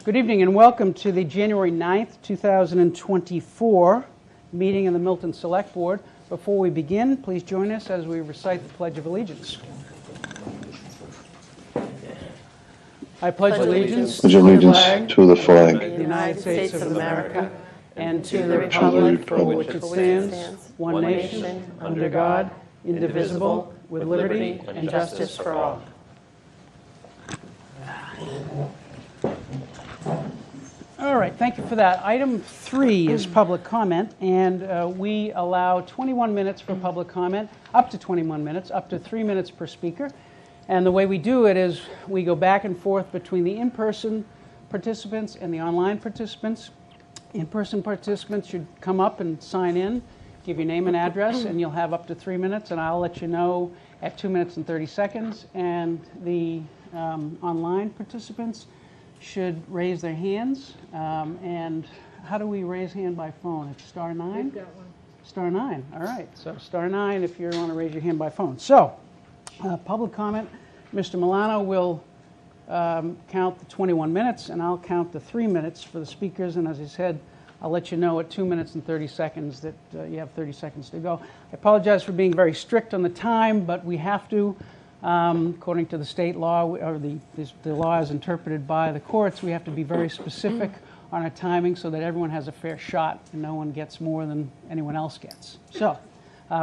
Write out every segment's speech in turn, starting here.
Good evening and welcome to the January 9th, 2024 meeting of the Milton Select Board. Before we begin, please join us as we recite the Pledge of Allegiance. I pledge allegiance to the flag of the United States of America and to the republic for which it stands, one nation, under God, indivisible, with liberty and justice for all. All right, thank you for that. Item 3 is public comment, and we allow 21 minutes for public comment, up to 21 minutes, up to 3 minutes per speaker. And the way we do it is we go back and forth between the in-person participants and the online participants. In-person participants should come up and sign in, give your name and address, and you'll have up to 3 minutes, and I'll let you know at 2 minutes and 30 seconds. And the online participants should raise their hands. And how do we raise hand by phone? It's star 9? We've got one. Star 9, all right. So star 9 if you want to raise your hand by phone. So, public comment, Mr. Milano will count the 21 minutes, and I'll count the 3 minutes for the speakers. And as I said, I'll let you know at 2 minutes and 30 seconds that you have 30 seconds to go. I apologize for being very strict on the time, but we have to. According to the state law, or the law as interpreted by the courts, we have to be very specific on our timing so that everyone has a fair shot and no one gets more than anyone else gets. So,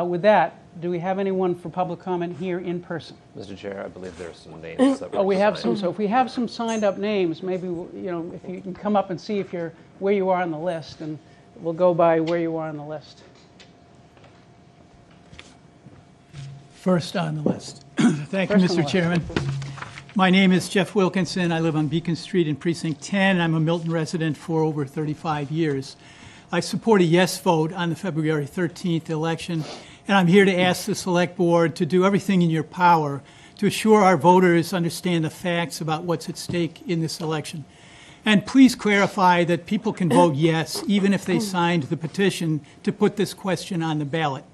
with that, do we have anyone for public comment here in person? Mr. Chair, I believe there are some names that were we have signed. some. So if we have some signed up names, maybe if you can come up and see if you're where you are on the list, and we'll go by where you are on the list. First on the list. Thank you, First on the Mr. list. Chairman. My name is Jeff Wilkinson. I live on Beacon Street in Precinct 10. I'm a Milton resident for over 35 years. I support a yes vote on the February 13th election, and I'm here to ask the Select Board to do everything in your power to assure our voters understand the facts about what's at stake in this election. And please clarify that people can vote yes, even if they signed the petition to put this question on the ballot.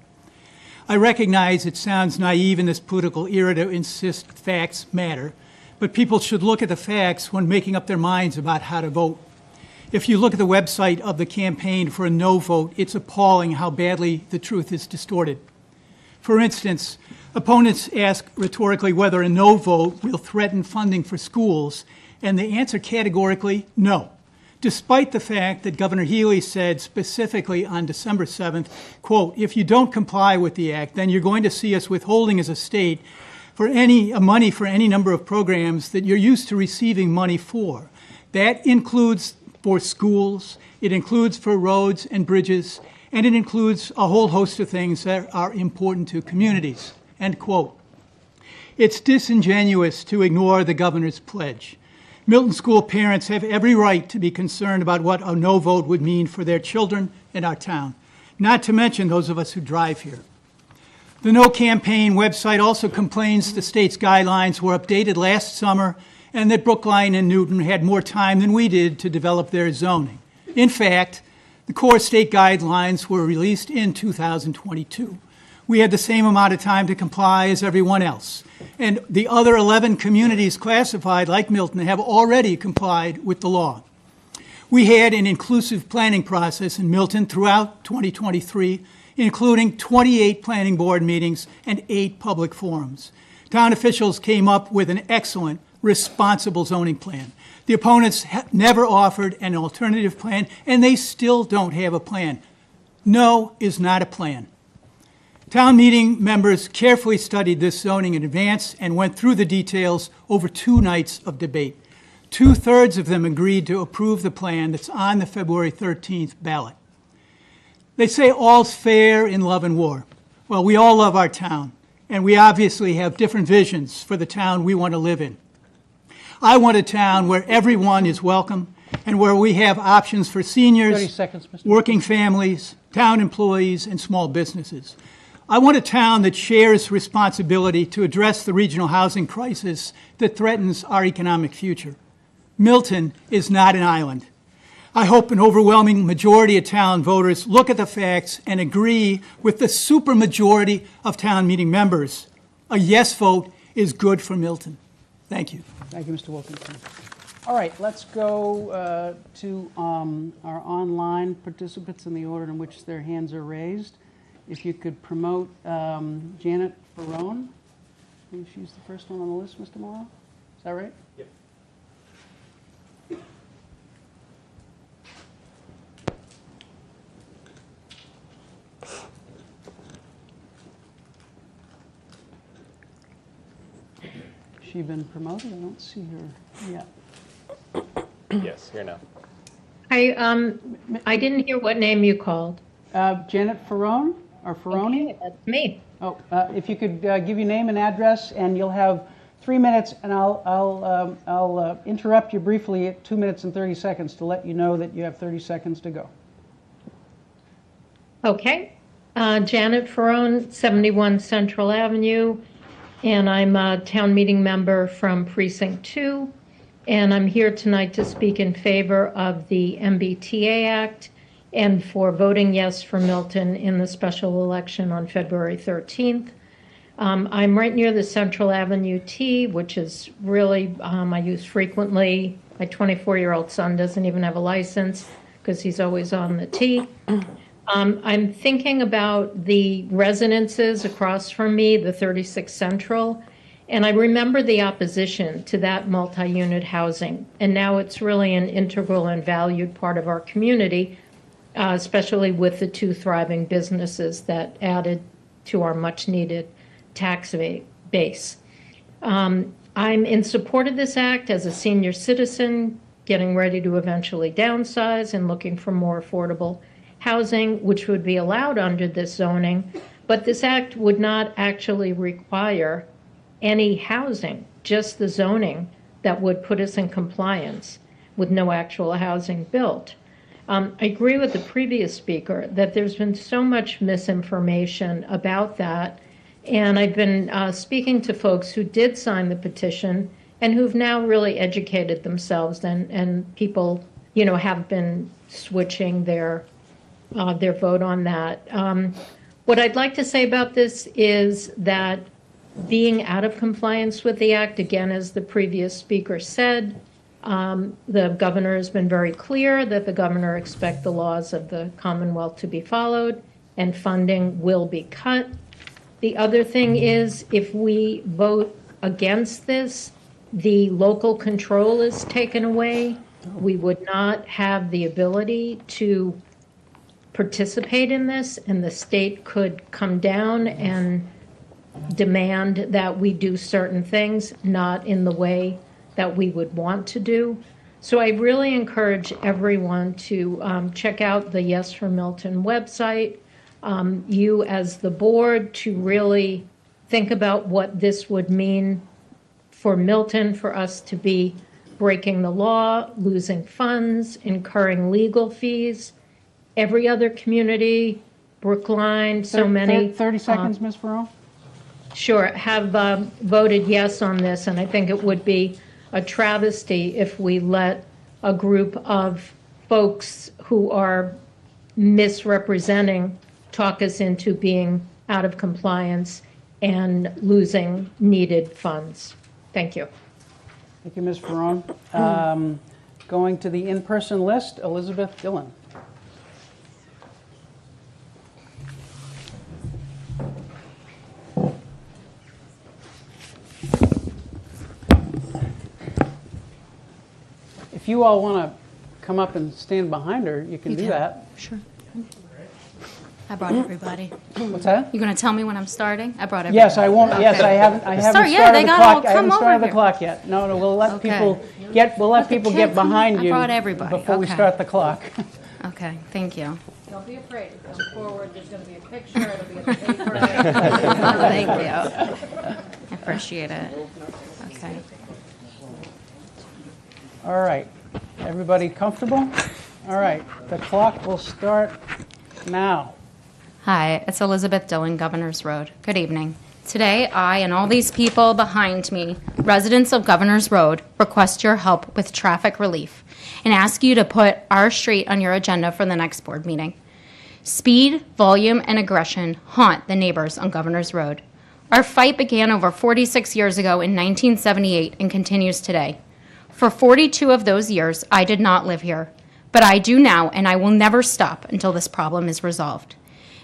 I recognize it sounds naive in this political era to insist facts matter, but people should look at the facts when making up their minds about how to vote. If you look at the website of the campaign for a no vote, it's appalling how badly the truth is distorted. For instance, opponents ask rhetorically whether a no vote will threaten funding for schools, and they answer categorically no, despite the fact that Governor Healy said specifically on December 7th, quote, "If you don't comply with the act, then you're going to see us withholding as a state for money for any number of programs that you're used to receiving money for. That includes for schools, it includes for roads and bridges, and it includes a whole host of things that are important to communities," end quote. It's disingenuous to ignore the governor's pledge. Milton school parents have every right to be concerned about what a no vote would mean for their children and our town, not to mention those of us who drive here. The No Campaign website also complains the state's guidelines were updated last summer and that Brookline and Newton had more time than we did to develop their zoning. In fact, the core state guidelines were released in 2022. We had the same amount of time to comply as everyone else. And the other 11 communities classified, like Milton, have already complied with the law. We had an inclusive planning process in Milton throughout 2023, including 28 planning board meetings and 8 public forums. Town officials came up with an excellent, responsible zoning plan. The opponents never offered an alternative plan, and they still don't have a plan. No is not a plan. Town meeting members carefully studied this zoning in advance and went through the details over 2 nights of debate. 2/3 of them agreed to approve the plan that's on the February 13th ballot. They say all's fair in love and war. Well, we all love our town, and we obviously have different visions for the town we want to live in. I want a town where everyone is welcome and where we have options for 30 seniors, seconds, Mr. working families, town employees, and small businesses. I want a town that shares responsibility to address the regional housing crisis that threatens our economic future. Milton is not an island. I hope an overwhelming majority of town voters look at the facts and agree with the supermajority of town meeting members. A yes vote is good for Milton. Thank you. Thank you, Mr. Wilkinson. All right, let's go to our online participants in the order in which their hands are raised. If you could promote Janet Ferrone. I think she's the first one on the list, Mr. Morrow. Is that right? Yep. She been promoted? I don't see her yet. Yes, here now. I didn't hear what name you called. Janet Ferrone, or Ferroni? Okay, that's me. Oh, if you could give your name and address, and you'll have 3 minutes, and I'll interrupt you briefly at 2 minutes and 30 seconds to let you know that you have 30 seconds to go. Okay. Janet Ferrone, 71 Central Avenue, and I'm a town meeting member from Precinct 2, and I'm here tonight to speak in favor of the MBTA Act and for voting yes for Milton in the special election on February 13th. I'm right near the Central Avenue T, which is really, I use frequently. My 24-year-old son doesn't even have a license because he's always on the T. I'm thinking about the residences across from me, the 36 Central, and I remember the opposition to that multi-unit housing. And now it's really an integral and valued part of our community, especially with the 2 thriving businesses that added to our much-needed tax base. I'm in support of this act as a senior citizen, getting ready to eventually downsize and looking for more affordable housing, which would be allowed under this zoning, but this act would not actually require any housing, just the zoning that would put us in compliance with no actual housing built. I agree with the previous speaker that there's been so much misinformation about that, and I've been speaking to folks who did sign the petition and who've now really educated themselves, and people, have been switching their vote on that. What I'd like to say about this is that being out of compliance with the act, again, as the previous speaker said, the governor has been very clear that the governor expects the laws of the Commonwealth to be followed and funding will be cut. The other thing is, if we vote against this, the local control is taken away. We would not have the ability to participate in this, and the state could come down and demand that we do certain things, not in the way that we would want to do. So I really encourage everyone to check out the Yes for Milton website, you as the board to really think about what this would mean for Milton, for us to be breaking the law, losing funds, incurring legal fees. Every other community, Brookline, so many. 30 seconds, Ms. Ferrone? Sure, have voted yes on this, and I think it would be a travesty if we let a group of folks who are misrepresenting talk us into being out of compliance and losing needed funds. Thank you. Thank you, Ms. Ferrone. Going to the in-person list, Elizabeth Dillon. If you all want to come up and stand behind her, you can do that. Sure. I brought everybody. What's that? You going to tell me when I'm starting? I brought everybody. Yes, I won't. Yes, I haven't Start, yeah, started they the gotta all clock. I haven't come started over the here. clock yet. No, we'll let Okay. people get. We'll let people get behind I you brought everybody. before we Okay. start the clock. Okay, thank you. Don't be afraid. Come forward. There's going to be a picture. It'll be in the paper. Thank you. I appreciate it. Okay. All right. Everybody comfortable? All right. The clock will start now. Hi, it's Elizabeth Dillon, Governor's Road. Good evening. Today, I and all these people behind me, residents of Governor's Road, request your help with traffic relief and ask you to put our street on your agenda for the next board meeting. Speed, volume, and aggression haunt the neighbors on Governor's Road. Our fight began over 46 years ago in 1978 and continues today. For 42 of those years, I did not live here, but I do now, and I will never stop until this problem is resolved.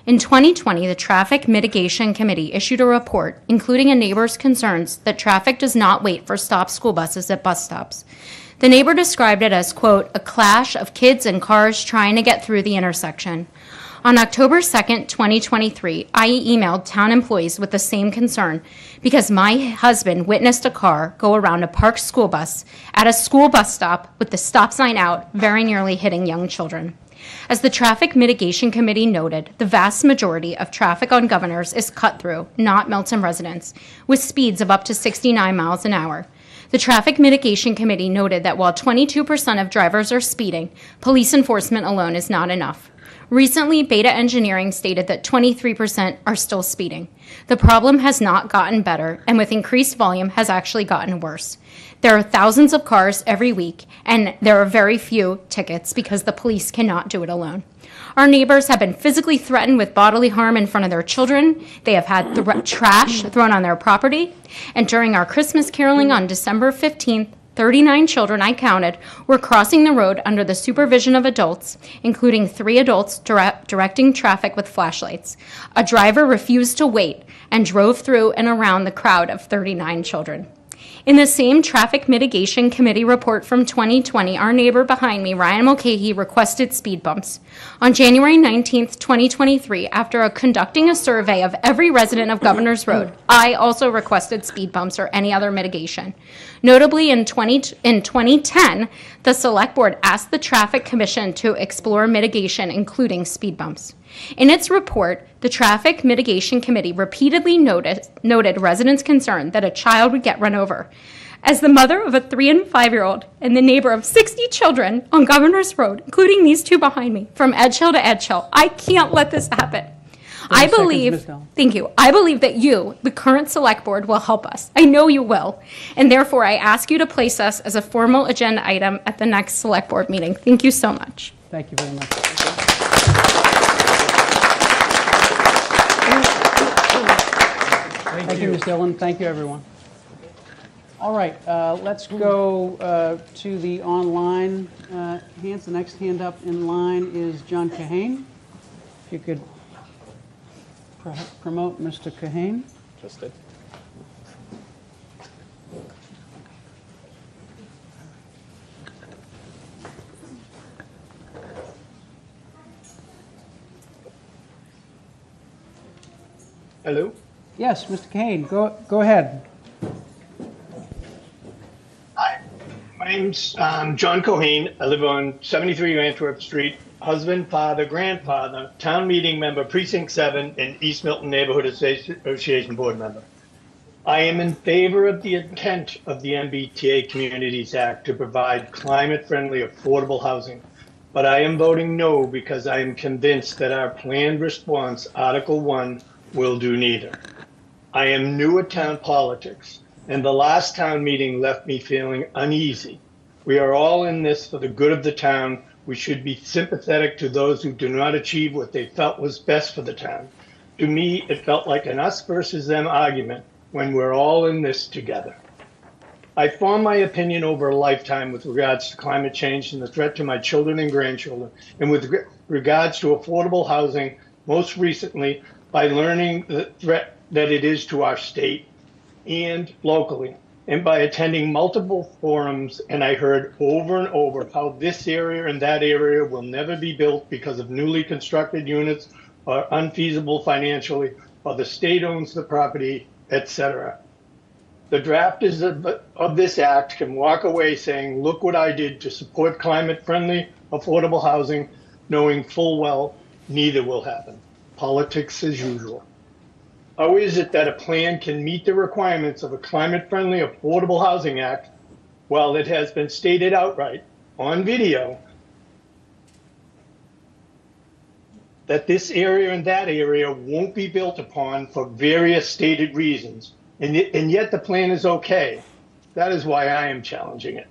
In 2020, the Traffic Mitigation Committee issued a report including a neighbor's concerns that traffic does not wait for stop school buses at bus stops. The neighbor described it as, quote, a clash of kids and cars trying to get through the intersection. On October 2nd, 2023, I emailed town employees with the same concern because my husband witnessed a car go around a parked school bus at a school bus stop with the stop sign out, very nearly hitting young children. As the Traffic Mitigation Committee noted, the vast majority of traffic on Governors is cut through, not Milton residents, with speeds of up to 69 miles an hour. The Traffic Mitigation Committee noted that while 22% of drivers are speeding, police enforcement alone is not enough. Recently, Beta Engineering stated that 23% are still speeding. The problem has not gotten better, and with increased volume has actually gotten worse. There are thousands of cars every week, and there are very few tickets because the police cannot do it alone. Our neighbors have been physically threatened with bodily harm in front of their children. They have had trash thrown on their property. And during our Christmas caroling on December 15th, 39 children, I counted, were crossing the road under the supervision of adults, including 3 adults directing traffic with flashlights. A driver refused to wait and drove through and around the crowd of 39 children. In the same Traffic Mitigation Committee report from 2020, our neighbor behind me, Ryan Mulcahy, requested speed bumps. On January 19, 2023, after conducting a survey of every resident of Governor's Road, I also requested speed bumps or any other mitigation. Notably, in 2010, the Select Board asked the Traffic Commission to explore mitigation, including speed bumps. In its report, the Traffic Mitigation Committee repeatedly noted residents' concern that a child would get run over. As the mother of a 3- and 5-year-old and the neighbor of 60 children on Governor's Road, including these 2 behind me, from Edge Hill to Edge Hill, I can't let this happen. I believe, thank you, I believe that you, the current Select Board, will help us. I know you will. And therefore, I ask you to place us as a formal agenda item at the next Select Board meeting. Thank you so much. Thank you very much. Thank you, Ms. Dillon. Thank you, everyone. All right, let's go to the online hands. The next hand up in line is John Kahane. If you could promote Mr. Kahane. Just did. Hello. Yes, Mr. Kahane, go ahead. Hi. My name's John Cohane. I live on 73 Antwerp Street. Husband, father, grandfather, town meeting member, Precinct 7, and East Milton Neighborhood Association board member. I am in favor of the intent of the MBTA Communities Act to provide climate-friendly, affordable housing. But I am voting no because I am convinced that our planned response, Article 1, will do neither. I am new at town politics, and the last town meeting left me feeling uneasy. We are all in this for the good of the town. We should be sympathetic to those who do not achieve what they felt was best for the town. To me, it felt like an us versus them argument when we're all in this together. I formed my opinion over a lifetime with regards to climate change and the threat to my children and grandchildren, and with regards to affordable housing, most recently by learning the threat that it is to our state and locally, and by attending multiple forums. And I heard over and over how this area and that area will never be built because of newly constructed units or unfeasible financially, or the state owns the property, etc. The drafters of this act can walk away saying, look what I did to support climate-friendly, affordable housing, knowing full well neither will happen. Politics as usual. How is it that a plan can meet the requirements of a climate-friendly, affordable housing act while it has been stated outright on video that this area and that area won't be built upon for various stated reasons, and yet the plan is okay? That is why I am challenging it.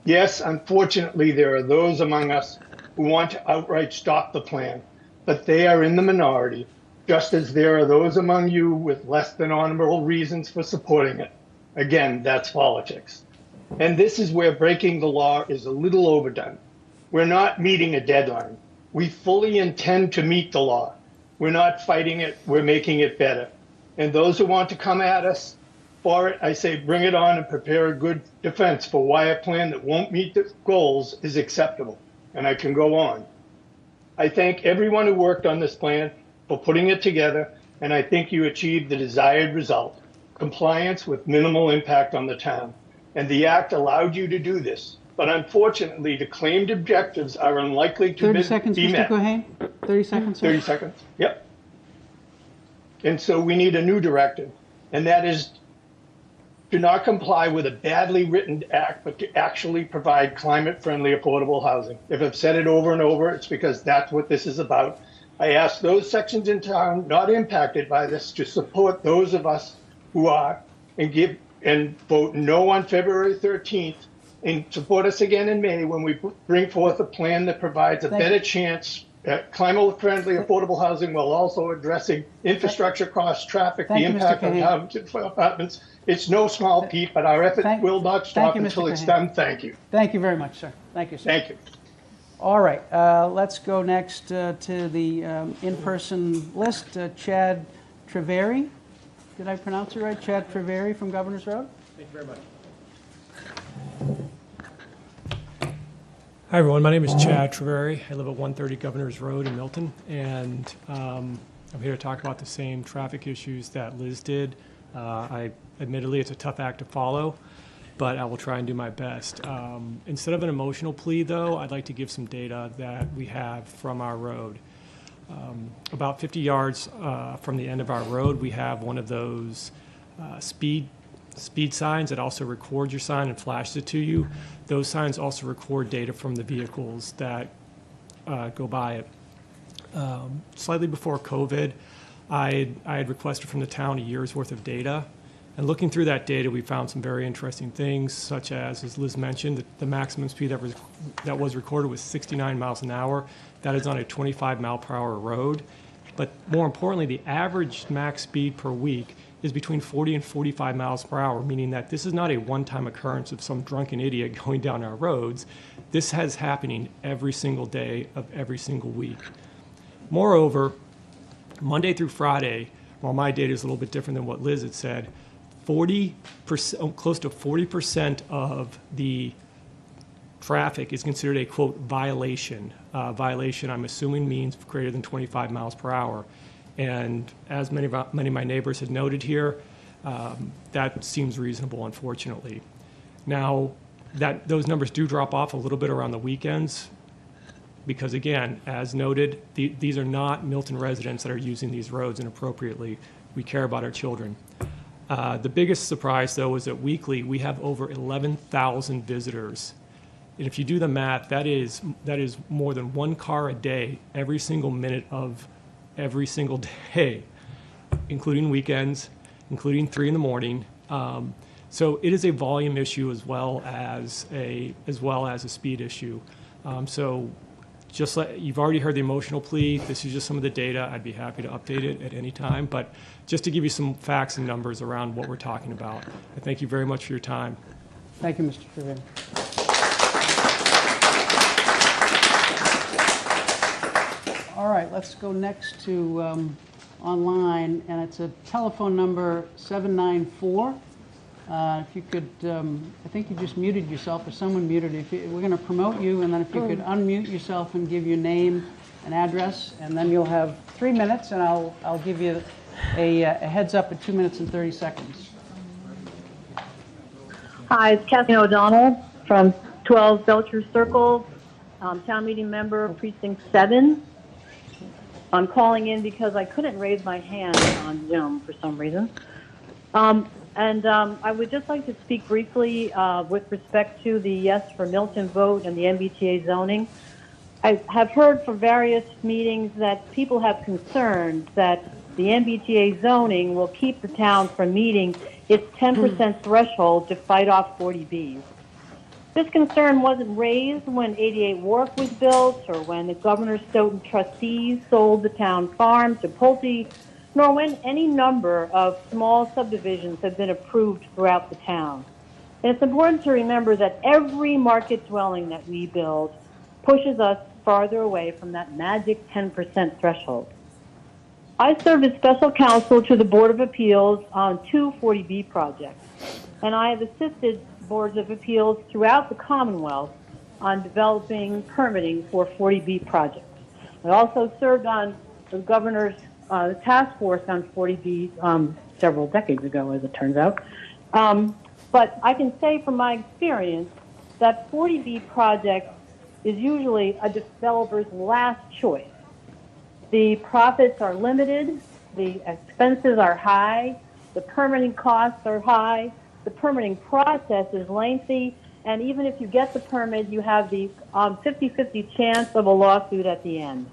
Yes, unfortunately, there are those among us who want to outright stop the plan, but they are in the minority, just as there are those among you with less than honorable reasons for supporting it. Again, that's politics. And this is where breaking the law is a little overdone. We're not meeting a deadline. We fully intend to meet the law. We're not fighting it, we're making it better. And those who want to come at us for it, I say bring it on and prepare a good defense for why a plan that won't meet the goals is acceptable. And I can go on. I thank everyone who worked on this plan for putting it together, and I think you achieved the desired result, compliance with minimal impact on the town. And the act allowed you to do this. But unfortunately, the claimed objectives are unlikely to 30 be seconds, met. Mr. Cohen? 30 seconds, sir? 30 seconds, yep. And so we need a new directive, and that is to not comply with a badly written act, but to actually provide climate-friendly, affordable housing. If I've said it over and over, it's because that's what this is about. I ask those sections in town not impacted by this to support those of us who are, and vote no on February 13th, and support us again in May when we bring forth a plan that provides a better chance at climate-friendly, affordable housing while also addressing infrastructure costs, traffic, the Thank you, Mr. impact on Cohen. housing apartments. It's no small feat, but our effort will not stop you, Mr. until it's Cohen. done. Thank you. Thank you very much, sir. Thank you, sir. Thank you. All right, let's go next to the in-person list. Chad Treveri. Did I pronounce it right? Chad Treveri from Governor's Road? Thank you very much. Hi, everyone. My name is Chad Treveri. I live at 130 Governor's Road in Milton, and I'm here to talk about the same traffic issues that Liz did. Admittedly, it's a tough act to follow, but I will try and do my best. Instead of an emotional plea, though, I'd like to give some data that we have from our road. About 50 yards from the end of our road, we have one of those speed signs that also records your sign and flashes it to you. Those signs also record data from the vehicles that go by it. Slightly before COVID, I had requested from the town a year's worth of data. And looking through that data, we found some very interesting things, such as Liz mentioned, the maximum speed that was recorded was 69 miles an hour. That is on a 25 mile per hour road. But more importantly, the average max speed per week is between 40 and 45 miles per hour, meaning that this is not a one-time occurrence of some drunken idiot going down our roads. This is happening every single day of every single week. Moreover, Monday through Friday, while my data is a little bit different than what Liz had said, 40%, close to 40% of the traffic is considered a, quote, violation. Violation, I'm assuming, means greater than 25 miles per hour. And as many of my neighbors had noted here, that seems reasonable, unfortunately. Now, those numbers do drop off a little bit around the weekends because, again, as noted, these are not Milton residents that are using these roads inappropriately. We care about our children. The biggest surprise, though, is that weekly we have over 11,000 visitors. And if you do the math, that is more than one car a day, every single minute of every single day, including weekends, including 3 in the morning. So it is a volume issue as well as a speed issue. So you've already heard the emotional plea. This is just some of the data. I'd be happy to update it at any time. But just to give you some facts and numbers around what we're talking about. I thank you very much for your time. Thank you, Mr. Treveri. All right, let's go next to online, and it's a telephone number 794. If you could, I think you just muted yourself, or someone muted you. We're going to promote you, and then if you could unmute yourself and give your name and address, and then you'll have 3 minutes, and I'll give you a heads up at 2 minutes and 30 seconds. Hi, it's Kathleen O'Donnell from 12 Belcher Circle, town meeting member, precinct 7. I'm calling in because I couldn't raise my hand on Zoom for some reason. I would just like to speak briefly with respect to the Yes for Milton vote and the MBTA zoning. I have heard from various meetings that people have concerns that the MBTA zoning will keep the town from meeting its 10% threshold to fight off 40Bs. This concern wasn't raised when 88 Wharf was built or when the Governor Stoughton trustees sold the town farm to Pulte, nor when any number of small subdivisions have been approved throughout the town. And it's important to remember that every market dwelling that we build pushes us farther away from that magic 10% threshold. I served as special counsel to the Board of Appeals on 2 40B projects, and I have assisted boards of appeals throughout the Commonwealth on developing permitting for 40B projects. I also served on the governor's task force on 40B several decades ago, as it turns out. But I can say from my experience that 40B project is usually a developer's last choice. The profits are limited, the expenses are high, the permitting costs are high, the permitting process is lengthy, and even if you get the permit, you have the 50-50 chance of a lawsuit at the end.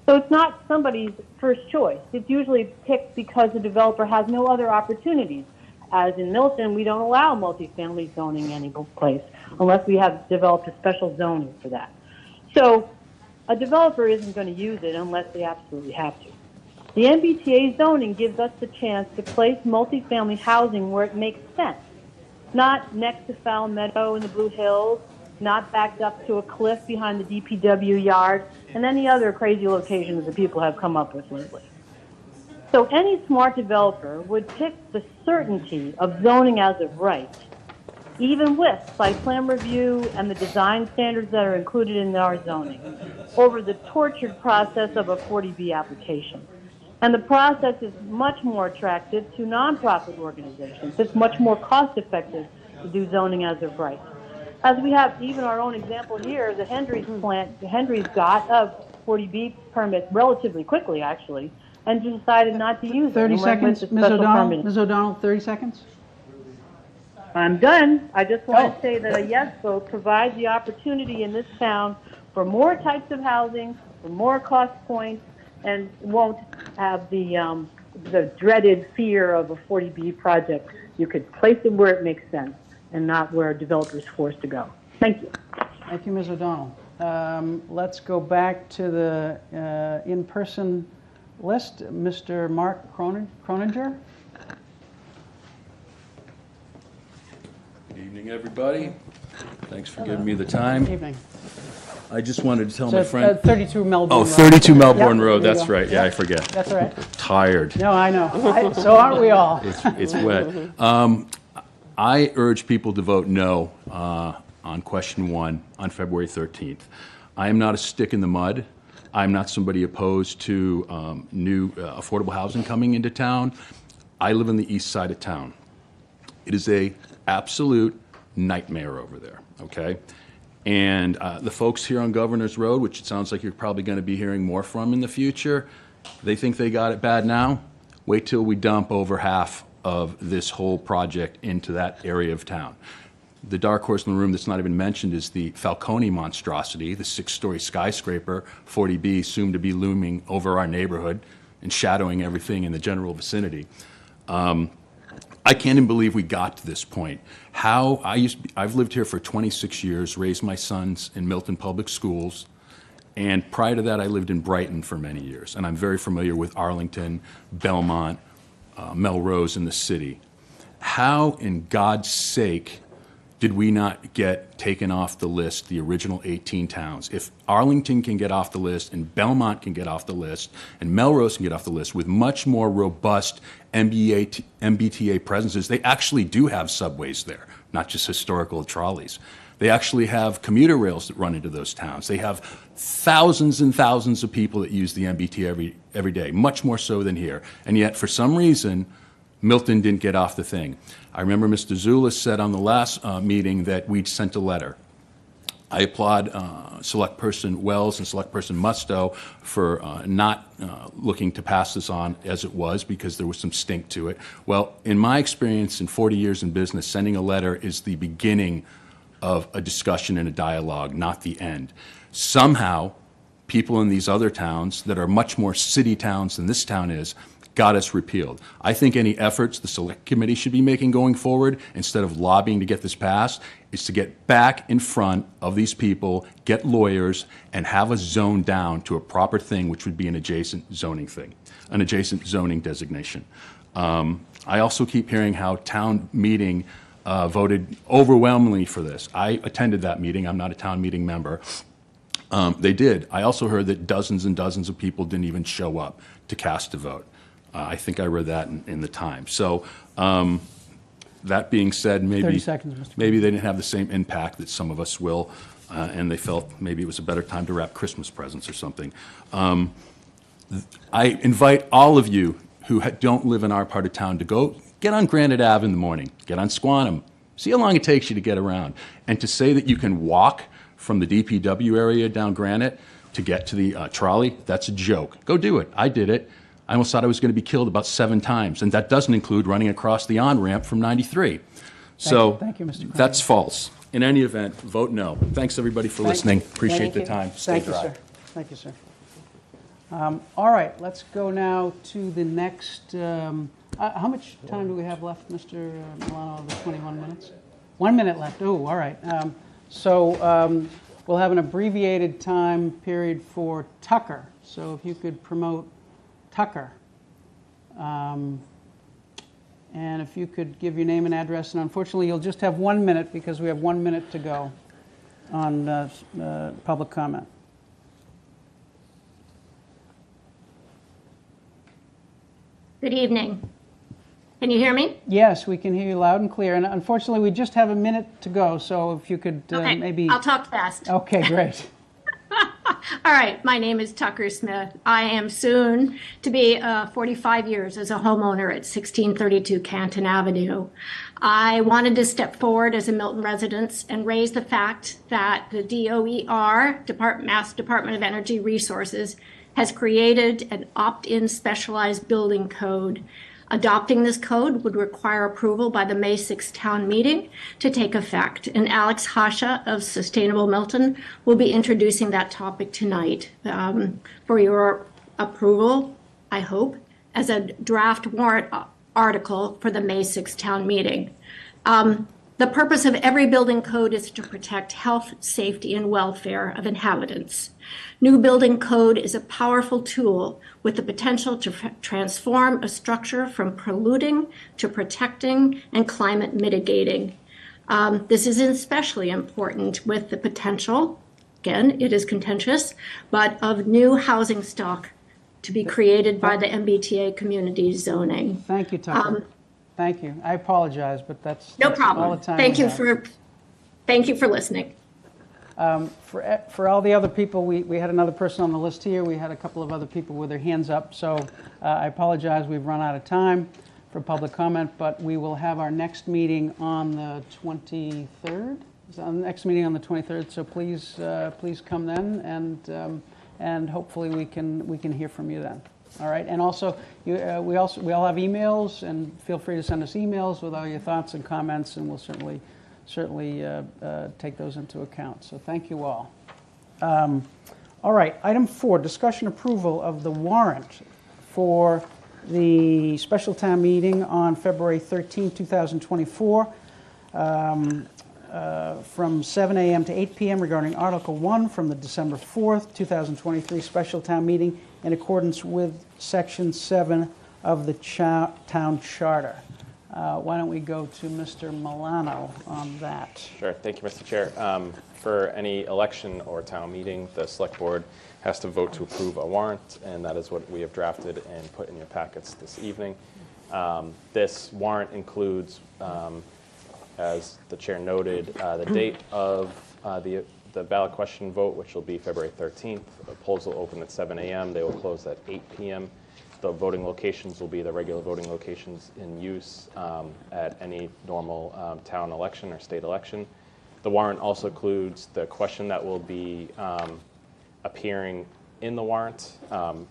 So it's not somebody's first choice. It's usually picked because the developer has no other opportunities. As in Milton, we don't allow multifamily zoning any place unless we have developed a special zoning for that. So a developer isn't going to use it unless they absolutely have to. The MBTA zoning gives us the chance to place multifamily housing where it makes sense, not next to Fowl Meadow in the Blue Hills, not backed up to a cliff behind the DPW yard, and any other crazy locations that people have come up with lately. So any smart developer would pick the certainty of zoning as of right, even with site plan review and the design standards that are included in our zoning, over the tortured process of a 40B application. And the process is much more attractive to nonprofit organizations. It's much more cost-effective to do zoning as of right. As we have even our own example here, the Hendry's plant, the Hendry's got a 40B permit relatively quickly, actually, and decided not to use it. 30 and went with seconds, the Ms. special O'Donnell. permitting. Ms. O'Donnell, 30 seconds. I'm done. I just want Oh. to say that a yes vote provides the opportunity in this town for more types of housing, for more cost points, and won't have the dreaded fear of a 40B project. You could place it where it makes sense and not where a developer is forced to go. Thank you. Thank you, Ms. O'Donnell. Let's go back to the in-person list. Mr. Mark Croninger. Good evening, everybody. Thanks for giving me the time. Evening. I just wanted to tell So, my friend. 32 Melbourne Oh, Road. 32 Melbourne Yep, Road, there you that's go. right. Yeah, I Yep. forget. That's all right. Tired. No, I know. So aren't we all? It's wet. I urge people to vote no on question 1 on February 13th. I am not a stick in the mud. I'm not somebody opposed to new affordable housing coming into town. I live on the east side of town. It is a absolute nightmare over there, okay? And the folks here on Governor's Road, which it sounds like you're probably going to be hearing more from in the future, they think they got it bad now. Wait till we dump over half of this whole project into that area of town. The dark horse in the room that's not even mentioned is the Falcone monstrosity, the 6-story skyscraper, 40B, soon to be looming over our neighborhood and shadowing everything in the general vicinity. I can't even believe we got to this point. I've lived here for 26 years, raised my sons in Milton Public Schools, and prior to that I lived in Brighton for many years, and I'm very familiar with Arlington, Belmont, Melrose, and the city. How, in God's sake, did we not get taken off the list, the original 18 towns? If Arlington can get off the list, and Belmont can get off the list, and Melrose can get off the list with much more robust MBTA presences, they actually do have subways there, not just historical trolleys. They actually have commuter rails that run into those towns. They have thousands and thousands of people that use the MBTA every day, much more so than here. And yet, for some reason, Milton didn't get off the thing. I remember Mr. Zulus said on the last meeting that we'd sent a letter. I applaud Select Person Wells and Select Person Musto for not looking to pass this on as it was, because there was some stink to it. Well, in my experience in 40 years in business, sending a letter is the beginning of a discussion and a dialogue, not the end. Somehow, people in these other towns that are much more city towns than this town is got us repealed. I think any efforts the Select Committee should be making going forward, instead of lobbying to get this passed, is to get back in front of these people, get lawyers, and have a zone down to a proper thing, which would be an adjacent zoning thing, an adjacent zoning designation. I also keep hearing how town meeting voted overwhelmingly for this. I attended that meeting. I'm not a town meeting member. They did. I also heard that dozens and dozens of people didn't even show up to cast a vote. I think I read that in the Times. So that being said, 30 seconds, Mr. maybe they didn't have the same impact that some of us will, and they felt maybe it was a better time to wrap Christmas presents or something. I invite all of you who don't live in our part of town to go get on Granite Ave in the morning, get on Squantum, see how long it takes you to get around. And to say that you can walk from the DPW area down Granite to get to the trolley, that's a joke. Go do it. I did it. I almost thought I was going to be killed about 7 times, and that doesn't include running across the on-ramp from 93. So Thank you, Mr. Cronin. that's false. In any event, vote no. Thanks, everybody, for listening. Appreciate the time. Stay dry. Thank you, sir. Thank you, sir. All right, let's go now to the next. How much time do we have left, Mr. Milano, of the 21 minutes? 1 minute left. Oh, all right. So we'll have an abbreviated time period for Tucker. So if you could promote Tucker. And if you could give your name and address, and unfortunately you'll just have 1 minute because we have 1 minute to go on public comment. Good evening. Can you hear me? Yes, we can hear you loud and clear. And unfortunately, we just have a minute to go, so if you could Okay, maybe... I'll talk fast. Okay, great. All right, my name is Tucker Smith. I am soon to be 45 years as a homeowner at 1632 Canton Avenue. I wanted to step forward as a Milton resident and raise the fact that the DOER, Mass Department of Energy Resources, has created an opt-in specialized building code. Adopting this code would require approval by the May 6th town meeting to take effect. And Alex Hasha of Sustainable Milton will be introducing that topic tonight for your approval, I hope, as a draft warrant article for the May 6th town meeting. The purpose of every building code is to protect health, safety, and welfare of inhabitants. New building code is a powerful tool with the potential to transform a structure from polluting to protecting and climate mitigating. This is especially important with the potential, again, it is contentious, but of new housing stock to be created by the MBTA community zoning. Thank you, Tucker. Thank you. I apologize, but that's No all problem. the time Thank we you have. thank you for listening. For all the other people, we had another person on the list here. We had a couple of other people with their hands up. So I apologize. We've run out of time for public comment, but we will have our next meeting on the 23rd. Is that the next meeting on the 23rd? So please come then, and hopefully we can hear from you then. All right. And also, we all have emails, and feel free to send us emails with all your thoughts and comments, and we'll certainly take those into account. So thank you all. All right, item 4, discussion approval of the warrant for the special town meeting on February 13, 2024, from 7 a.m. to 8 p.m. regarding Article 1 from the December 4th, 2023 special town meeting in accordance with Section 7 of the town charter. Why don't we go to Mr. Milano on that? Sure. Thank you, Mr. Chair. For any election or town meeting, the select board has to vote to approve a warrant, and that is what we have drafted and put in your packets this evening. This warrant includes, as the chair noted, the date of the ballot question vote, which will be February 13th. The polls will open at 7 a.m. They will close at 8 p.m. The voting locations will be the regular voting locations in use at any normal town election or state election. The warrant also includes the question that will be appearing in the warrant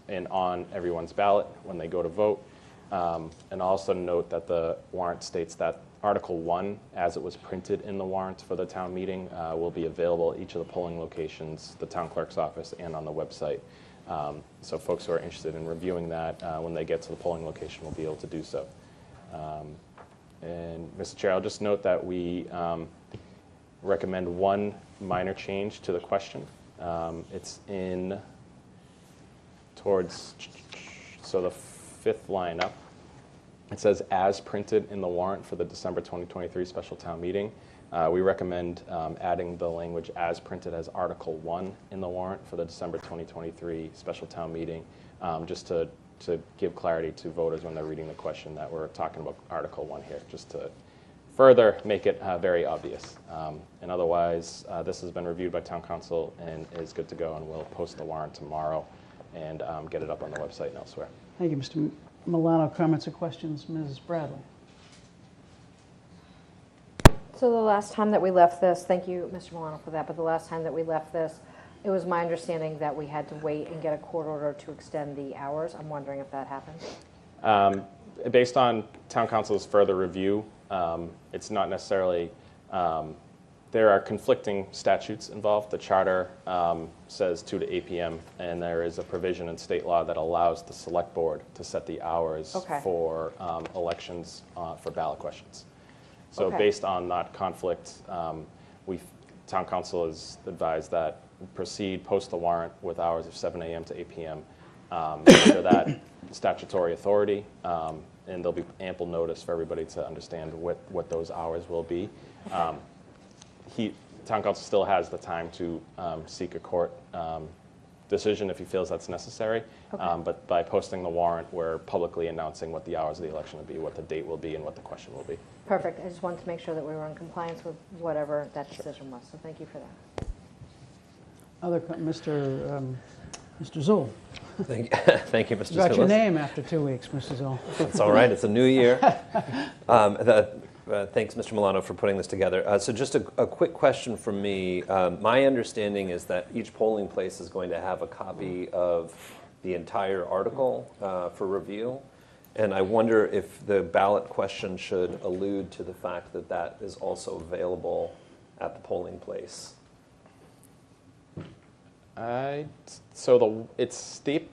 and on everyone's ballot when they go to vote. And also note that the warrant states that Article 1, as it was printed in the warrant for the town meeting, will be available at each of the polling locations, the town clerk's office, and on the website. So folks who are interested in reviewing that when they get to the polling location will be able to do so. And Mr. Chair, I'll just note that we recommend one minor change to the question. It's in towards, so the 5th line up. It says as printed in the warrant for the December 2023 special town meeting. We recommend adding the language as printed as Article 1 in the warrant for the December 2023 special town meeting, just to give clarity to voters when they're reading the question that we're talking about Article 1 here, just to further make it very obvious. And otherwise, this has been reviewed by Town Council and is good to go, and we'll post the warrant tomorrow and get it up on the website and elsewhere. Thank you, Mr. Milano. Comments or questions? Ms. Bradley? So the last time that we left this, thank you, Mr. Milano, for that, but the last time that we left this, it was my understanding that we had to wait and get a court order to extend the hours. I'm wondering if that happened. Based on Town Council's further review, it's not necessarily, there are conflicting statutes involved. The charter says 2 to 8 p.m., and there is a provision in state law that allows the select board to set the hours for elections for ballot questions. So based on that conflict, Town Council has advised that proceed, post the warrant with hours of 7 a.m. to 8 p.m. Under that statutory authority, and there'll be ample notice for everybody to understand what those hours will be. Town Council still has the time to seek a court decision if he feels that's necessary. But by posting the warrant, we're publicly announcing what the hours of the election will be, what the date will be, and what the question will be. Perfect. I just wanted to make sure that we were in compliance with whatever that decision was. So thank you for that. Mr. Zoll. Thank you, Mr. You got your Sillis. name after 2 weeks, Mr. Zoll. It's all right. It's a new year. Thanks, Mr. Milano, for putting this together. So just a quick question from me. My understanding is that each polling place is going to have a copy of the entire article for review. And I wonder if the ballot question should allude to the fact that that is also available at the polling place. It's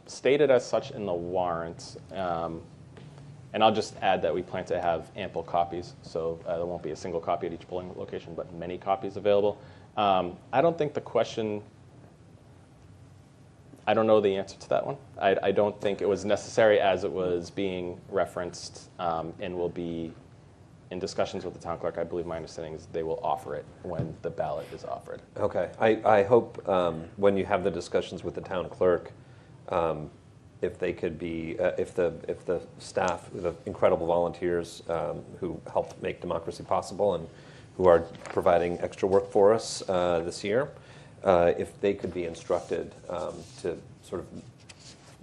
stated as such in the warrant, and I'll just add that we plan to have ample copies, so there won't be a single copy at each polling location, but many copies available. I don't think the question, I don't know the answer to that one. I don't think it was necessary as it was being referenced and will be in discussions with the town clerk. I believe my understanding is they will offer it when the ballot is offered. Okay. I hope when you have the discussions with the town clerk, if they could be, if the staff, the incredible volunteers who help make democracy possible and who are providing extra work for us this year, if they could be instructed to sort of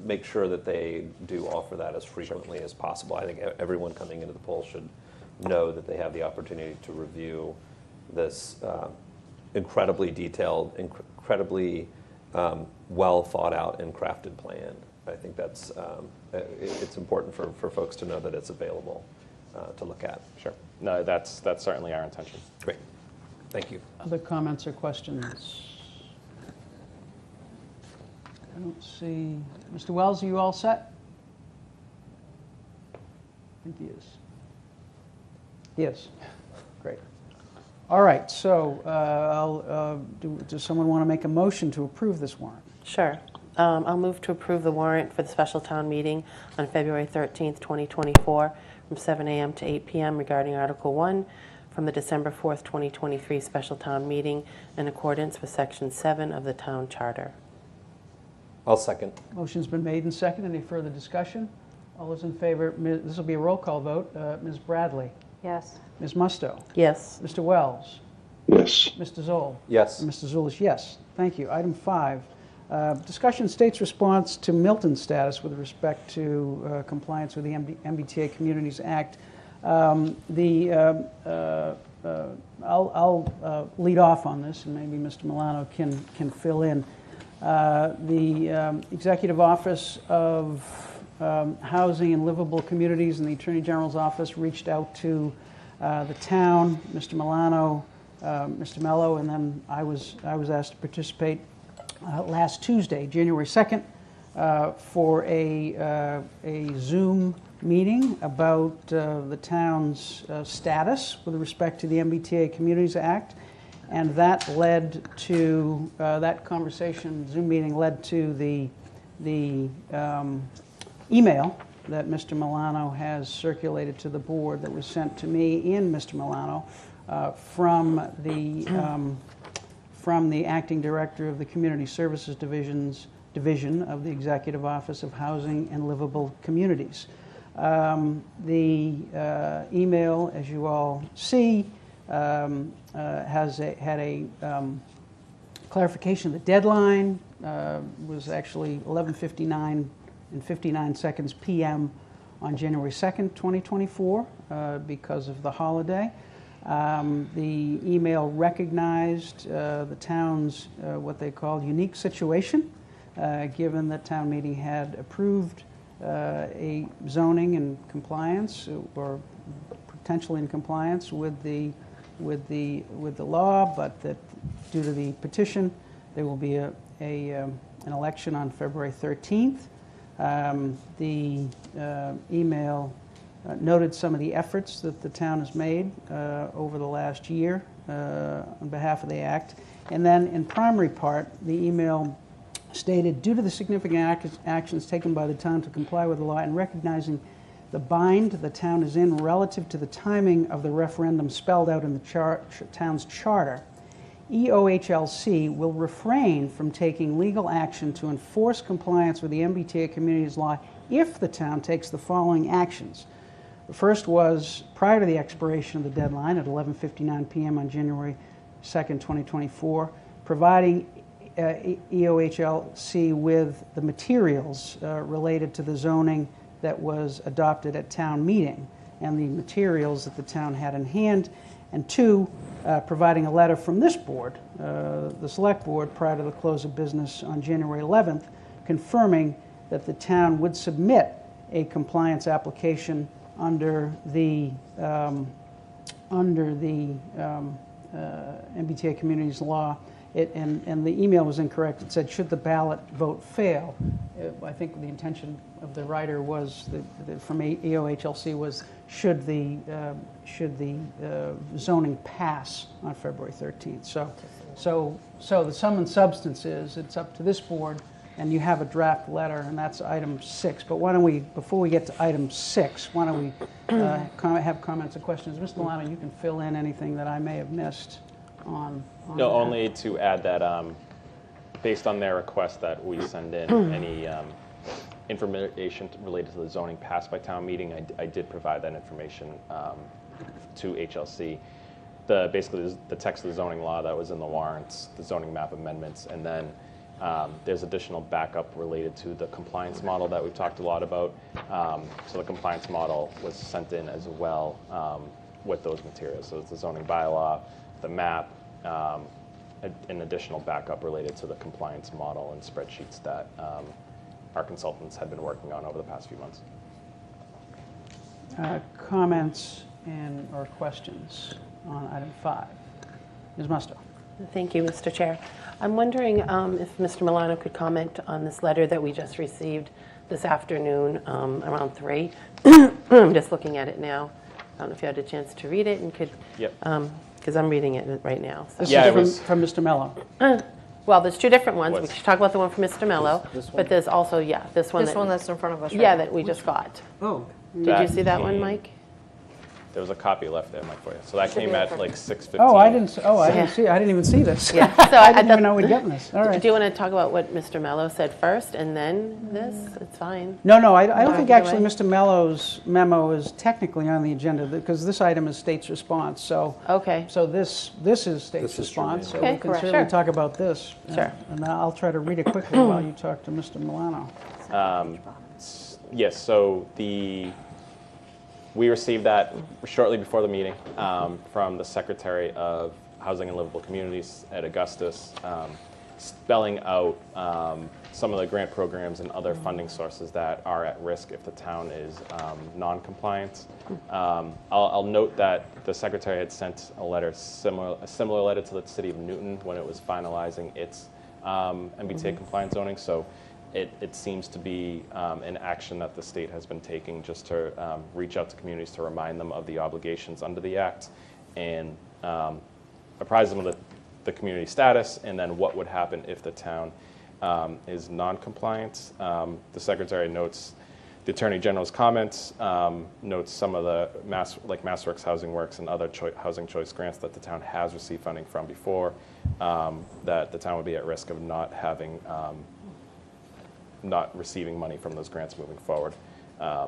make sure that they do offer that as frequently as possible. I think everyone coming into the poll should know that they have the opportunity to review this incredibly detailed, incredibly well thought out and crafted plan. I think that's it's important for folks to know that it's available to look at. Sure. No, that's certainly our intention. Great. Thank you. Other comments or questions? I don't see. Mr. Wells, are you all set? I think he is. He is. Great. All right. So does someone want to make a motion to approve this warrant? Sure. I'll move to approve the warrant for the special town meeting on February 13th, 2024, from 7 a.m. to 8 p.m. regarding Article 1 from the December 4th, 2023 special town meeting in accordance with Section 7 of the Town Charter. I'll second. Motion's been made and seconded. Any further discussion? All those in favor? This will be a roll call vote. Ms. Bradley? Yes. Ms. Musto? Yes. Mr. Wells? Yes. Mr. Zoll? Yes. And Mr. Zulish, yes. Thank you. Item 5, discussion state's response to Milton status with respect to compliance with the MBTA Communities Act. I'll lead off on this, and maybe Mr. Milano can fill in. The Executive Office of Housing and Livable Communities and the Attorney General's Office reached out to the town, Mr. Milano, Mr. Mello, and then I was asked to participate last Tuesday, January 2nd, for a Zoom meeting about the town's status with respect to the MBTA Communities Act. And that led to, that conversation, Zoom meeting led to the email that Mr. Milano has circulated to the board that was sent to me and Mr. Milano from the acting director of the Community Services Division of the Executive Office of Housing and Livable Communities. The email, as you all see, had a clarification. The deadline was actually 11:59 and 59 seconds p.m. on January 2nd, 2024, because of the holiday. The email recognized the town's what they called unique situation, given that town meeting had approved a zoning in compliance or potentially in compliance with the law, but that due to the petition, there will be an election on February 13th. The email noted some of the efforts that the town has made over the last year on behalf of the Act. And then in primary part, the email stated, due to the significant actions taken by the town to comply with the law and recognizing the bind the town is in relative to the timing of the referendum spelled out in the town's charter, EOHLC will refrain from taking legal action to enforce compliance with the MBTA Communities Law if the town takes the following actions. The first was prior to the expiration of the deadline at 11:59 p.m. on January 2nd, 2024, providing EOHLC with the materials related to the zoning that was adopted at town meeting and the materials that the town had in hand, and two, providing a letter from this board, the select board, prior to the close of business on January 11th, confirming that the town would submit a compliance application under the MBTA Communities Law. And the email was incorrect. It said, should the ballot vote fail? I think the intention of the writer was, from EOHLC, was should the zoning pass on February 13th. So the sum and substance is, it's up to this board, and you have a draft letter, and that's item 6. But why don't we, before we get to item 6, why don't we have comments and questions? Mr. Milano, you can fill in anything that I may have missed on No, that. only to add that based on their request that we send in any information related to the zoning passed by town meeting, I did provide that information to HLC. Basically the text of the zoning law that was in the warrants, the zoning map amendments, and then there's additional backup related to the compliance model that we've talked a lot about. So the compliance model was sent in as well with those materials. So it's the zoning bylaw, the map, an additional backup related to the compliance model and spreadsheets that our consultants had been working on over the past few months. Comments or questions on item 5? Ms. Musto. Thank you, Mr. Chair. I'm wondering if Mr. Milano could comment on this letter that we just received this afternoon around 3. I'm just looking at it now. I don't know if you had a chance to read it and could, because I'm reading it right now. So. This is from Mr. Mello. Well, there's 2 different ones. We should talk about the one from Mr. Mello, but there's also, this one. This one that's in front of us right Yeah, now. that we just got. Oh. Did you see that one, Mike? There was a copy left there, Mike, for you. So that came at like 6:15. Oh, I didn't see. I didn't even see this. Yeah. So I didn't even know we'd gotten this. All right. Do you want to talk about what Mr. Mello said first and then this? It's fine. No, I don't think Either actually way. Mr. Mello's memo is technically on the agenda because this item is state's response. So Okay. So this is state's response. So Okay, we can correct. certainly Sure. talk about this. Sure. And I'll try to read it quickly while you talk to Mr. Milano. Yes, so we received that shortly before the meeting from the Secretary of Housing and Livable Communities at Augustus, spelling out some of the grant programs and other funding sources that are at risk if the town is non-compliant. I'll note that the Secretary had sent a similar letter to the City of Newton when it was finalizing its MBTA compliant zoning. So it seems to be an action that the state has been taking just to reach out to communities to remind them of the obligations under the Act and apprise them of the community status and then what would happen if the town is non-compliant. The Secretary notes The Attorney General's comments notes some of the MassWorks Housing Works and other housing choice grants that the town has received funding from before, that the town would be at risk of not receiving money from those grants moving forward. I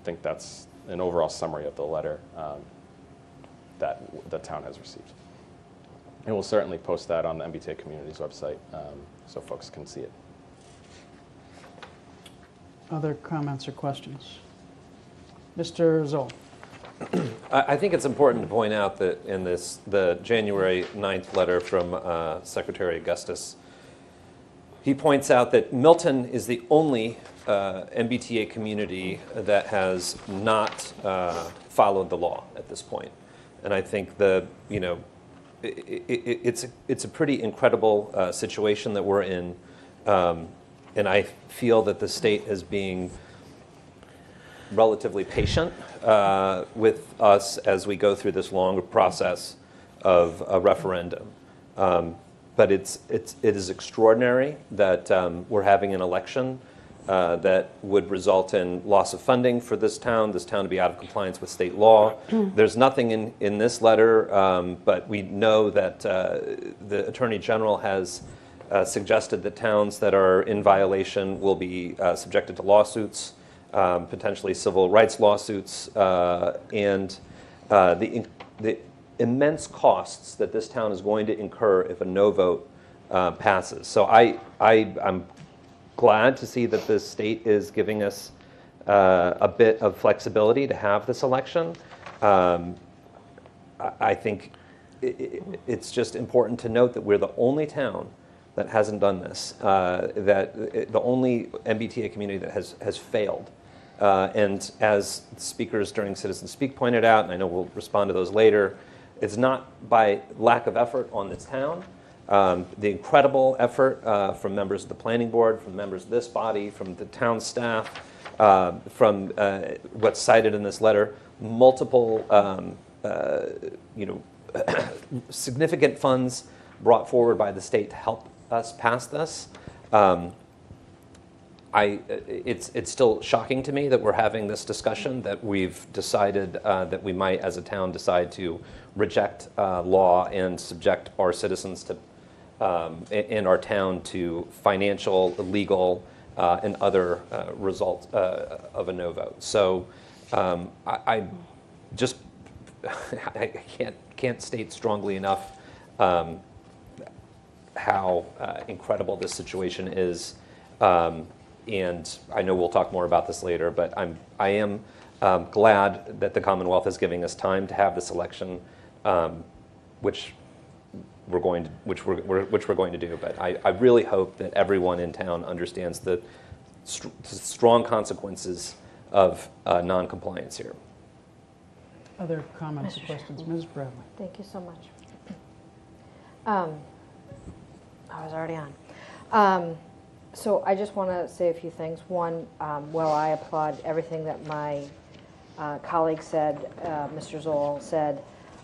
think that's an overall summary of the letter that the town has received. And we'll certainly post that on the MBTA Communities website so folks can see it. Other comments or questions? Mr. Zoll. I think it's important to point out that in the January 9th letter from Secretary Augustus, he points out that Milton is the only MBTA community that has not followed the law at this point. And I think it's a pretty incredible situation that we're in. And I feel that the state is being relatively patient with us as we go through this long process of a referendum. But it is extraordinary that we're having an election that would result in loss of funding for this town to be out of compliance with state law. There's nothing in this letter, but we know that the Attorney General has suggested that towns that are in violation will be subjected to lawsuits, potentially civil rights lawsuits, and the immense costs that this town is going to incur if a no vote passes. So I'm glad to see that the state is giving us a bit of flexibility to have this election. I think it's just important to note that we're the only town that hasn't done this, the only MBTA community that has failed. And as speakers during Citizen Speak pointed out, and I know we'll respond to those later, it's not by lack of effort on this town. The incredible effort from members of the planning board, from members of this body, from the town staff, from what's cited in this letter, multiple significant funds brought forward by the state to help us pass this. It's still shocking to me that we're having this discussion, that we've decided that we might, as a town, decide to reject law and subject our citizens to in our town to financial, legal, and other results of a no vote. So I just I can't state strongly enough how incredible this situation is. And I know we'll talk more about this later, but I am glad that the Commonwealth is giving us time to have this election, which we're going to do. But I really hope that everyone in town understands the strong consequences of non-compliance here. Other comments or questions? Ms. Bradley. Thank you so much. I was already on. So I just want to say a few things. One, while I applaud everything that my colleague said, Mr. Zoll said,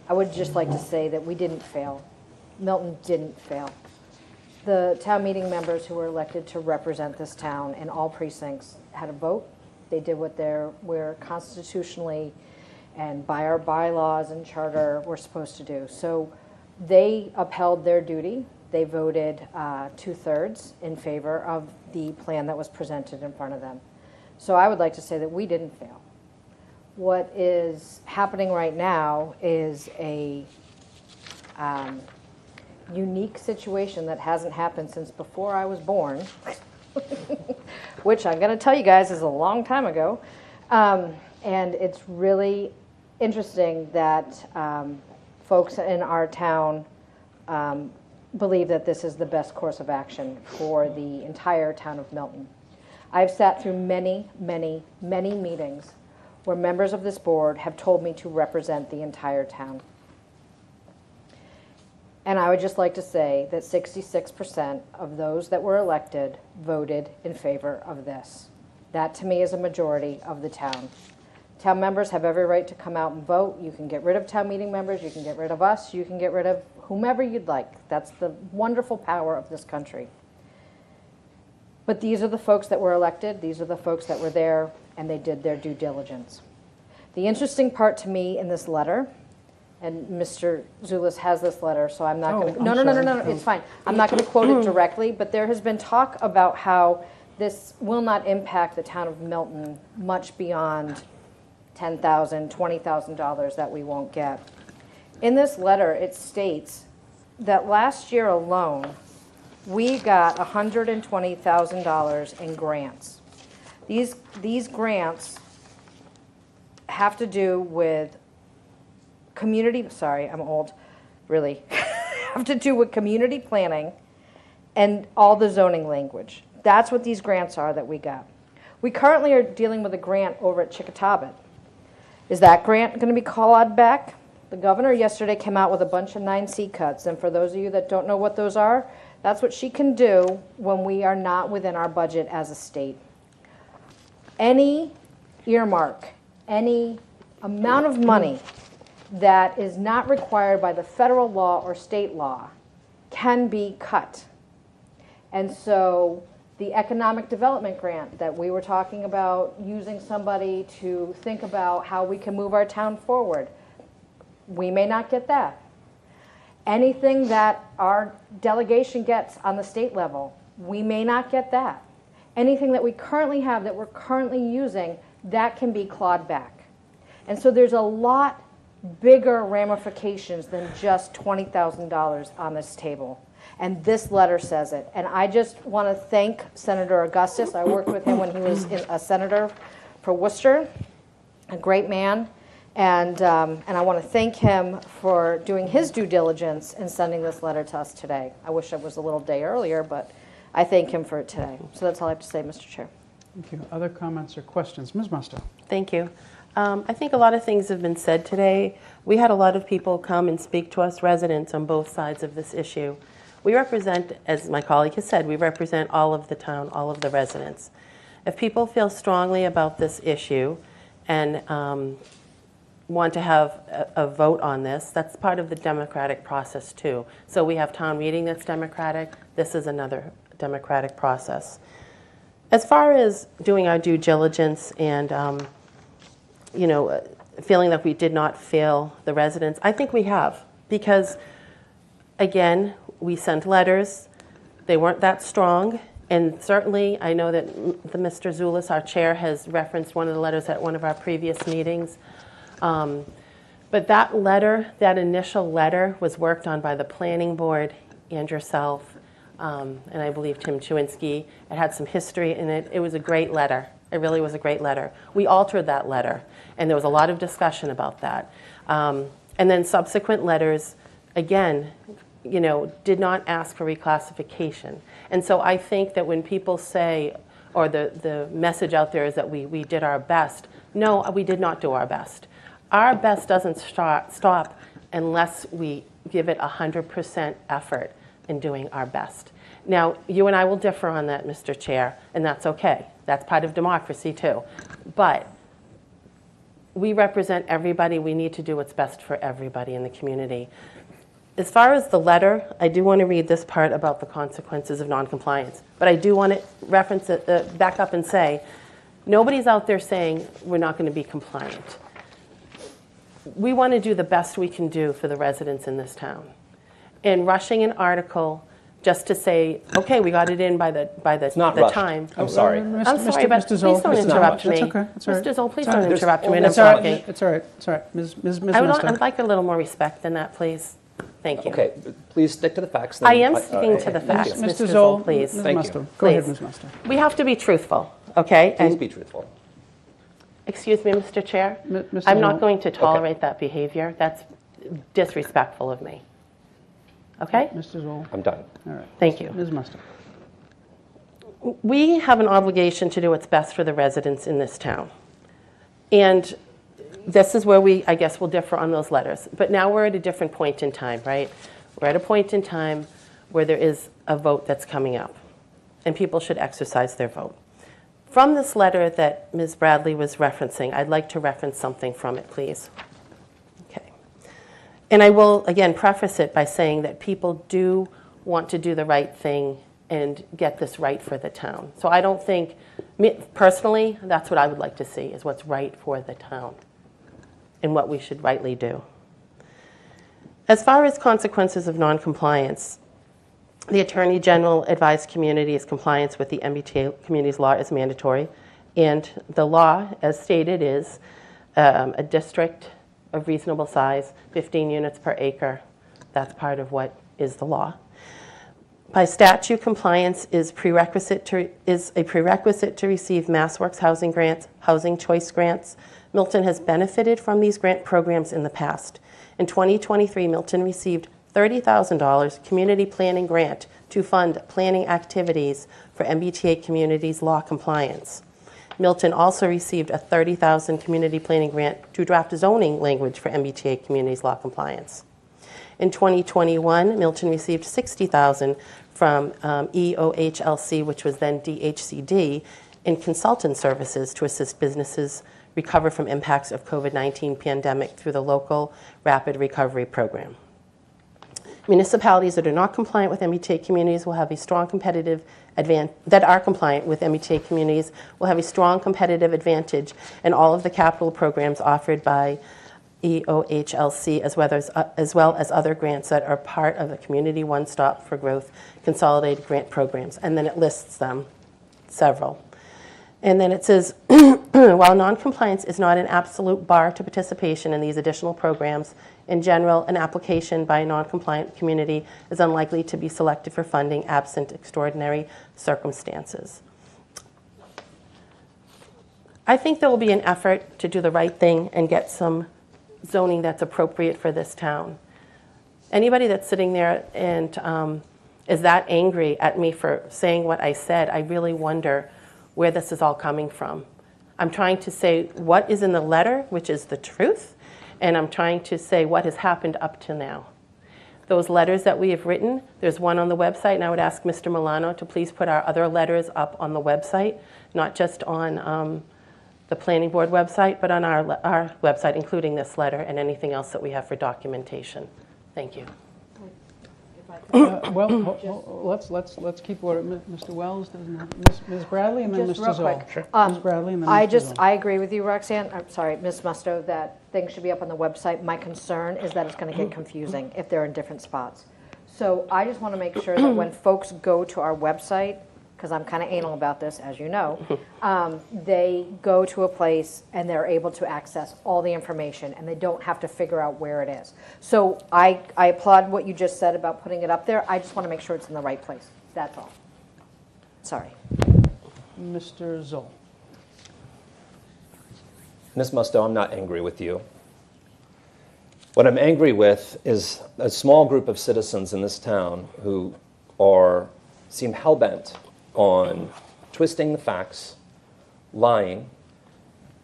I would just like to say that we didn't fail. Milton didn't fail. The town meeting members who were elected to represent this town in all precincts had a vote. They did what we're constitutionally and by our bylaws and charter we're supposed to do. So they upheld their duty. They voted 2/3 in favor of the plan that was presented in front of them. So I would like to say that we didn't fail. What is happening right now is a unique situation that hasn't happened since before I was born, which I'm going to tell you guys is a long time ago. And it's really interesting that folks in our town believe that this is the best course of action for the entire town of Milton. I've sat through many, many, many meetings where members of this board have told me to represent the entire town. And I would just like to say that 66% of those that were elected voted in favor of this. That to me is a majority of the town. Town members have every right to come out and vote. You can get rid of town meeting members, you can get rid of us, you can get rid of whomever you'd like. That's the wonderful power of this country. But these are the folks that were elected, these are the folks that were there and they did their due diligence. The interesting part to me in this letter, and Mr. Zulus has this letter, so I'm not going to, no, it's fine. I'm not going to quote it directly, but there has been talk about how this will not impact the town of Milton much beyond $10,000, $20,000 that we won't get. In this letter, it states that last year alone, we got $120,000 in grants. These grants have to do with community, sorry, I'm old, really, have to do with community planning and all the zoning language. That's what these grants are that we got. We currently are dealing with a grant over at Chickatobit. Is that grant going to be called back? The governor yesterday came out with a bunch of 9C cuts, and for those of you that don't know what those are, that's what she can do when we are not within our budget as a state. Any earmark, any amount of money that is not required by the federal law or state law can be cut. And so the economic development grant that we were talking about, using somebody to think about how we can move our town forward, we may not get that. Anything that our delegation gets on the state level, we may not get that. Anything that we currently have that we're currently using, that can be clawed back. And so there's a lot bigger ramifications than just $20,000 on this table. And this letter says it. And I just want to thank Senator Augustus. I worked with him when he was a senator for Worcester, a great man. And I want to thank him for doing his due diligence and sending this letter to us today. I wish it was a little day earlier, but I thank him for it today. So that's all I have to say, Mr. Chair. Thank you. Other comments or questions? Ms. Musto. Thank you. I think a lot of things have been said today. We had a lot of people come and speak to us, residents on both sides of this issue. We represent, as my colleague has said, we represent all of the town, all of the residents. If people feel strongly about this issue and want to have a vote on this, that's part of the democratic process too. So we have town meeting that's democratic. This is another democratic process. As far as doing our due diligence and feeling that we did not fail the residents, I think we have, because again, we sent letters. They weren't that strong. And certainly, I know that Mr. Zulus, our chair, has referenced one of the letters at one of our previous meetings. But that letter, that initial letter, was worked on by the planning board and yourself, and I believe Tim Chewinski. It had some history in it. It was a great letter. It really was a great letter. We altered that letter, and there was a lot of discussion about that. And then subsequent letters, again, did not ask for reclassification. And so I think that when people say, or the message out there is that we did our best, no, we did not do our best. Our best doesn't stop unless we give it 100% effort in doing our best. Now, you and I will differ on that, Mr. Chair, and that's okay. That's part of democracy too. But we represent everybody. We need to do what's best for everybody in the community. As far as the letter, I do want to read this part about the consequences of noncompliance. But I do want to reference it, back up and say, nobody's out there saying we're not going to be compliant. We want to do the best we can do for the residents in this town. And rushing an article just to say, okay, we got it in by the time. I'm sorry. I'm sorry, but please don't interrupt me. That's okay. That's all right. Mr. Zoll, please don't interrupt me when I'm It's all right. talking. It's all right. It's all right. Ms. I'd like a little more respect than that, please. Thank you. Okay, please stick to the facts. I am sticking to the facts, Mr. Zoll, please. Thank you. Go ahead, Ms. Musto. We have to be truthful, okay? Please be truthful. Excuse me, Mr. Chair. Mr. I'm not Zoll. going to tolerate that behavior. That's disrespectful of me. Okay? Mr. Zoll. I'm done. All right. Thank you. Ms. Musto. We have an obligation to do what's best for the residents in this town. And this is where I guess, will differ on those letters. But now we're at a different point in time, right? We're at a point in time where there is a vote that's coming up, and people should exercise their vote. From this letter that Ms. Bradley was referencing, I'd like to reference something from it, please. Okay. And I will, again, preface it by saying that people do want to do the right thing and get this right for the town. So I don't think Personally, that's what I would like to see, is what's right for the town and what we should rightly do. As far as consequences of noncompliance, the Attorney General advised communities compliance with the MBTA communities law is mandatory, and the law, as stated, is a district of reasonable size, 15 units per acre. That's part of what is the law. By statute, compliance is a prerequisite to receive MassWorks housing grants, housing choice grants. Milton has benefited from these grant programs in the past. In 2023, Milton received $30,000 community planning grant to fund planning activities for MBTA communities law compliance. Milton also received a $30,000 community planning grant to draft zoning language for MBTA communities law compliance. In 2021, Milton received $60,000 from EOHLC, which was then DHCD, in consultant services to assist businesses recover from impacts of COVID-19 pandemic through the local rapid recovery program. Municipalities that are not compliant with MBTA communities will have a strong competitive advantage, that are compliant with MBTA communities will have a strong competitive advantage in all of the capital programs offered by EOHLC, as well as other grants that are part of the Community One Stop for Growth consolidated grant programs. And then it lists them, several. And then it says, while noncompliance is not an absolute bar to participation in these additional programs, in general, an application by a noncompliant community is unlikely to be selected for funding absent extraordinary circumstances. I think there will be an effort to do the right thing and get some zoning that's appropriate for this town. Anybody that's sitting there and is that angry at me for saying what I said, I really wonder where this is all coming from. I'm trying to say what is in the letter, which is the truth, and I'm trying to say what has happened up to now. Those letters that we have written, there's one on the website, and I would ask Mr. Milano to please put our other letters up on the website, not just on the planning board website, but on our website, including this letter and anything else that we have for documentation. Thank you. Well, let's keep order. Mr. Wells doesn't have, Ms. Bradley, and then Just Mr. real Zoll. quick. Ms. Bradley, and then Mr. Zoll. I agree with you, Roxanne. I'm sorry, Ms. Musto, that things should be up on the website. My concern is that it's going to get confusing if they're in different spots. So I just want to make sure that when folks go to our website, because I'm kind of anal about this, as you know, they go to a place and they're able to access all the information and they don't have to figure out where it is. So I applaud what you just said about putting it up there. I just want to make sure it's in the right place. That's all. Sorry. Mr. Zoll. Ms. Musto, I'm not angry with you. What I'm angry with is a small group of citizens in this town who seem hell-bent on twisting the facts, lying,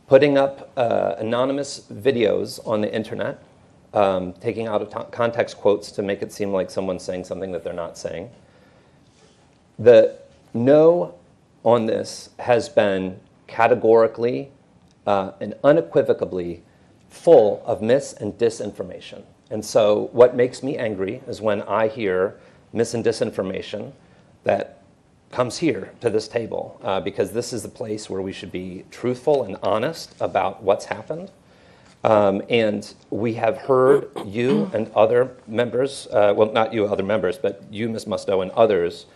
putting up anonymous videos on the internet, taking out of context quotes to make it seem like someone's saying something that they're not saying. The no on this has been categorically and unequivocally full of mis and disinformation. And so what makes me angry is when I hear mis and disinformation that comes here to this table, because this is the place where we should be truthful and honest about what's happened. And we have heard you and other members, well, not you, other members, but you, Ms. Musto, and others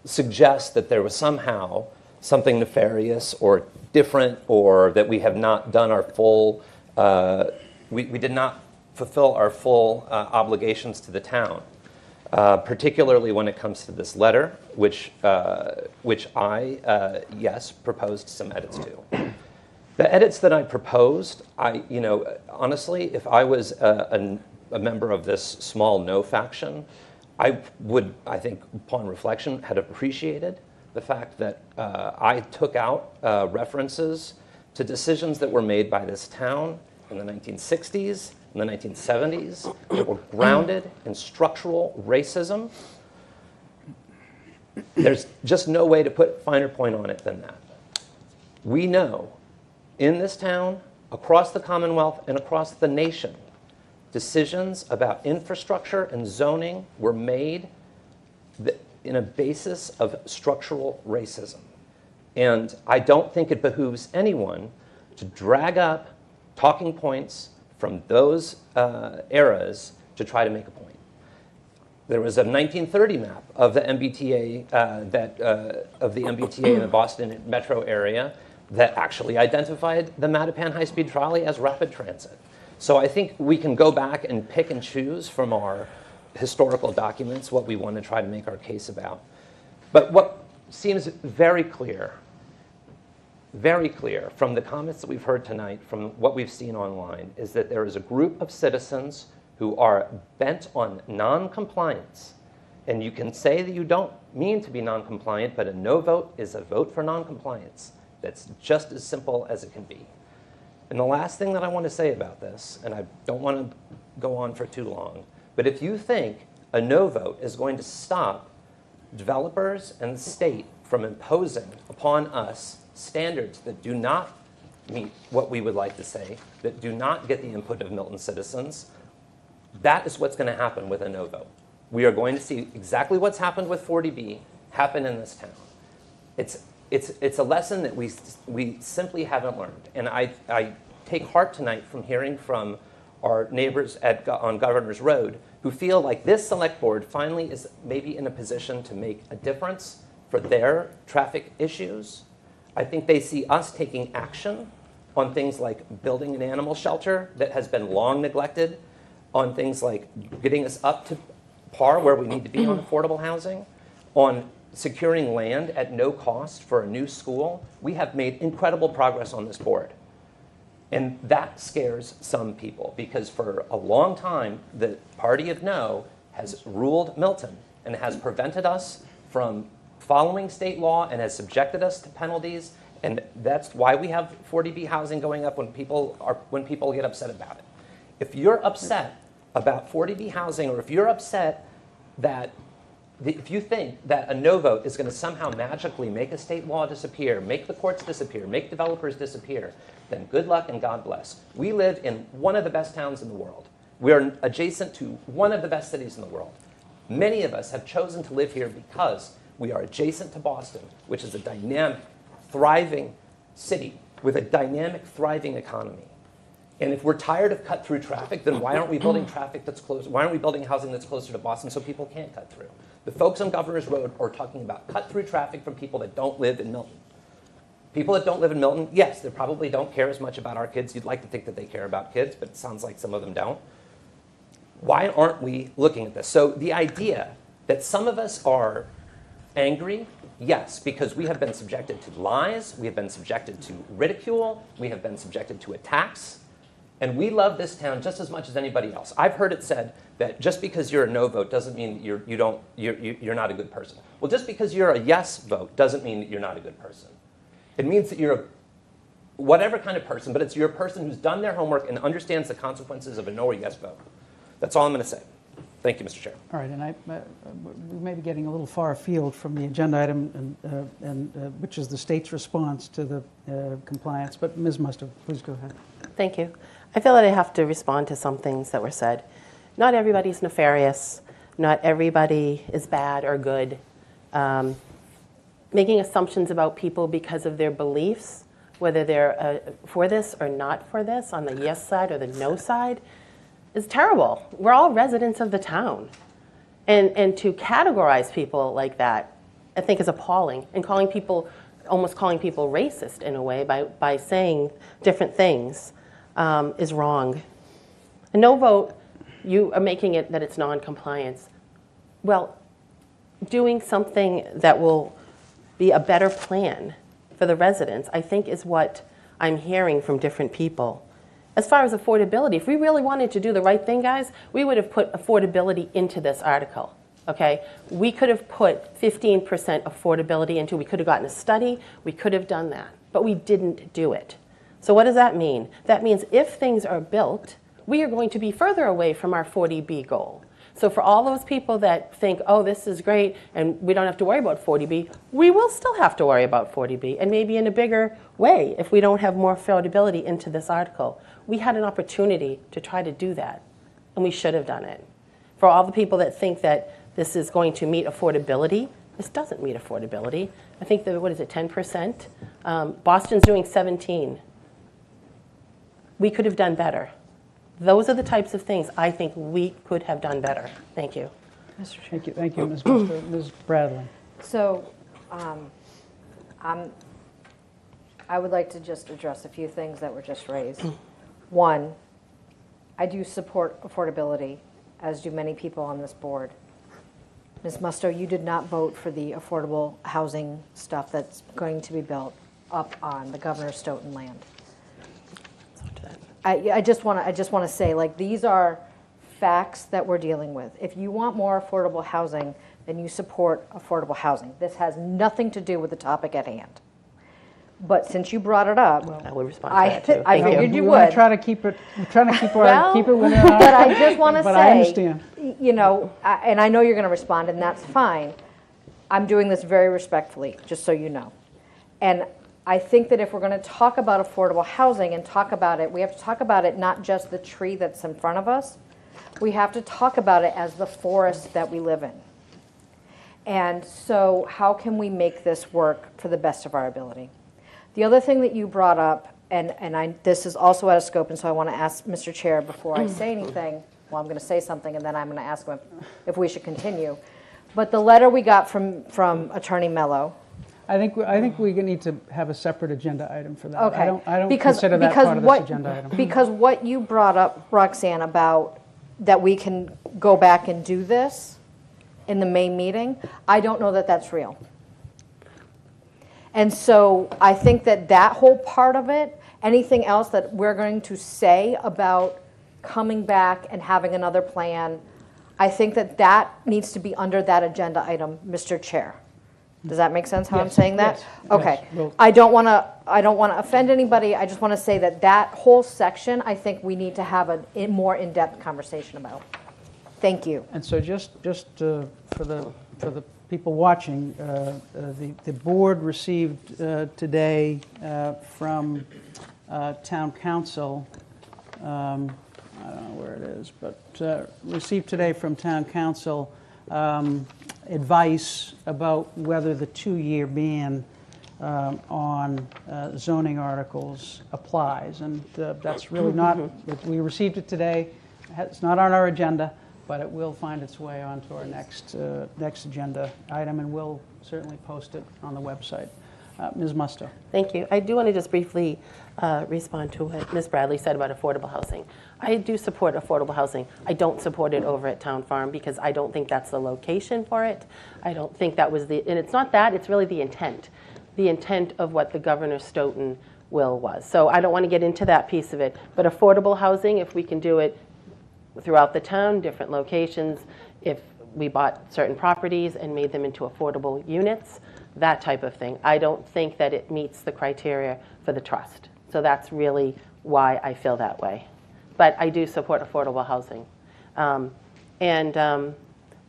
suggest that there was somehow something nefarious or different, or that we have not done our full, we did not fulfill our full obligations to the town. Particularly when it comes to this letter, which I, yes, proposed some edits to. The edits that I proposed, honestly, if I was a member of this small no faction, I would, I think, upon reflection, had appreciated the fact that I took out references to decisions that were made by this town in the 1960s, in the 1970s, that were grounded in structural racism. There's just no way to put a finer point on it than that. We know in this town, across the Commonwealth, and across the nation, decisions about infrastructure and zoning were made in a basis of structural racism. And I don't think it behooves anyone to drag up talking points from those eras to try to make a point. There was a 1930 map of the MBTA in the Boston metro area that actually identified the Mattapan high-speed trolley as rapid transit. So I think we can go back and pick and choose from our historical documents what we want to try to make our case about. But what seems very clear from the comments that we've heard tonight, from what we've seen online, is that there is a group of citizens who are bent on non-compliance. And you can say that you don't mean to be non-compliant, but a no vote is a vote for non-compliance. That's just as simple as it can be. And the last thing that I want to say about this, and I don't want to go on for too long, but if you think a no vote is going to stop developers and the state from imposing upon us standards that do not meet what we would like to say, that do not get the input of Milton citizens, that is what's going to happen with a no vote. We are going to see exactly what's happened with 40B happen in this town. It's a lesson that we simply haven't learned. And I take heart tonight from hearing from our neighbors on Governor's Road who feel like this select board finally is maybe in a position to make a difference for their traffic issues. I think they see us taking action on things like building an animal shelter that has been long neglected, on things like getting us up to par where we need to be on affordable housing, on securing land at no cost for a new school. We have made incredible progress on this board. And that scares some people because for a long time, the party of no has ruled Milton and has prevented us from following state law and has subjected us to penalties. And that's why we have 40B housing going up when people get upset about it. If you're upset about 40B housing, or if you're upset that if you think that a no vote is going to somehow magically make a state law disappear, make the courts disappear, make developers disappear, then good luck and God bless. We live in one of the best towns in the world. We are adjacent to one of the best cities in the world. Many of us have chosen to live here because we are adjacent to Boston, which is a dynamic, thriving city with a dynamic, thriving economy. And if we're tired of cut-through traffic, then why aren't we building traffic that's close? Why aren't we building housing that's closer to Boston so people can't cut through? The folks on Governor's Road are talking about cut-through traffic from people that don't live in Milton. People that don't live in Milton, yes, they probably don't care as much about our kids. You'd like to think that they care about kids, but it sounds like some of them don't. Why aren't we looking at this? So the idea that some of us are angry, yes, because we have been subjected to lies, we have been subjected to ridicule, we have been subjected to attacks, and we love this town just as much as anybody else. I've heard it said that just because you're a no vote doesn't mean that you're not a good person. Well, just because you're a yes vote doesn't mean that you're not a good person. It means that you're a whatever kind of person, but it's your person who's done their homework and understands the consequences of a no or yes vote. That's all I'm going to say. Thank you, Mr. Chair. All right, and we may be getting a little far afield from the agenda item, which is the state's response to the compliance. But Ms. Musto, please go ahead. Thank you. I feel that I have to respond to some things that were said. Not everybody's nefarious. Not everybody is bad or good. Making assumptions about people because of their beliefs, whether they're for this or not for this, on the yes side or the no side, is terrible. We're all residents of the town. And to categorize people like that, I think is appalling. And almost calling people racist in a way by saying different things is wrong. A no vote, you are making it that it's non-compliance. Well, doing something that will be a better plan for the residents, I think is what I'm hearing from different people. As far as affordability, if we really wanted to do the right thing, guys, we would have put affordability into this article, okay? We could have put 15% affordability into, we could have gotten a study, we could have done that, but we didn't do it. So what does that mean? That means if things are built, we are going to be further away from our 40B goal. So for all those people that think, oh, this is great, and we don't have to worry about 40B, we will still have to worry about 40B, and maybe in a bigger way if we don't have more affordability into this article. We had an opportunity to try to do that, and we should have done it. For all the people that think that this is going to meet affordability, this doesn't meet affordability. I think what is it, 10%? Boston's doing 17. We could have done better. Those are the types of things I think we could have done better. Thank you. Thank you, Ms. Musto. Ms. Bradley. So, I would like to just address a few things that were just raised. One, I do support affordability, as do many people on this board. Ms. Musto, you did not vote for the affordable housing stuff that's going to be built up on the Governor Stoughton land. I just want to say, like, these are facts that we're dealing with. If you want more affordable housing, then you support affordable housing. This has nothing to do with the topic at hand. But since you brought it up, I will respond to that too. I figured you We would. want to try to keep it. We're trying to keep our keep it within our. But I just want to But say, I understand. you know, and I know you're going to respond, and that's fine. I'm doing this very respectfully, just so you know. And I think that if we're going to talk about affordable housing and talk about it, we have to talk about it not just the tree that's in front of us. We have to talk about it as the forest that we live in. And so how can we make this work for the best of our ability? The other thing that you brought up, and this is also out of scope, and so I want to ask Mr. Chair before I say anything, well, I'm going to say something, and then I'm going to ask him if we should continue. But the letter we got from Attorney Mello. I think we need to have a separate agenda item for that. Okay. I don't consider that part of this agenda item. Because what you brought up, Roxanne, about that we can go back and do this in the May meeting, I don't know that that's real. And so I think that whole part of it, anything else that we're going to say about coming back and having another plan, I think that needs to be under that agenda item, Mr. Chair. Does that make sense how I'm saying that? Yes, okay. yes, well, I don't want to offend anybody. I just want to say that whole section, I think we need to have a more in-depth conversation about. Thank you. And so just for the people watching, the board received today from town council, I don't know where it is, but received today from town council advice about whether the 2-year ban on zoning articles applies. And that's really not, we received it today. It's not on our agenda, but it will find its way onto our next agenda item, and we'll certainly post it on the website. Ms. Musto. Thank you. I do want to just briefly respond to what Ms. Bradley said about affordable housing. I do support affordable housing. I don't support it over at Town Farm because I don't think that's the location for it. I don't think that was and it's not that, it's really the intent of what the Governor Stoughton will was. So I don't want to get into that piece of it, but affordable housing, if we can do it throughout the town, different locations, if we bought certain properties and made them into affordable units, that type of thing. I don't think that it meets the criteria for the trust. So that's really why I feel that way. But I do support affordable housing.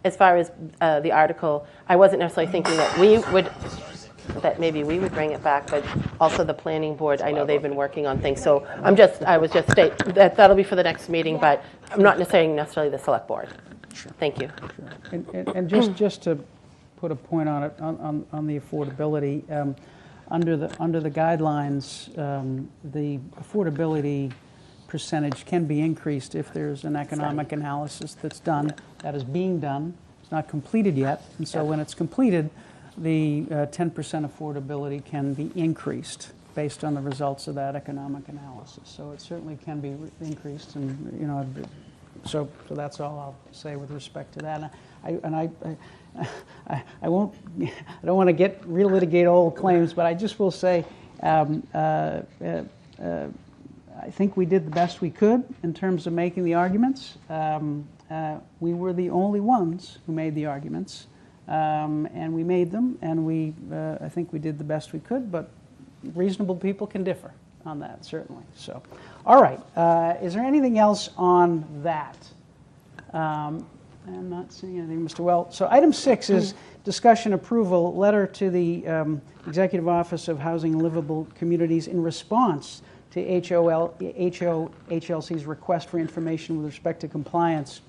As far as the article, I wasn't necessarily thinking that maybe we would bring it back, but also the planning board, I know they've been working on things. So I was just stating that'll be for the next meeting, but I'm not necessarily the select board. Sure. Thank you. Sure. And just to put a point on it, on the affordability, under the guidelines, the affordability percentage can be increased if there's an economic analysis that's done, that is being done. It's not completed yet, and so when it's completed, the 10% affordability can be increased based on the results of that economic analysis. So it certainly can be increased, and so that's all I'll say with respect to that. I won't. I don't want to relitigate old claims, but I just will say I think we did the best we could in terms of making the arguments. We were the only ones who made the arguments, and we made them, and I think we did the best we could. But reasonable people can differ on that, certainly. So, all right. Is there anything else on that? I'm not seeing anything, Mr. Well. So item 6 is discussion approval, letter to the Executive Office of Housing and Livable Communities in response to HLC's request for information with respect to compliance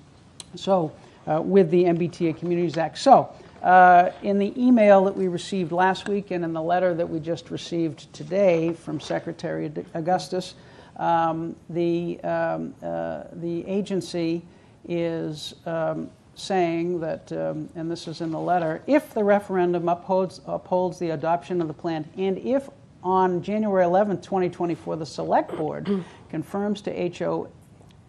with the MBTA Communities Act. So In the email that we received last week and in the letter that we just received today from Secretary Augustus, the agency is saying that, and this is in the letter, if the referendum upholds the adoption of the plan, and if on January 11, 2024, the Select Board confirms to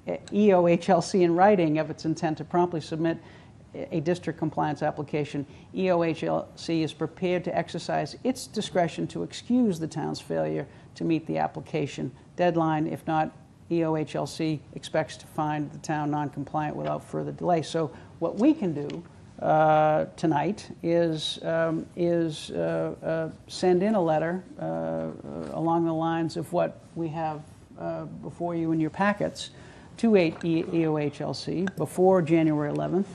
EOHLC in writing of its intent to promptly submit a district compliance application, EOHLC is prepared to exercise its discretion to excuse the town's failure to meet the application deadline. If not, EOHLC expects to find the town non-compliant without further delay. So what we can do tonight is send in a letter along the lines of what we have before you in your packets to EOHLC before January 11th,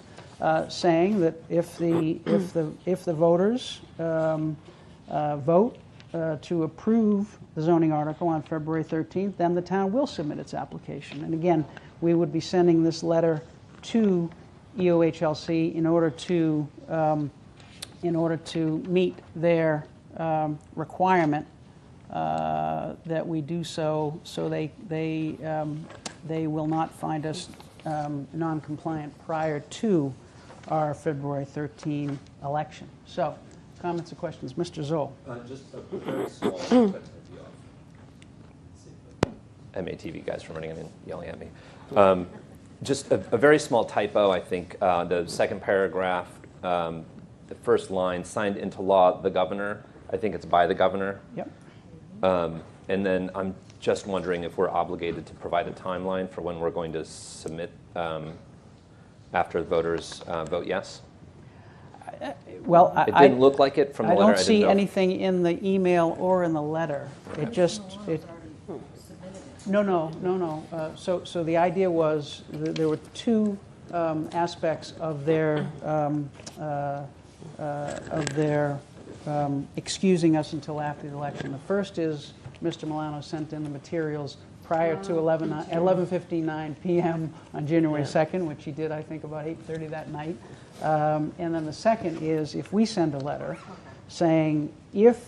saying that if the voters vote to approve the zoning article on February 13th, then the town will submit its application. And again, we would be sending this letter to EOHLC in order to meet their requirement that we do so they will not find us non-compliant prior to our February 13 election. So, comments or questions? Mr. Zoll. Just a very small MATV guys from running in and yelling at me. Just a very small typo, I think. The second paragraph, the first line, signed into law, the governor. I think it's by the governor. Yep. And then I'm just wondering if we're obligated to provide a timeline for when we're going to submit after the voters vote yes. Well, it didn't look like it from the letter. I don't see anything in the email or in the letter. Okay. It just No. So the idea was there were two aspects of their excusing us until after the election. The first is Mr. Milano sent in the materials prior to 11:59 p.m. on January 2nd, which he did, I think, about 8:30 that night. And then the second is if we send a letter saying if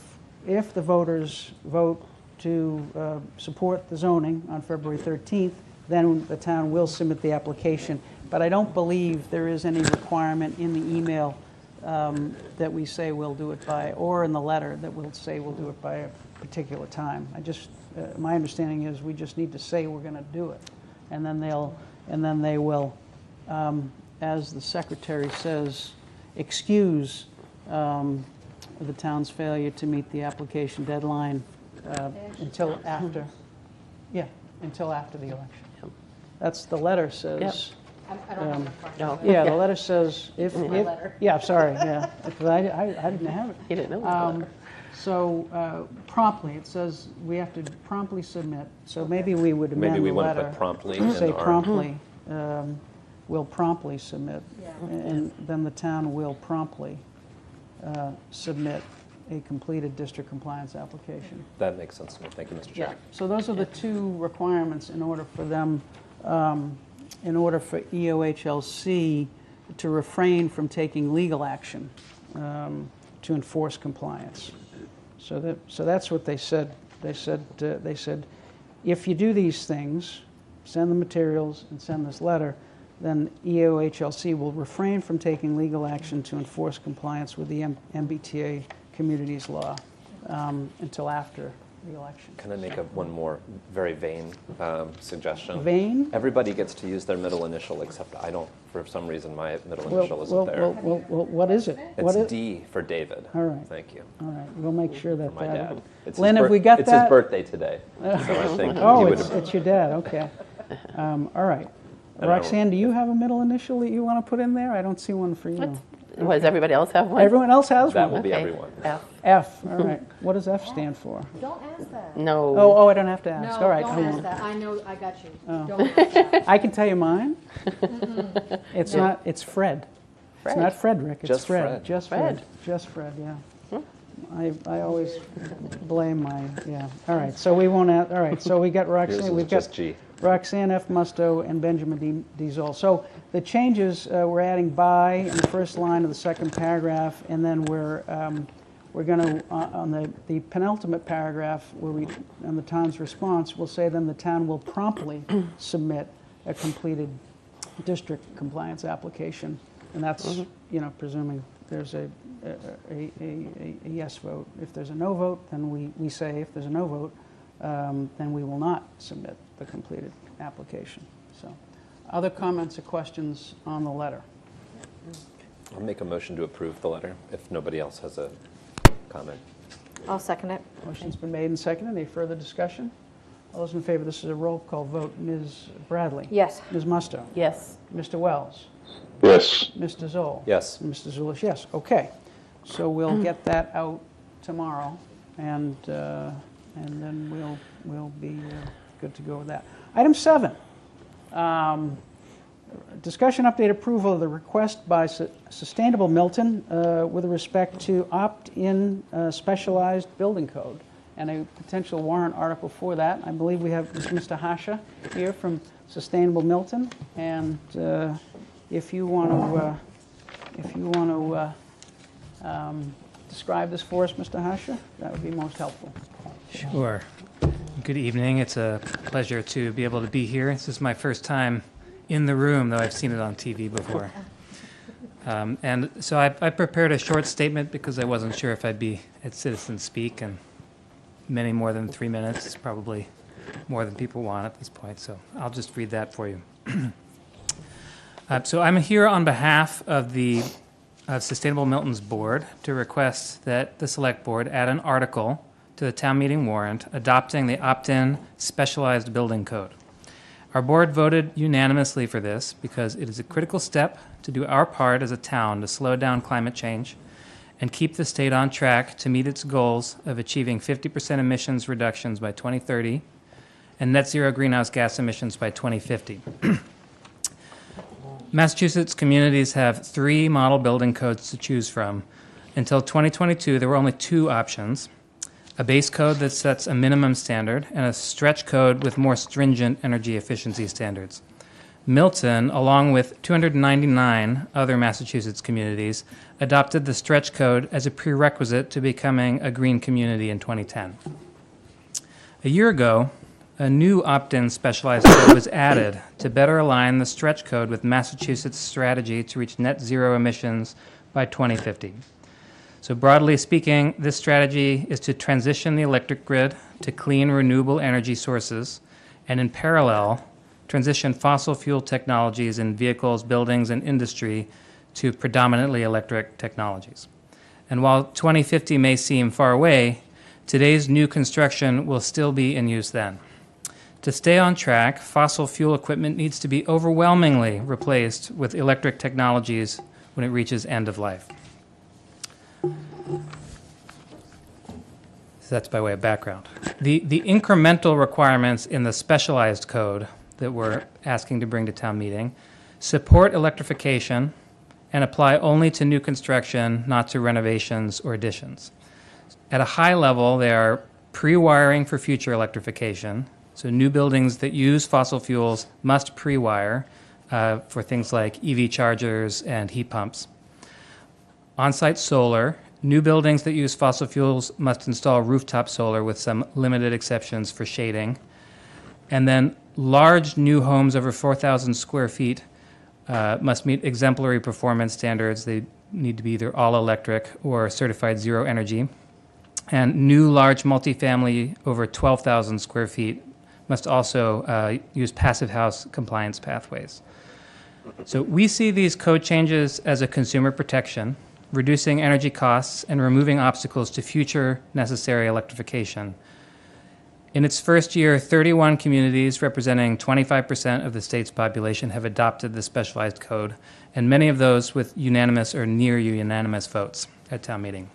the voters vote to support the zoning on February 13th, then the town will submit the application. But I don't believe there is any requirement in the email that we say we'll do it by, or in the letter that we'll say we'll do it by a particular time. My understanding is we just need to say we're going to do it, and then they will, as the secretary says, excuse the town's failure to meet the application deadline until after the election. That's the letter says. I don't have the question. Yeah, the letter says if yeah, sorry, yeah, because I didn't have it. You didn't know. So promptly, it says we have to promptly submit. So maybe we would amend maybe we the want letter. to put promptly Say in our promptly. Will promptly submit, and then the town will promptly submit a completed district compliance application. That makes sense to me. Thank you, Mr. Chair. Yeah. So those are the two requirements in order for them, in order for EOHLC to refrain from taking legal action to enforce compliance. So that's what they said. They said if you do these things, send the materials and send this letter, then EOHLC will refrain from taking legal action to enforce compliance with the MBTA communities law until after the election. Can I make one more very vain suggestion? Vain? Everybody gets to use their middle initial, except I don't. For some reason, my middle initial isn't there. Well, what is it? It's D for David. All right. Thank you. All right. We'll make sure that For my dad. Lynn, have we got it's that? It's his birthday today. So I think Oh, he it's your dad. Okay. All right. Roxanne, do you have a middle initial that you want to put in there? I don't see one for you. What, does everybody else have one? Everyone else has That one. will be Okay. everyone. F. F. All right. What does F stand for? Don't ask that. No. Oh, I don't have to ask. No, All right. don't I ask won't. that. I know, I got you. Don't ask that. I can tell you mine. It's not. It's Fred. Fred. It's not Frederick. It's Just Fred. Fred. Just Fred. Fred. Just Fred. Yeah. I always blame my. Yeah. All right. So we won't. All right. So we got Yours Roxanne. is We've just got. G. Roxanne F. Musto, and Benjamin D. Zoll. So the changes, we're adding by in the first line of the second paragraph, and then we're going to, on the penultimate paragraph, where we, on the town's response, we'll say then the town will promptly submit a completed district compliance application. And that's, presuming there's a yes vote. If there's a no vote, then we say if there's a no vote, then we will not submit the completed application. So, other comments or questions on the letter? I'll make a motion to approve the letter if nobody else has a comment. I'll second it. Motion's been made and seconded. Any further discussion? All those in favor, this is a roll call vote. Ms. Bradley? Yes. Ms. Musto? Yes. Mr. Wells? Yes. Mr. Zoll? Yes. Mr. Zulish, yes. Okay. So we'll get that out tomorrow, and then we'll be good to go with that. Item 7. Discussion update approval of the request by Sustainable Milton with respect to opt-in specialized building code and a potential warrant article for that. I believe we have Mr. Hasha here from Sustainable Milton, and if you want to describe this for us, Mr. Hasha, that would be most helpful. Sure. Good evening. It's a pleasure to be able to be here. This is my first time in the room, though I've seen it on TV before. And so I prepared a short statement because I wasn't sure if I'd be at Citizen Speak, and many more than 3 minutes is probably more than people want at this point, so I'll just read that for you. So I'm here on behalf of the Sustainable Milton's board to request that the Select Board add an article to the town meeting warrant adopting the opt-in specialized building code. Our board voted unanimously for this because it is a critical step to do our part as a town to slow down climate change and keep the state on track to meet its goals of achieving 50% emissions reductions by 2030 and net zero greenhouse gas emissions by 2050. Massachusetts communities have 3 model building codes to choose from. Until 2022, there were only 2 options: a base code that sets a minimum standard and a stretch code with more stringent energy efficiency standards. Milton, along with 299 other Massachusetts communities, adopted the stretch code as a prerequisite to becoming a green community in 2010. A year ago, a new opt-in specialized code was added to better align the stretch code with Massachusetts' strategy to reach net zero emissions by 2050. So broadly speaking, this strategy is to transition the electric grid to clean, renewable energy sources, and in parallel, transition fossil fuel technologies in vehicles, buildings, and industry to predominantly electric technologies. And while 2050 may seem far away, today's new construction will still be in use then. To stay on track, fossil fuel equipment needs to be overwhelmingly replaced with electric technologies when it reaches end of life. So that's by way of background. The incremental requirements in the specialized code that we're asking to bring to town meeting support electrification and apply only to new construction, not to renovations or additions. At a high level, they are pre-wiring for future electrification. So new buildings that use fossil fuels must pre-wire for things like EV chargers and heat pumps. On-site solar, new buildings that use fossil fuels must install rooftop solar with some limited exceptions for shading. And then large new homes over 4,000 square feet must meet exemplary performance standards. They need to be either all electric or certified zero energy. And new large multifamily over 12,000 square feet must also use passive house compliance pathways. So we see these code changes as a consumer protection, reducing energy costs and removing obstacles to future necessary electrification. In its first year, 31 communities representing 25% of the state's population have adopted the specialized code, and many of those with unanimous or near unanimous votes at town meeting.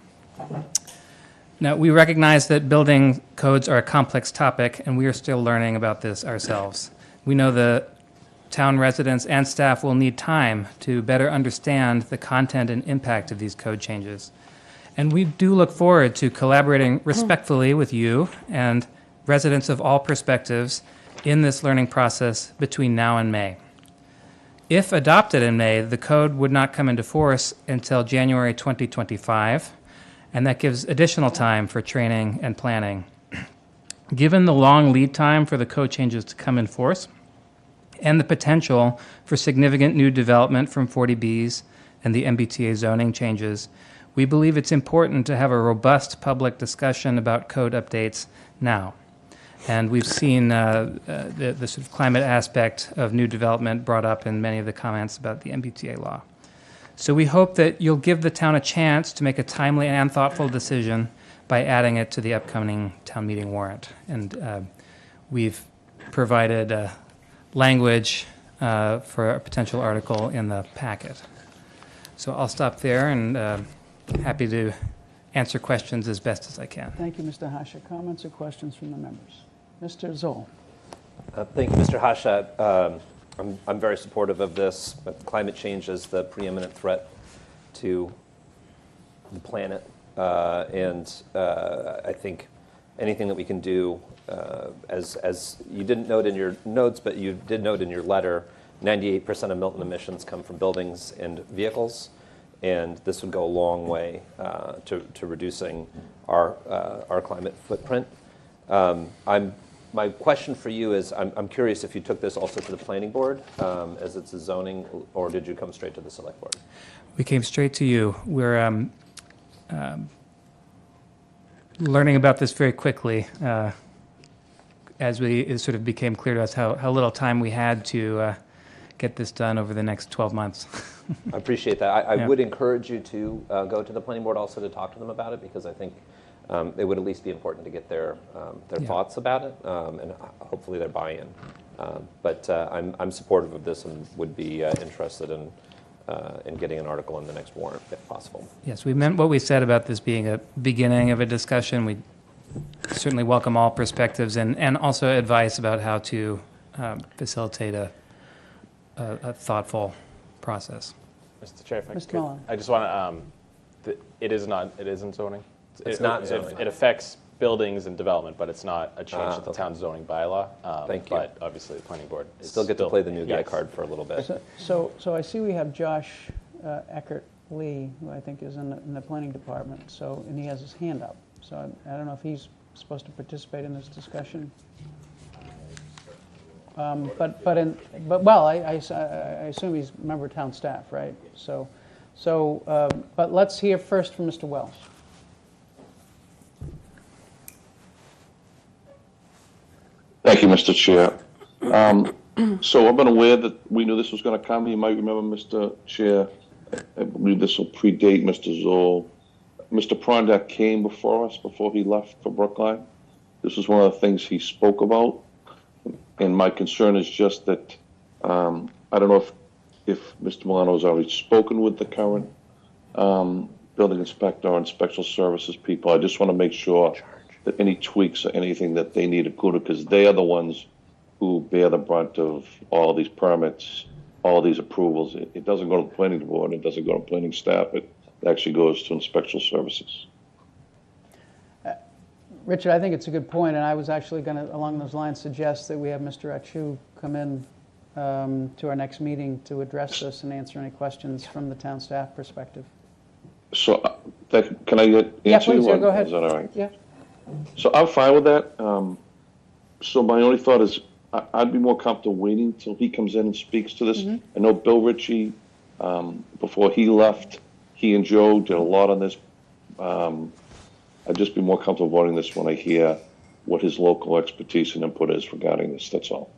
Now, we recognize that building codes are a complex topic, and we are still learning about this ourselves. We know the town residents and staff will need time to better understand the content and impact of these code changes. And we do look forward to collaborating respectfully with you and residents of all perspectives in this learning process between now and May. If adopted in May, the code would not come into force until January 2025, and that gives additional time for training and planning. Given the long lead time for the code changes to come in force, and the potential for significant new development from 40Bs and the MBTA zoning changes, we believe it's important to have a robust public discussion about code updates now. And we've seen the sort of climate aspect of new development brought up in many of the comments about the MBTA law. So we hope that you'll give the town a chance to make a timely and thoughtful decision by adding it to the upcoming town meeting warrant. And we've provided language for a potential article in the packet. So I'll stop there, and happy to answer questions as best as I can. Thank you, Mr. Hasha. Comments or questions from the members? Mr. Zoll. Thank you, Mr. Hasha. I'm very supportive of this. Climate change is the preeminent threat to the planet, and I think anything that we can do, as you didn't note in your notes, but you did note in your letter, 98% of Milton emissions come from buildings and vehicles, and this would go a long way to reducing our climate footprint. My question for you is, I'm curious if you took this also to the planning board, as it's a zoning, or did you come straight to the select board? We came straight to you. We're learning about this very quickly as it sort of became clear to us how little time we had to get this done over the next 12 months. I appreciate that. I Yeah. would encourage you to go to the planning board also to talk to them about it, because I think it would at least be important to get their Yeah. thoughts about it, and hopefully their buy-in. But I'm supportive of this and would be interested in getting an article in the next warrant if possible. Yes, we meant what we said about this being a beginning of a discussion. We certainly welcome all perspectives and also advice about how to facilitate a thoughtful process. Mr. Chair, if I Mr. could, Mullen. I just want to, it isn't zoning. It's not zoning. It affects buildings and development, but it's not a change to the okay. town zoning bylaw. Thank you. But obviously, the planning board is Still get to play the new guy yes. card for a little bit. So I see we have Josh Eckert Lee, who I think is in the planning department, and he has his hand up. So I don't know if he's supposed to participate in this discussion. But I assume he's a member of town staff, right? But let's hear first from Mr. Wells. Thank you, Mr. Chair. So I've been aware that we knew this was going to come. You might remember, Mr. Chair, I believe this will predate Mr. Zoll. Mr. Prondak came before us before he left for Brookline. This was one of the things he spoke about. And my concern is just that I don't know if Mr. Milano has already spoken with the current building inspector or inspection services people. I just want to make sure that any tweaks or anything that they need included, because they are the ones who bear the brunt of all of these permits, all of these approvals. It doesn't go to the planning board, it doesn't go to planning staff, it actually goes to inspection services. Richard, I think it's a good point, and I was actually going to, along those lines, suggest that we have Mr. Achu come in to our next meeting to address this and answer any questions from the town staff perspective. So can I answer Yeah, please, you? go ahead. Is that all right? Yeah. So I'm fine with that. So my only thought is I'd be more comfortable waiting till he comes in and speaks to this. Mm-hmm. I know Bill Ritchie, before he left, he and Joe did a lot on this. I'd just be more comfortable voting this when I hear what his local expertise and input is regarding this. That's all.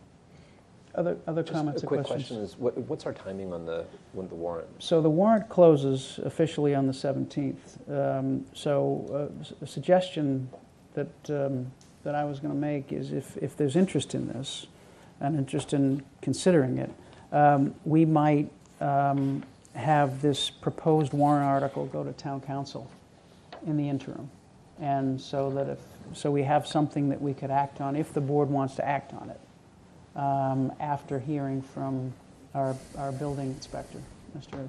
Other comments A or quick questions? question is, what's our timing on the warrant? So the warrant closes officially on the 17th. A suggestion that I was going to make is if there's interest in this, and interest in considering it, we might have this proposed warrant article go to town council in the interim, and so we have something that we could act on if the board wants to act on it after hearing from our building inspector, Mr.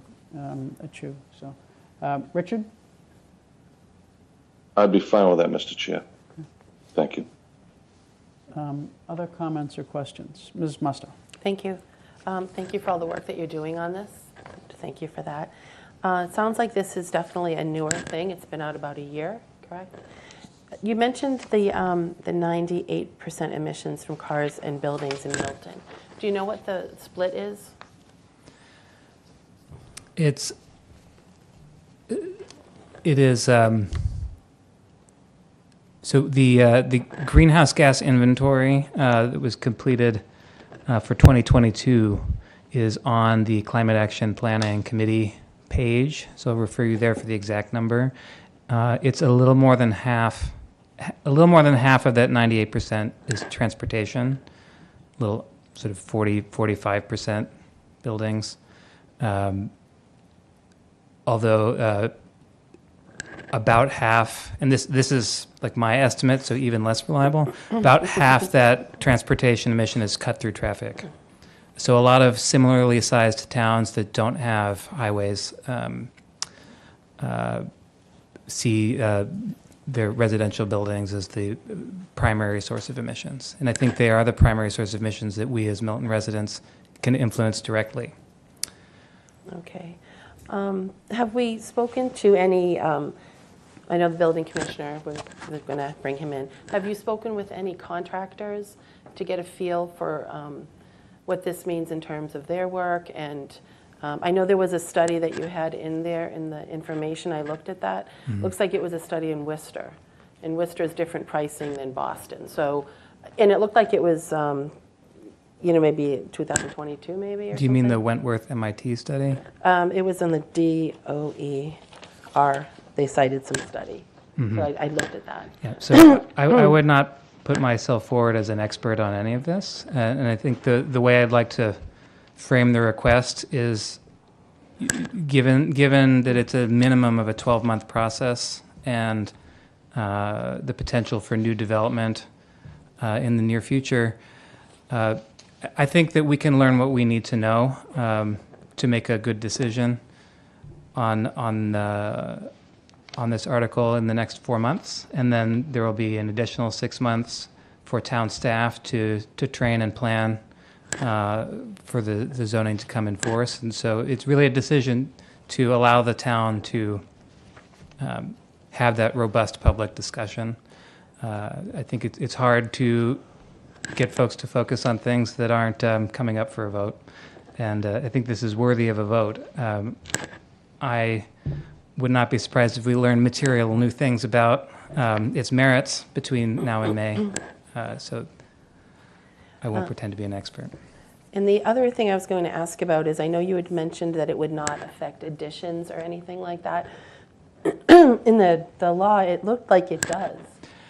Achu. So, Richard? I'd be fine with that, Mr. Chair. Thank you. Other comments or questions? Ms. Musto? Thank you. Thank you for all the work that you're doing on this. Thank you for that. It sounds like this is definitely a newer thing. It's been out about a year, correct? You mentioned the 98% emissions from cars and buildings in Milton. Do you know what the split is? It is, so the greenhouse gas inventory that was completed for 2022 is on the Climate Action Planning Committee page, so I'll refer you there for the exact number. It's a little more than half of that 98% is transportation, little sort of 45% buildings. Although about half, and this is like my estimate, so even less reliable, about half that transportation emission is cut through traffic. So a lot of similarly sized towns that don't have highways see their residential buildings as the primary source of emissions. And I think they are the primary source of emissions that we as Milton residents can influence directly. Okay. Have we spoken to any, I know the building commissioner, we're going to bring him in. Have you spoken with any contractors to get a feel for what this means in terms of their work? And I know there was a study that you had in there in the information. I looked at that. Mm-hmm. Looks like it was a study in Worcester. And Worcester is different pricing than Boston. So, and it looked like it was, maybe 2022 maybe or Do you mean the Wentworth MIT study? It was in the DOER. They cited some study. Mm-hmm. So I looked at that. Yeah, so I would not put myself forward as an expert on any of this. And I think the way I'd like to frame the request is, given that it's a minimum of a 12-month process and the potential for new development in the near future, I think that we can learn what we need to know to make a good decision on this article in the next 4 months, and then there will be an additional 6 months for town staff to train and plan for the zoning to come in force. And so it's really a decision to allow the town to have that robust public discussion. I think it's hard to get folks to focus on things that aren't coming up for a vote. And I think this is worthy of a vote. I would not be surprised if we learn material new things about its merits between now and May. So I won't pretend to be an expert. And the other thing I was going to ask about is, I know you had mentioned that it would not affect additions or anything like that. In the law, it looked like it does.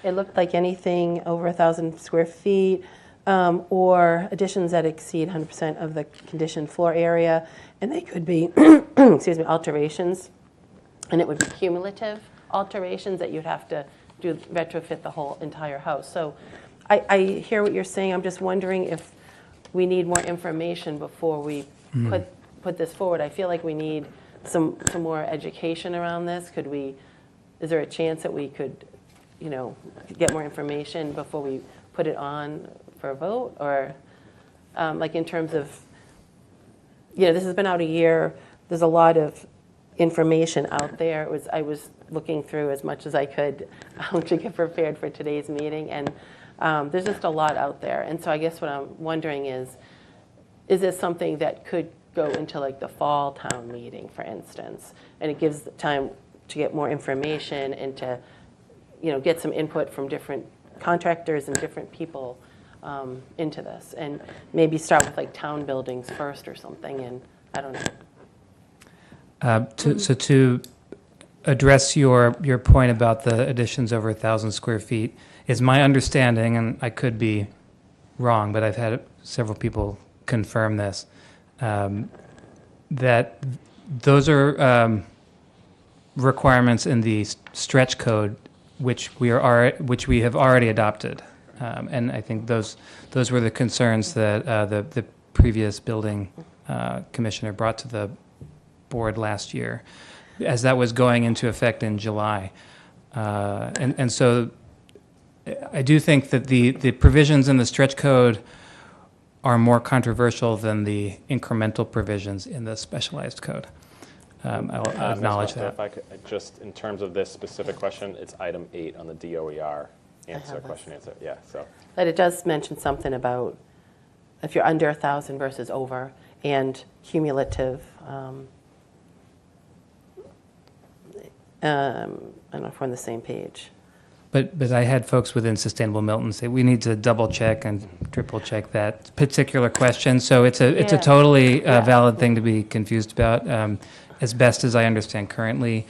It looked like anything over 1,000 square feet or additions that exceed 100% of the conditioned floor area, and they could be, alterations, and it would be cumulative alterations that you'd have to do retrofit the whole entire house. So I hear what you're saying. I'm just wondering if we need more information before we put this forward. I feel like we need some more education around this. Is there a chance that we could, get more information before we put it on for a vote? Or like in terms of, this has been out a year. There's a lot of information out there. I was looking through as much as I could to get prepared for today's meeting, and there's just a lot out there. And so I guess what I'm wondering is this something that could go into like the fall town meeting, for instance, and it gives the time to get more information and to, get some input from different contractors and different people into this, and maybe start with like town buildings first or something, and I don't know. So to address your point about the additions over 1,000 square feet, is my understanding, and I could be wrong, but I've had several people confirm this, that those are requirements in the stretch code, which we have already adopted, and I think those were the concerns that the previous building commissioner brought to the board last year, as that was going into effect in July, and so I do think that the provisions in the stretch code are more controversial than the incremental provisions in the specialized code. I'll acknowledge Ms. Musto, that. If I could, just in terms of this specific question, it's item 8 on the DOER have question answer. Yeah, so. But it does mention something about if you're under 1,000 versus over, and cumulative. I don't know if we're on the same page. But I had folks within Sustainable Milton say we need to double check and triple check that particular question. So it's a Yeah. totally Yeah. valid thing to be confused about. As best as I understand currently,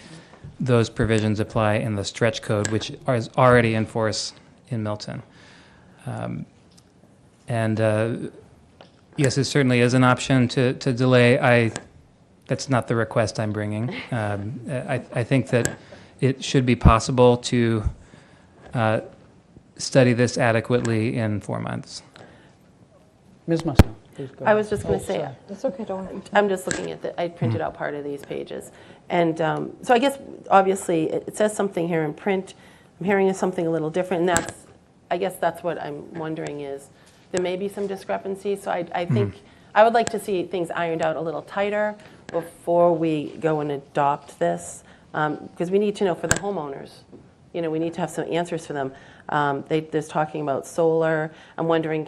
those provisions apply in the stretch code, which is already in force in Milton. Yes, it certainly is an option to delay. That's not the request I'm bringing. I think that it should be possible to study this adequately in 4 months. Ms. Musto, please go I ahead. I'm just going to say, sorry. It's okay, don't worry. I'm just looking at I printed out part of these pages. And so I guess, obviously, it says something here in print. I'm hearing something a little different, and I guess that's what I'm wondering is, there may be some discrepancies. So I think I would like to see things ironed out a little tighter before we go and adopt this, because we need to know for the homeowners. You know, we need to have some answers for them. There's talking about solar. I'm wondering,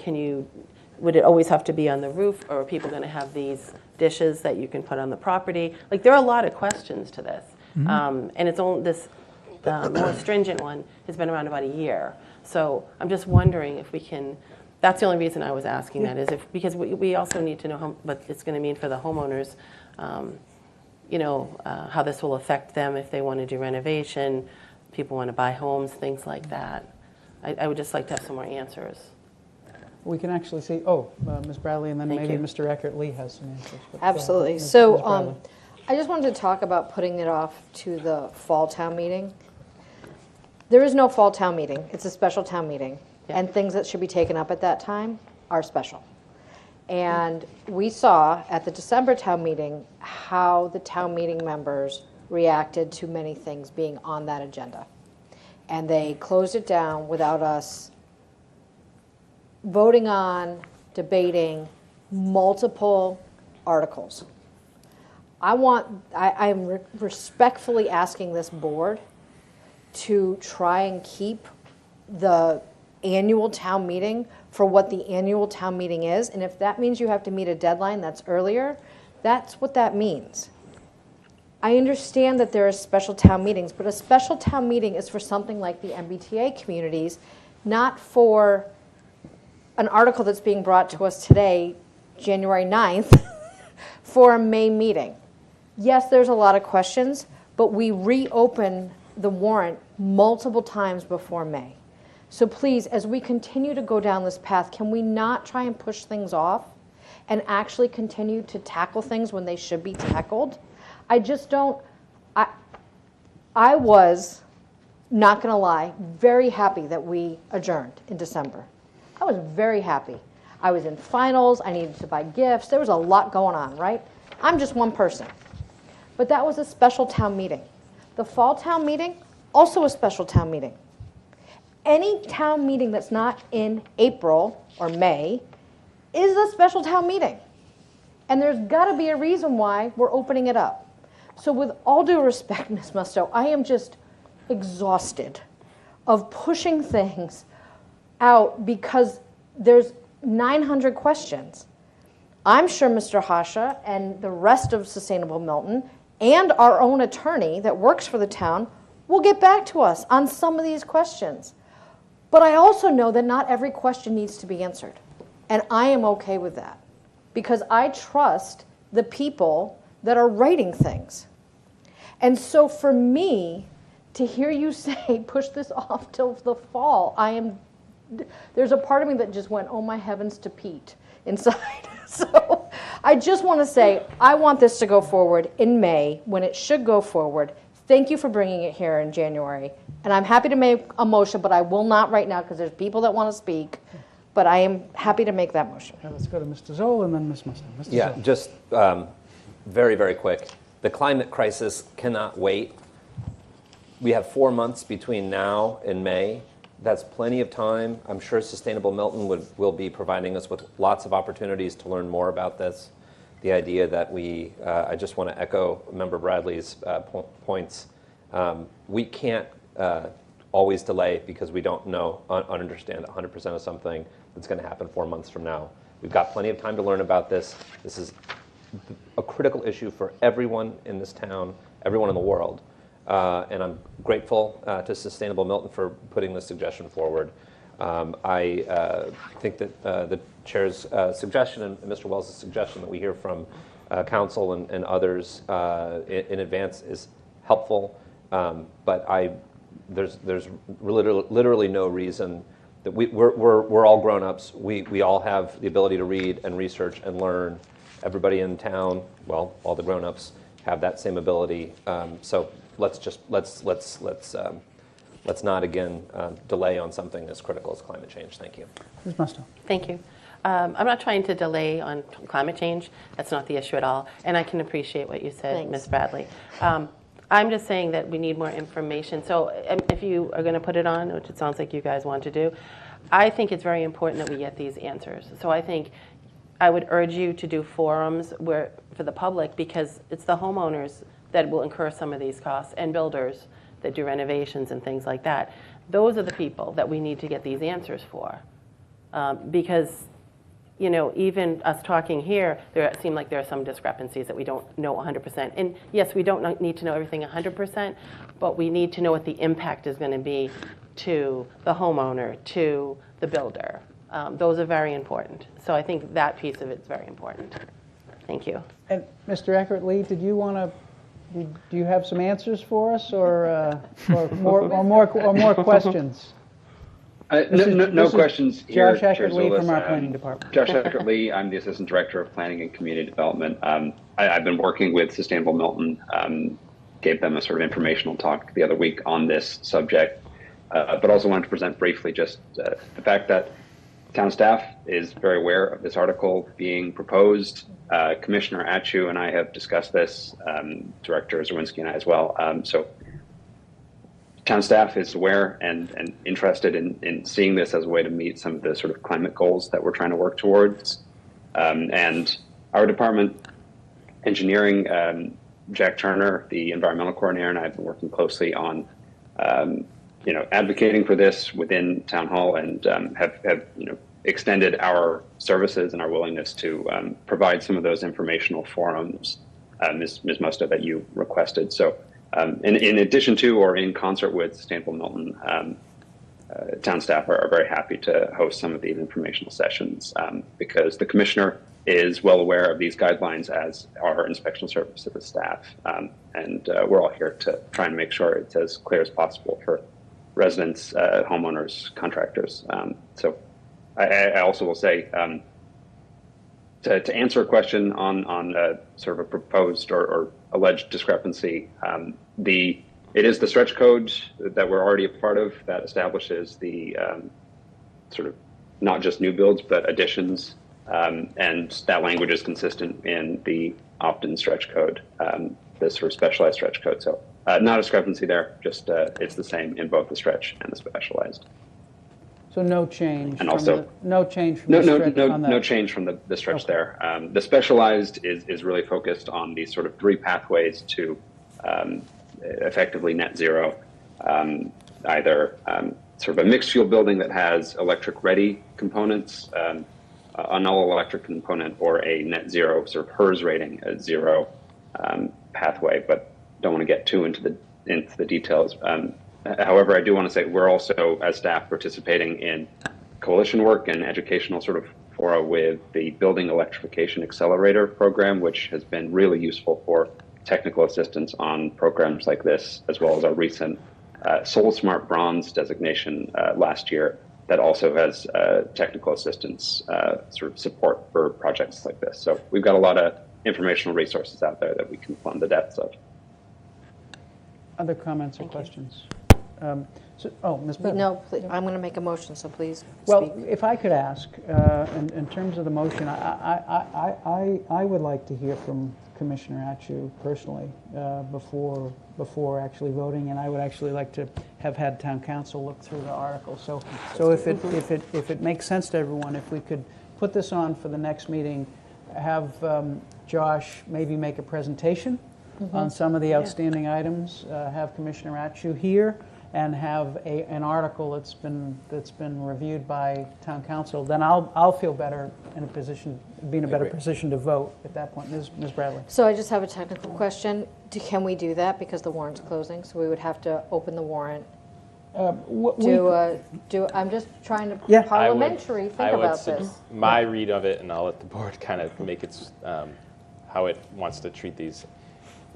would it always have to be on the roof, or are people going to have these dishes that you can put on the property? Like, there are a lot of questions to this. And it's only this more stringent one has been around about a year. So I'm just wondering if we can, that's the only reason I was asking that, is because we also need to know what it's going to mean for the homeowners, how this will affect them if they want to do renovation, people want to buy homes, things like that. I would just like to have some more answers. We can actually see, Ms. Bradley, and then Thank maybe you. Mr. Eckert Lee has some answers. But, Absolutely. Ms. So Bradley. I just wanted to talk about putting it off to the fall town meeting. There is no fall town meeting. It's a special town meeting. Yeah. And things that should be taken up at that time are special. And we saw at the December town meeting how the town meeting members reacted to many things being on that agenda. And they closed it down without us voting on, debating multiple articles. I'm respectfully asking this board to try and keep the annual town meeting for what the annual town meeting is. And if that means you have to meet a deadline that's earlier, that's what that means. I understand that there are special town meetings, but a special town meeting is for something like the MBTA communities, not for an article that's being brought to us today, January 9th, for a May meeting. Yes, there's a lot of questions, but we reopen the warrant multiple times before May. So please, as we continue to go down this path, can we not try and push things off and actually continue to tackle things when they should be tackled? I just don't, I was, not gonna lie, very happy that we adjourned in December. I was very happy. I was in finals, I needed to buy gifts, there was a lot going on, right? I'm just one person. But that was a special town meeting. The fall town meeting, also a special town meeting. Any town meeting that's not in April or May is a special town meeting. And there's gotta be a reason why we're opening it up. So with all due respect, Ms. Musto, I am just exhausted of pushing things out because there's 900 questions. I'm sure Mr. Hasha and the rest of Sustainable Milton and our own attorney that works for the town will get back to us on some of these questions. But I also know that not every question needs to be answered. And I am okay with that because I trust the people that are writing things. And so for me, to hear you say, push this off till the fall, there's a part of me that just went, oh my heavens to Pete inside. So I just want to say, I want this to go forward in May when it should go forward. Thank you for bringing it here in January. And I'm happy to make a motion, but I will not right now because there's people that want to speak. But I am happy to make that motion. Okay, let's go to Mr. Zoll and then Ms. Musto. Mr. Yeah, Zoll. just very, very quick. The climate crisis cannot wait. We have 4 months between now and May. That's plenty of time. I'm sure Sustainable Milton will be providing us with lots of opportunities to learn more about this. The idea that I just want to echo Member Bradley's points. We can't always delay because we don't know, understand 100% of something that's going to happen 4 months from now. We've got plenty of time to learn about this. This is a critical issue for everyone in this town, everyone in the world. And I'm grateful to Sustainable Milton for putting this suggestion forward. I think that the chair's suggestion and Mr. Wells' suggestion that we hear from council and others in advance is helpful. But there's literally no reason that we're all grown-ups. We all have the ability to read and research and learn. Everybody in town, well, all the grown-ups have that same ability. So let's not again delay on something as critical as climate change. Thank you. Ms. Musto. Thank you. I'm not trying to delay on climate change. That's not the issue at all. And I can appreciate what you said, Ms. Bradley. I'm just saying that we need more information. So if you are going to put it on, which it sounds like you guys want to do, I think it's very important that we get these answers. So I think I would urge you to do forums for the public, because it's the homeowners that will incur some of these costs and builders that do renovations and things like that. Those are the people that we need to get these answers for. Because, you know, even us talking here, there seem like there are some discrepancies that we don't know 100%. And yes, we don't need to know everything 100%, but we need to know what the impact is going to be to the homeowner, to the builder. Those are very important. So I think that piece of it is very important. Thank you. And Mr. Eckert-Lee, did you want to? Do you have some answers for us, or more questions? No questions here. Josh Eckert-Lee from our planning department. Josh Eckert-Lee, I'm the Assistant Director of Planning and Community Development. I've been working with Sustainable Milton, gave them a sort of informational talk the other week on this subject, but also wanted to present briefly just the fact that town staff is very aware of this article being proposed. Commissioner Atchu and I have discussed this, Director Zawinski and I as well. So town staff is aware and interested in seeing this as a way to meet some of the sort of climate goals that we're trying to work towards. And our department, engineering, Jack Turner, the environmental coordinator, and I have been working closely on advocating for this within Town Hall, and have extended our services and our willingness to provide some of those informational forums, Ms. Musto, that you requested. So in addition to or in concert with Sustainable Milton, town staff are very happy to host some of these informational sessions because the commissioner is well aware of these guidelines, as are inspection services staff. And we're all here to try and make sure it's as clear as possible for residents, homeowners, contractors. So I also will say, to answer a question on sort of a proposed or alleged discrepancy, it is the stretch code that we're already a part of that establishes the sort of not just new builds, but additions. And that language is consistent in the opt-in stretch code, this sort of specialized stretch code. So not a discrepancy there, just it's the same in both the stretch and the specialized. So no change. And also no change from the stretch on that. No change from the stretch there. The specialized is really focused on these sort of 3 pathways to effectively net zero, either sort of a mixed fuel building that has electric ready components, an all electric component, or a net zero sort of HERS rating at 0 pathway, but don't want to get too into the details. However, I do want to say we're also, as staff, participating in coalition work and educational sort of fora with the Building Electrification Accelerator program, which has been really useful for technical assistance on programs like this, as well as our recent Soul Smart Bronze designation last year that also has technical assistance sort of support for projects like this. So we've got a lot of informational resources out there that we can plumb the depths of. Other comments or questions? Ms. Bennett. No, please, I'm going to make a motion, so please Well, speak. if I could ask, in terms of the motion, I would like to hear from Commissioner Atchu personally before actually voting, and I would actually like to have had town council look through the article. So if it makes sense to everyone, if we could put this on for the next meeting, have Josh maybe make a presentation on some of the outstanding items, have Commissioner Atchu here, and have an article that's been reviewed by town council, then I'll feel better in a position, be in a better position to vote at that point. Ms. Bradley. So I just have a technical question. Can we do that because the warrant's closing? So we would have to open the warrant. I'm just trying to parliamentary think about this. My read of it, and I'll let the board kind of make its how it wants to treat these.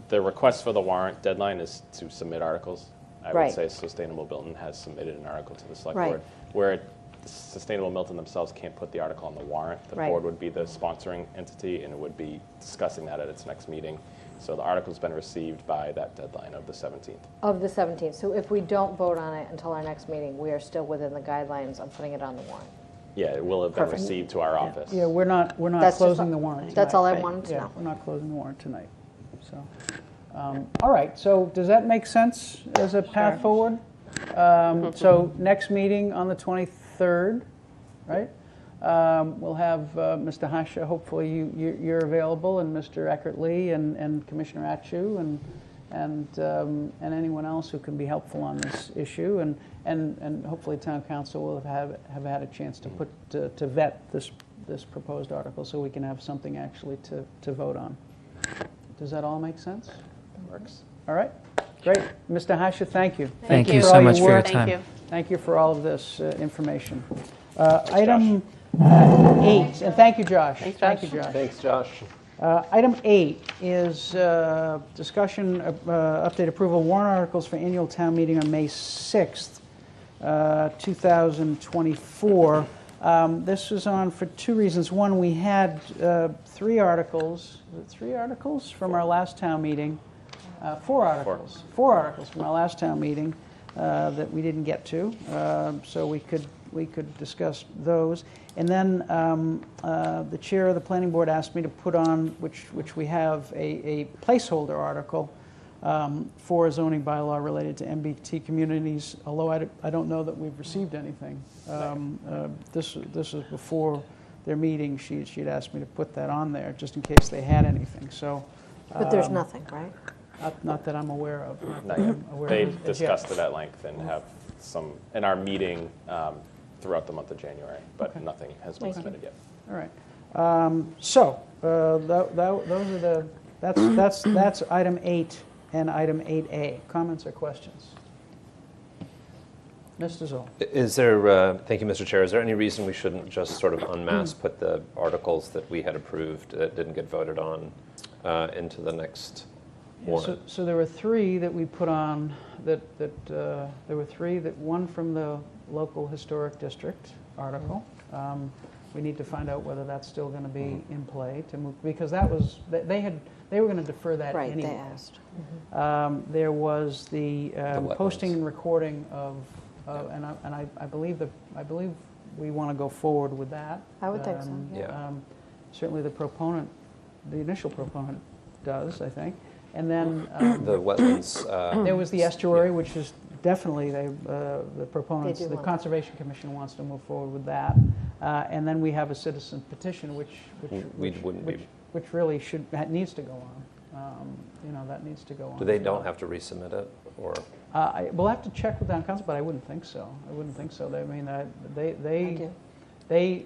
The request for the warrant deadline is to submit articles. I would say Sustainable Milton has submitted an article to the select board, where Sustainable Milton themselves can't put the article on the warrant. The board would be the sponsoring entity, and it would be discussing that at its next meeting. So the article's been received by that deadline of the 17th. Of the 17th. So if we don't vote on it until our next meeting, we are still within the guidelines of putting it on the warrant. Yeah, it will have been received to our office. Yeah, we're not closing the warrant tonight. That's all I wanted to know. We're not closing the warrant tonight. So, all right. So does that make sense as a path forward? So next meeting on the 23rd, right? We'll have Mr. Hasha. Hopefully you're available, and Mr. Eckert-Lee and Commissioner Atchu and anyone else who can be helpful on this issue, and hopefully town council will have had a chance to vet this proposed article, so we can have something actually to vote on. Does that all make sense? Works. All right. Great. Mr. Hasha, thank you. Thank you so much for your time. Thank you. Thank you for all of this information. Item 8, and thank you, Josh. Thank you, Josh. Thanks, Josh. Item 8 is discussion, update approval warrant articles for annual town meeting on May 6th, 2024. This was on for two reasons. One, we had 3 articles. Was it 3 articles from our last town meeting? 4 articles. 4 articles from our last town meeting that we didn't get to, so we could discuss those. And then the chair of the planning board asked me to put on, which we have, a placeholder article for a zoning bylaw related to MBT communities, although I don't know that we've received anything. This was before their meeting. She'd asked me to put that on there just in case they had anything. So, but there's nothing, right? Not that I'm aware of. Not yet. They've discussed it at length and have some in our meeting throughout the month of January, but nothing has been submitted yet. All right. So those are that's item 8 and item 8A. Comments or questions? Mr. Zoll. Is there, thank you, Mr. Chair, is there any reason we shouldn't just sort of en masse put the articles that we had approved that didn't get voted on into the next warrant? So there were 3 that we put on there were 3 one from the local historic district article. We need to find out whether that's still going to be in play to move, because that was they were going to defer that anyway. They asked. There was the posting and recording of, and I believe we want to go forward with that. I would think so. Yeah. Certainly the initial proponent does, I think. And then The wetlands. there was the estuary, which is definitely the proponents, the want Conservation Commission wants to move forward with that. And then we have a citizen petition, which really needs to go on. That needs to go on. Do they don't have to resubmit it, or? We'll have to check with town council, but I wouldn't think so. They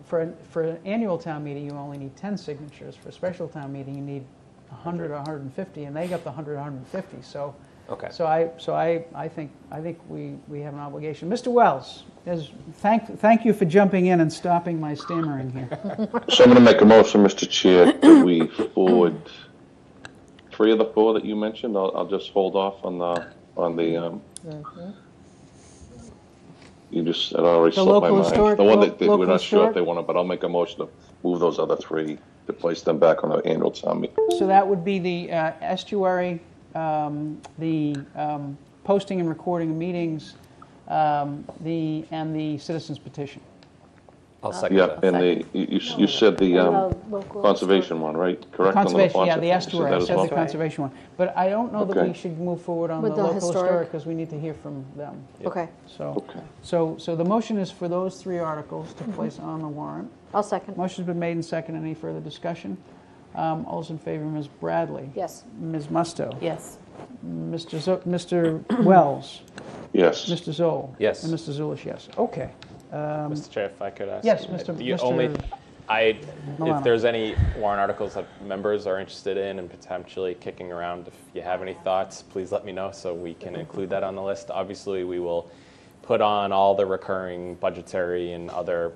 for an annual town meeting, you only need 10 signatures. For a special town meeting, you need 100 or 150, and they got the 100 or 150. So, okay. So I think we have an obligation. Mr. Wells, thank you for jumping in and stopping my stammering here. So I'm going to make a motion, Mr. Chair, that we forward 3 of the 4 that you mentioned. I'll just hold off on the. You just, it already slipped my mind. The one that we're not sure if they want it, but I'll make a motion to move those other 3 to place them back on the annual town meeting. So that would be the estuary, the posting and recording of meetings, and the citizens petition. I'll second Yeah, that. and you said the local conservation one, right? Correct? On the Conservation, yeah, Ponset the one. You estuary, I that as said well? the conservation one. But I don't know that we Okay. should move forward on the With the local historic? historic, because we need to hear from them. Okay, So, Okay. so the motion is for those three articles to place on the warrant. I'll second. Motion's been made and seconded. Any further discussion? All those in favor, Ms. Bradley? Yes. Ms. Musto? Yes. Mr. Wells? Yes. Mr. Zoll? Yes. And Mr. Zulish, yes. Okay. Mr. Chair, if I could ask. Yes, Mr. If Milano. there's any warrant articles that members are interested in and potentially kicking around, if you have any thoughts, please let me know so we can include that on the list. Obviously, we will put on all the recurring budgetary and other,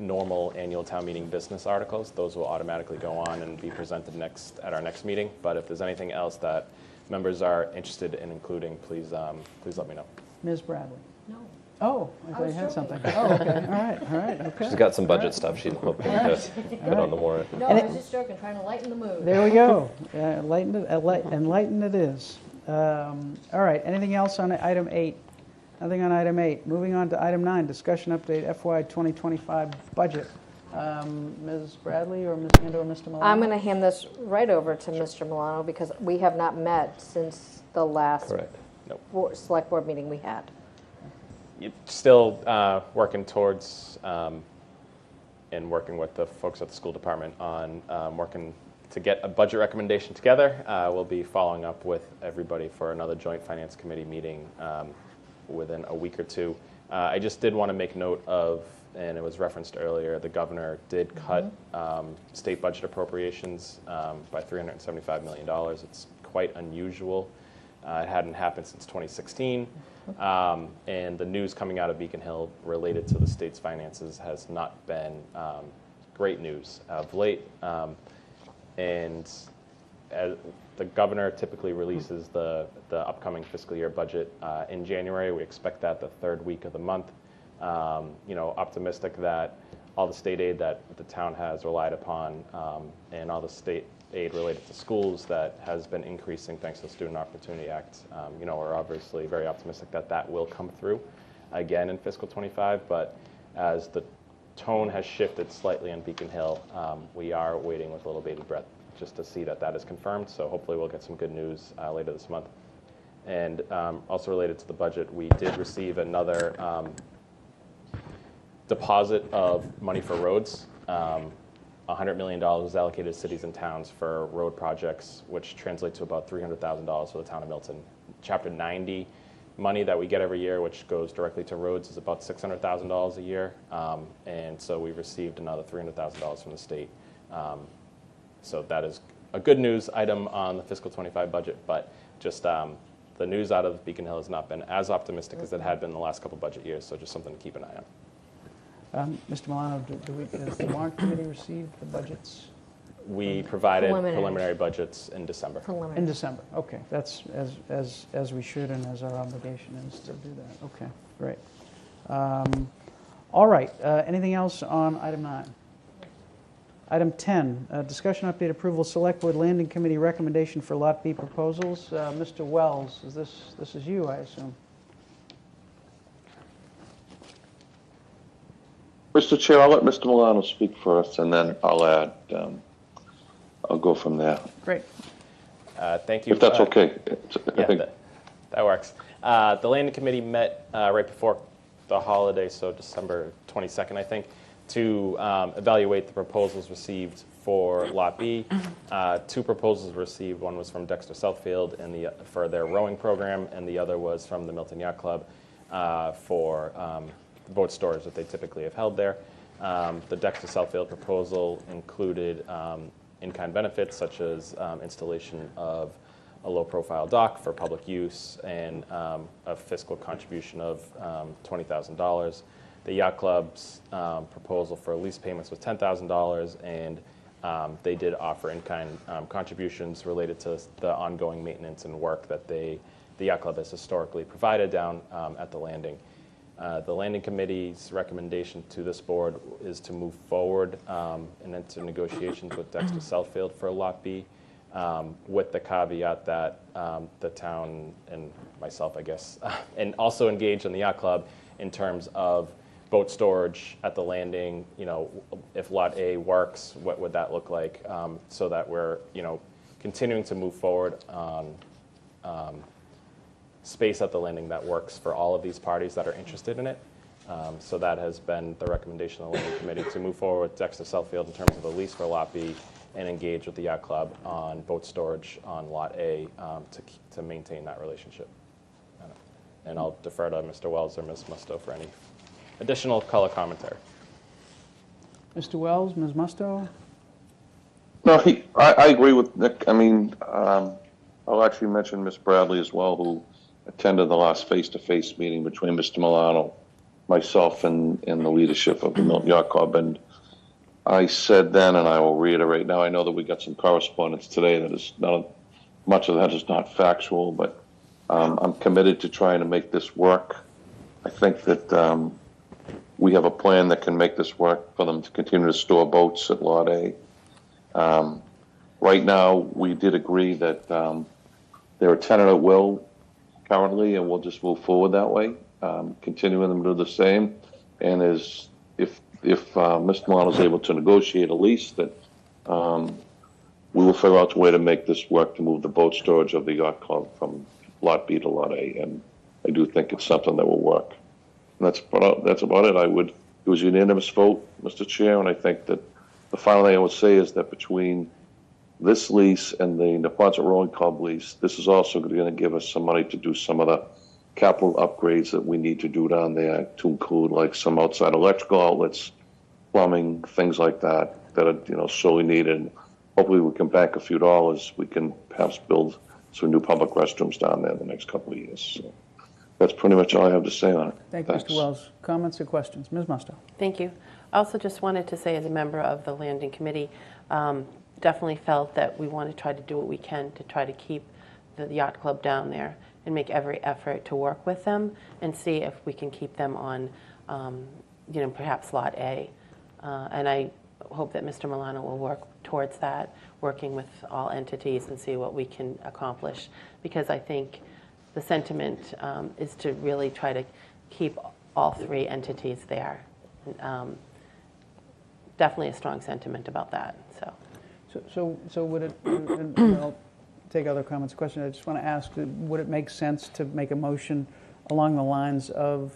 normal annual town meeting business articles. Those will automatically go on and be presented at our next meeting. But if there's anything else that members are interested in including, please let me know. Ms. Bradley? No. Oh, I thought you had something. Oh, okay, all right, okay. She's got some budget stuff she's hoping to put on the warrant. No, I was just joking, trying to lighten the mood. There we go. Enlightened it is. All right, anything else on item 8? Nothing on item 8. Moving on to item 9, discussion update FY 2025 budget. Ms. Bradley or Mr. Milano? I'm going to hand this right over to Mr. Milano because we have not met since the last Correct. select board meeting we had. Still working towards and working with the folks at the school department on working to get a budget recommendation together. We'll be following up with everybody for another joint finance committee meeting within a week or two. I just did want to make note of, and it was referenced earlier, the governor did cut state budget appropriations by $375 million. It's quite unusual. It hadn't happened since 2016. And the news coming out of Beacon Hill related to the state's finances has not been great news of late. And as the governor typically releases the upcoming fiscal year budget in January. We expect that the third week of the month. Optimistic that all the state aid that the town has relied upon and all the state aid related to schools that has been increasing thanks to the Student Opportunity Act. We're obviously very optimistic that that will come through again in fiscal 25, but as the tone has shifted slightly on Beacon Hill, we are waiting with a little bated breath just to see that is confirmed. So hopefully we'll get some good news later this month. And also related to the budget, we did receive another deposit of money for roads. $100 million was allocated to cities and towns for road projects, which translates to about $300,000 for the town of Milton. Chapter 90 money that we get every year, which goes directly to roads, is about $600,000 a year. And so we received another $300,000 from the state. So that is a good news item on the fiscal 25 budget, but just the news out of Beacon Hill has not been as optimistic as it had been the last couple budget years, so just something to keep an eye on. Mr. Milano, does the warrant committee receive the budgets? We provided preliminary budgets in December. In December, okay. That's as we should and as our obligation is to do that. Okay, great. All right, anything else on item 9? Item 10, discussion update approval select board landing committee recommendation for Lot B proposals. Mr. Wells, this is you, I assume. Mr. Chair, I'll let Mr. Milano speak first, and then I'll add. I'll go from there. Great. Thank you. If that's okay. Yeah, that works. The landing committee met right before the holiday, so December 22nd, I think, to evaluate the proposals received for Lot B. 2 proposals were received. One was from Dexter Southfield for their rowing program, and the other was from the Milton Yacht Club for boat storage that they typically have held there. The Dexter Southfield proposal included in-kind benefits such as installation of a low-profile dock for public use and a fiscal contribution of $20,000. The Yacht Club's proposal for lease payments was $10,000, and they did offer in-kind contributions related to the ongoing maintenance and work that the Yacht Club has historically provided down at the landing. The Landing Committee's recommendation to this board is to move forward and enter negotiations with Dexter Southfield for Lot B, with the caveat that the town and myself, I guess, and also engage in the Yacht Club in terms of boat storage at the landing, if Lot A works, what would that look like? So that we're, continuing to move forward on space at the landing that works for all of these parties that are interested in it. So that has been the recommendation of the landing committee, to move forward with Dexter Southfield in terms of the lease for Lot B and engage with the yacht club on boat storage on Lot A to maintain that relationship. And I'll defer to Mr. Wells or Ms. Musto for any additional color commentary. Mr. Wells, Ms. Musto? No, I agree with Nick. I mean, I'll actually mention Ms. Bradley as well, who attended the last face-to-face meeting between Mr. Milano, myself, and the leadership of the Milton Yacht Club. And I said then, and I will reiterate now, I know that we got some correspondence today that is not, much of that is not factual, but I'm committed to trying to make this work. I think that we have a plan that can make this work for them to continue to store boats at Lot A. Right now, we did agree that they're a tenant at will currently, and we'll just move forward that way, continuing them to do the same. And if Mr. Milano is able to negotiate a lease, that we will figure out a way to make this work to move the boat storage of the yacht club from Lot B to Lot A. And I do think it's something that will work. And that's about it. It was a unanimous vote, Mr. Chair, and I think that the final thing I would say is that between this lease and the Neponset Rowing Club lease, this is also going to give us some money to do some of the capital upgrades that we need to do down there, to include like some outside electrical outlets, plumbing, things like that are sorely needed. Hopefully we can bank a few dollars. We can perhaps build some new public restrooms down there in the next couple of years. So that's pretty much all I have to say on it. Thank you, Mr. Wells. Comments or questions? Ms. Musto? Thank you. I also just wanted to say, as a member of the landing committee, definitely felt that we want to try to do what we can to try to keep the yacht club down there and make every effort to work with them and see if we can keep them on, perhaps Lot A. And I hope that Mr. Milano will work towards that, working with all entities and see what we can accomplish. Because I think the sentiment is to really try to keep all three entities there. Definitely a strong sentiment about that. So would it, and I'll take other comments, questions, I just want to ask, would it make sense to make a motion along the lines of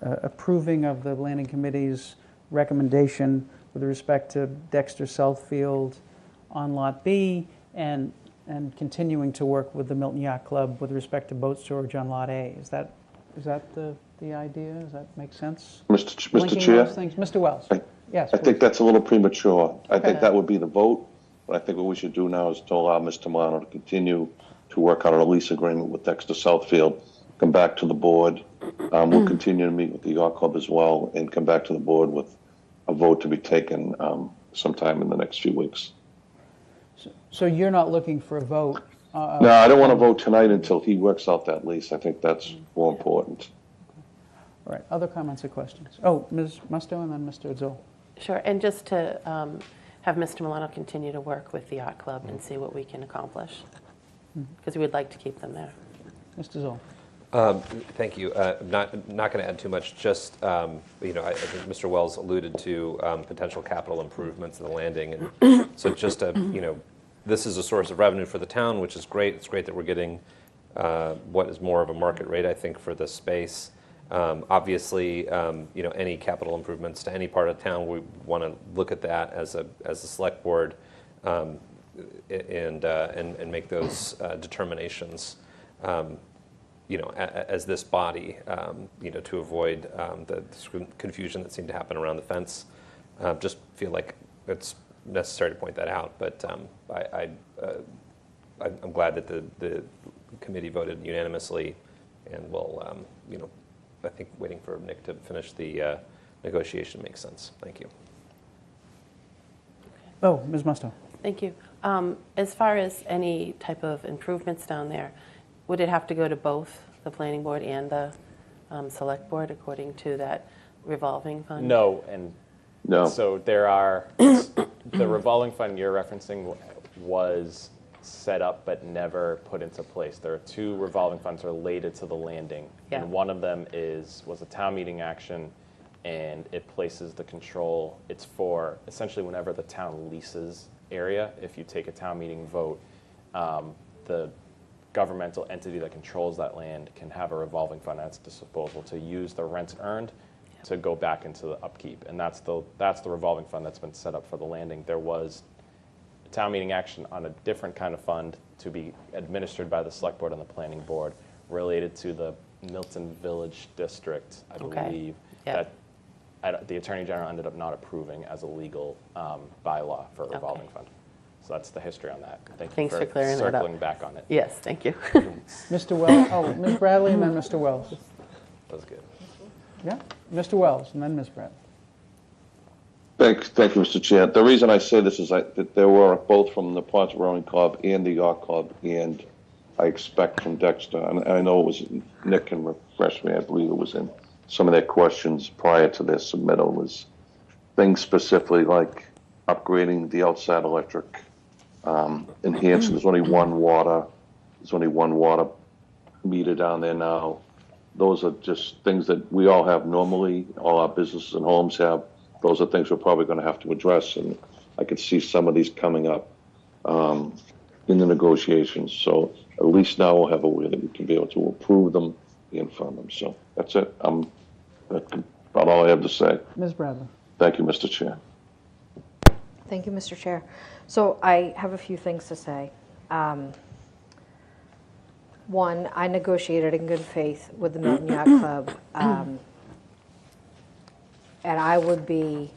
approving of the landing committee's recommendation with respect to Dexter Southfield on Lot B and continuing to work with the Milton Yacht Club with respect to boat storage on Lot A? Is that the idea? Does that make sense? Mr. Chair? Those things? Mr. Wells? Yes. I think that's a little premature. I think that would be the vote. But I think what we should do now is to allow Mr. Milano to continue to work on a lease agreement with Dexter Southfield, come back to the board. We'll continue to meet with the yacht club as well and come back to the board with a vote to be taken sometime in the next few weeks. So you're not looking for a vote? No, I don't want to vote tonight until he works out that lease. I think that's more important. All right. Other comments or questions? Oh, Ms. Musto and then Mr. Zoll. Sure, and just to have Mr. Milano continue to work with the yacht club and see what we can accomplish, because we would like to keep them there. Mr. Zoll. Thank you. Not going to add too much. Just I think Mr. Wells alluded to potential capital improvements in the landing, and so just this is a source of revenue for the town, which is great. It's great that we're getting what is more of a market rate, I think, for this space. Obviously, any capital improvements to any part of town, we want to look at that as a select board and make those determinations. As this body, to avoid the confusion that seemed to happen around the fence. Just feel like it's necessary to point that out. But I'm glad that the committee voted unanimously, and will, I think waiting for Nick to finish the negotiation makes sense. Thank you. Oh, Ms. Musto. Thank you. As far as any type of improvements down there, would it have to go to both the planning board and the select board according to that revolving fund? No, so there are, the revolving fund you're referencing was set up but never put into place. There are two revolving funds related to the landing. Yeah. And one of them was a town meeting action, and it places the control. It's for essentially whenever the town leases area, if you take a town meeting vote, the governmental entity that controls that land can have a revolving fund at its disposal to use the rents earned to go back into the upkeep. And that's the revolving fund that's been set up for the landing. There was a town meeting action on a different kind of fund to be administered by the select board and the planning board related to the Milton Village District, I believe, Yep. that the Attorney General ended up not approving as a legal bylaw for a revolving fund. So that's the history on that. Thanks for clearing that up. circling back on it. Yes, thank you. Mr. Wells, Ms. Bradley and then Mr. Wells. That was good. Yeah, Mr. Wells and then Ms. Bradley. Thank you, Mr. Chair. The reason I say this is that there were both from the Ponce Rowing Club and the Yacht Club, and I expect from Dexter, and I know it was, Nick can refresh me, I believe it was in some of their questions prior to their submittal, was things specifically like upgrading the outside electric, enhancing, there's only one water meter down there now. Those are just things that we all have normally, all our businesses and homes have. Those are things we're probably going to have to address, and I could see some of these coming up in the negotiations. So at least now we'll have a way that we can be able to approve them and fund them. So that's it. That's about all I have to say. Ms. Bradley. Thank you, Mr. Chair. Thank you, Mr. Chair. So I have a few things to say. One, I negotiated in good faith with the Milton Yacht Club, and I would be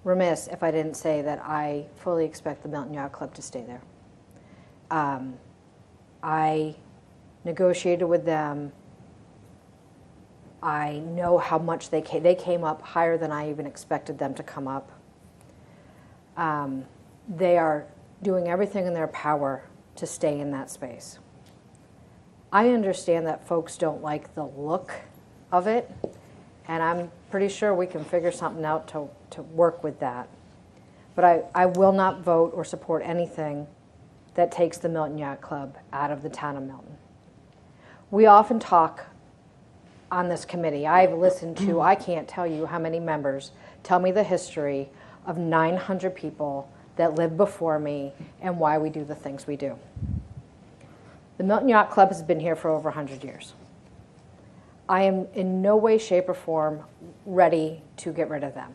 remiss if I didn't say that I fully expect the Milton Yacht Club to stay there. I negotiated with them. I know how much they came up higher than I even expected them to come up. They are doing everything in their power to stay in that space. I understand that folks don't like the look of it, and I'm pretty sure we can figure something out to work with that. But I will not vote or support anything that takes the Milton Yacht Club out of the town of Milton. We often talk on this committee. I've listened to, I can't tell you how many members tell me the history of 900 people that lived before me and why we do the things we do. The Milton Yacht Club has been here for over 100 years. I am in no way, shape, or form ready to get rid of them.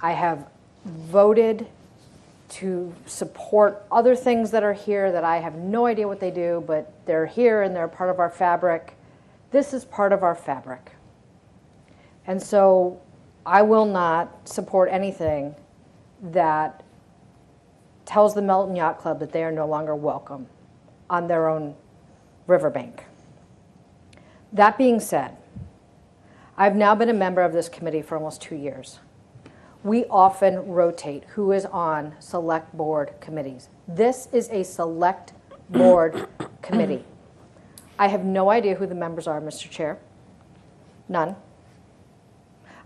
I have voted to support other things that are here that I have no idea what they do, but they're here and they're part of our fabric. This is part of our fabric. And so I will not support anything that tells the Milton Yacht Club that they are no longer welcome on their own riverbank. That being said, I've now been a member of this committee for almost 2 years. We often rotate who is on select board committees. This is a select board committee. I have no idea who the members are, Mr. Chair. None.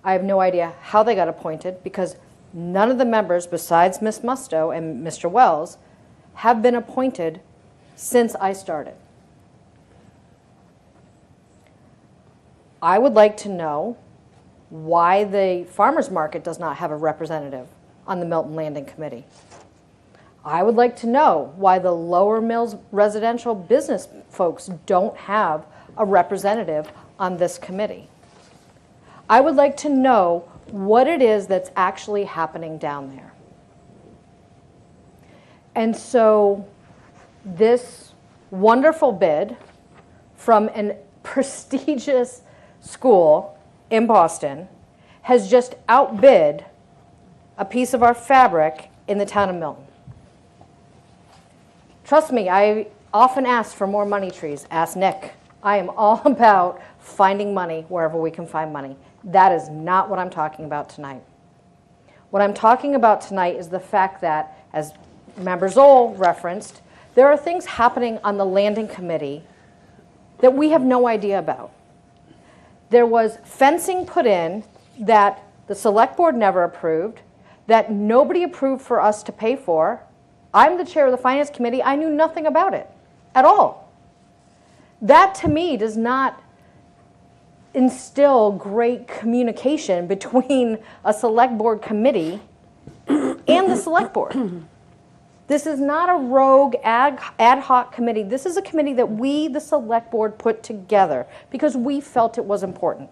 I have no idea how they got appointed because none of the members besides Ms. Musto and Mr. Wells have been appointed since I started. I would like to know why the farmers market does not have a representative on the Milton Landing Committee. I would like to know why the Lower Mills residential business folks don't have a representative on this committee. I would like to know what it is that's actually happening down there. And so this wonderful bid from a prestigious school in Boston has just outbid a piece of our fabric in the town of Milton. Trust me, I often ask for more money trees. Ask Nick. I am all about finding money wherever we can find money. That is not what I'm talking about tonight. What I'm talking about tonight is the fact that, as Member Zoll referenced, there are things happening on the landing committee that we have no idea about. There was fencing put in that the select board never approved, that nobody approved for us to pay for, I'm the chair of the Finance Committee. I knew nothing about it at all. That, to me, does not instill great communication between a select board committee and the select board. This is not a rogue ad hoc committee. This is a committee that we, the select board, put together because we felt it was important.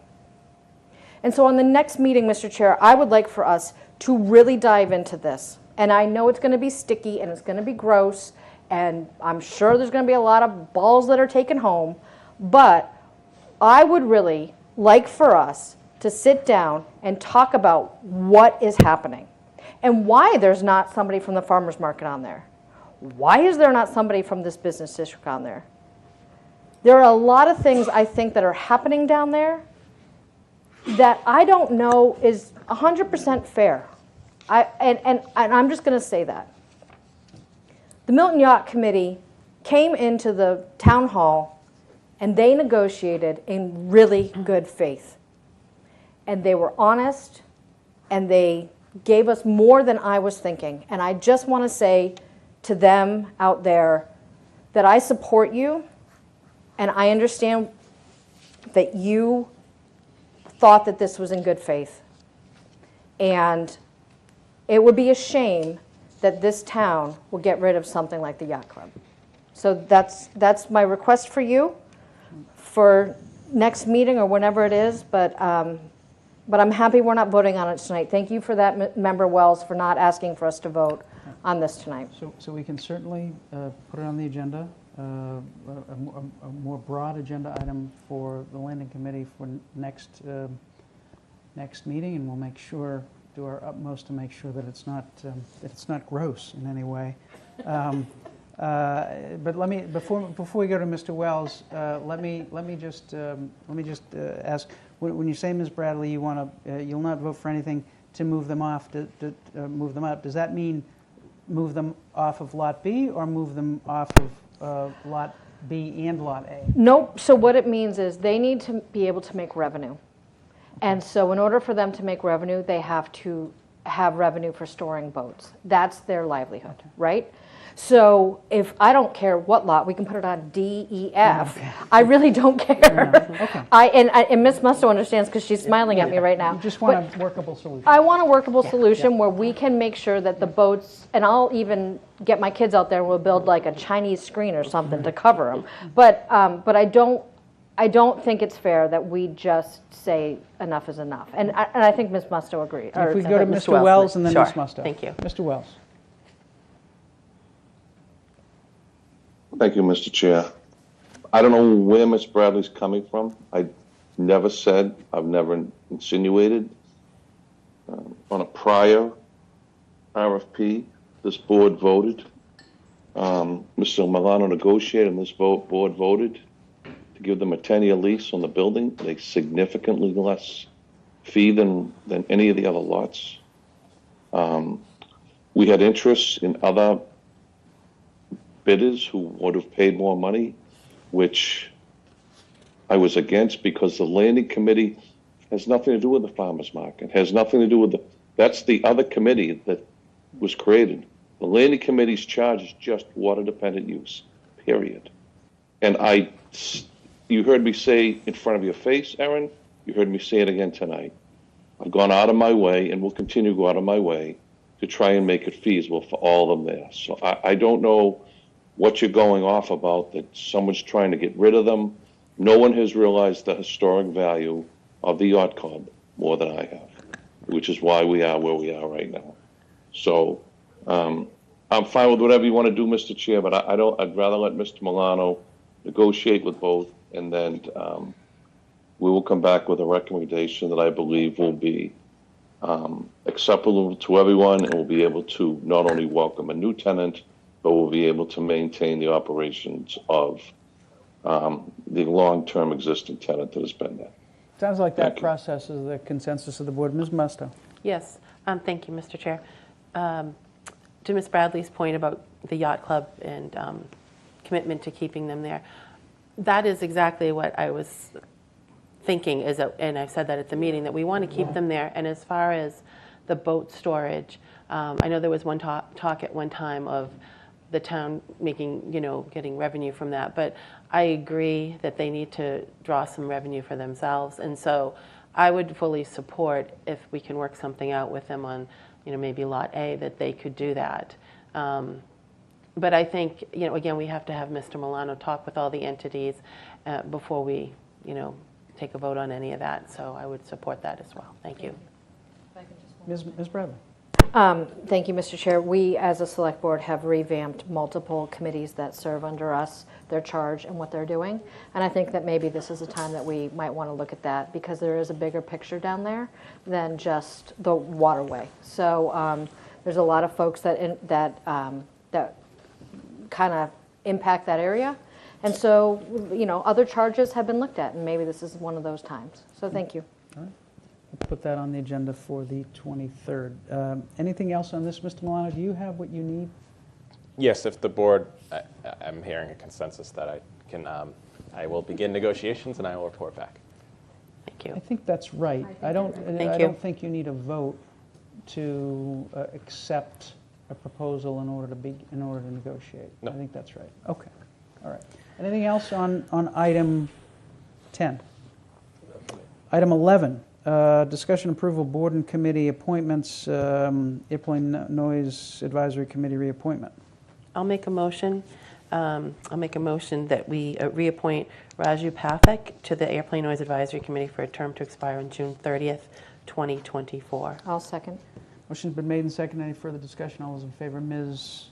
And so on the next meeting, Mr. Chair, I would like for us to really dive into this. And I know it's going to be sticky and it's going to be gross, and I'm sure there's going to be a lot of balls that are taken home, but I would really like for us to sit down and talk about what is happening and why there's not somebody from the farmer's market on there. Why is there not somebody from this business district on there? There are a lot of things I think that are happening down there that I don't know is 100% fair. And I'm just going to say that. The Milton Yacht Committee came into the town hall and they negotiated in really good faith. And they were honest and they gave us more than I was thinking. And I just want to say to them out there that I support you and I understand that you thought that this was in good faith. And it would be a shame that this town will get rid of something like the yacht club. So that's my request for you for next meeting or whenever it is, but I'm happy we're not voting on it tonight. Thank you for that, Member Wells, for not asking for us to vote on this tonight. So we can certainly put it on the agenda, a more broad agenda item for the Landing Committee for next meeting, and we'll make sure, do our utmost to make sure that it's not gross in any way. But let me before we go to Mr. Wells, let me just ask, when you say, Ms. Bradley, you'll not vote for anything to move them off, to move them up. Does that mean move them off of Lot B or move them off of Lot B and Lot A? Nope. So what it means is they need to be able to make revenue. And so in order for them to make revenue, they have to have revenue for storing boats. That's their livelihood, right? So if I don't care what lot, we can put it on D, E, F. Okay. I really don't care. Okay. And Ms. Musto understands because she's smiling at me right now. You just want a workable solution. I want a workable solution where we can make sure that the boats, and I'll even get my kids out there and we'll build like a Chinese screen or something to cover them. But I don't think it's fair that we just say enough is enough. And I think Ms. Musto agreed. If we go to Mr. Wells and then sure. Ms. Musto. Thank you. Mr. Wells. Thank you, Mr. Chair. I don't know where Ms. Bradley's coming from. I never said, I've never insinuated. On a prior RFP, this board voted. Mr. Milano negotiated and this board voted to give them a 10-year lease on the building, a significantly less fee than any of the other lots. We had interest in other bidders who would have paid more money, which I was against because the landing committee has nothing to do with the farmers market, has nothing to do with that's the other committee that was created. The landing committee's charge is just water dependent use, period. And you heard me say in front of your face, Erin, you heard me say it again tonight. I've gone out of my way and will continue to go out of my way to try and make it feasible for all of them there. So I don't know what you're going off about, that someone's trying to get rid of them. No one has realized the historic value of the yacht club more than I have, which is why we are where we are right now. So I'm fine with whatever you want to do, Mr. Chair, but I'd rather let Mr. Milano negotiate with both, and then we will come back with a recommendation that I believe will be acceptable to everyone, and will be able to not only welcome a new tenant, but we'll be able to maintain the operations of the long-term existing tenant that has been there. Sounds like that process is the consensus of the board. Ms. Musto. Yes, thank you, Mr. Chair. To Ms. Bradley's point about the yacht club and commitment to keeping them there, that is exactly what I was thinking, and I've said that at the meeting, that we want to keep them there. And as far as the boat storage. I know there was one talk at one time of the town making, getting revenue from that, but I agree that they need to draw some revenue for themselves. And so I would fully support if we can work something out with them on, maybe Lot A, that they could do that. But I think, again, we have to have Mr. Milano talk with all the entities before we, take a vote on any of that. So I would support that as well. Thank you. Ms. Bradley. Thank you, Mr. Chair. We, as a select board, have revamped multiple committees that serve under us, their charge and what they're doing. And I think that maybe this is a time that we might want to look at that, because there is a bigger picture down there than just the waterway. So there's a lot of folks that kind of impact that area. And so, other charges have been looked at, and maybe this is one of those times. So thank you. All right. We'll put that on the agenda for the 23rd. Anything else on this, Mr. Milano? Do you have what you need? Yes, if the board, I'm hearing a consensus that I can, I will begin negotiations and I will report back. Thank you. I think that's right. I don't think you need a vote to accept a proposal in order to negotiate. No. I think that's right. Okay. All right. Anything else on item 10? Item 11. Discussion approval board and committee appointments, Airplane Noise Advisory Committee reappointment. I'll make a motion. That we reappoint Raju Pathak to the Airplane Noise Advisory Committee for a term to expire on June 30th, 2024. I'll second. Motion's been made and seconded. Any further discussion? All those in favor? Ms.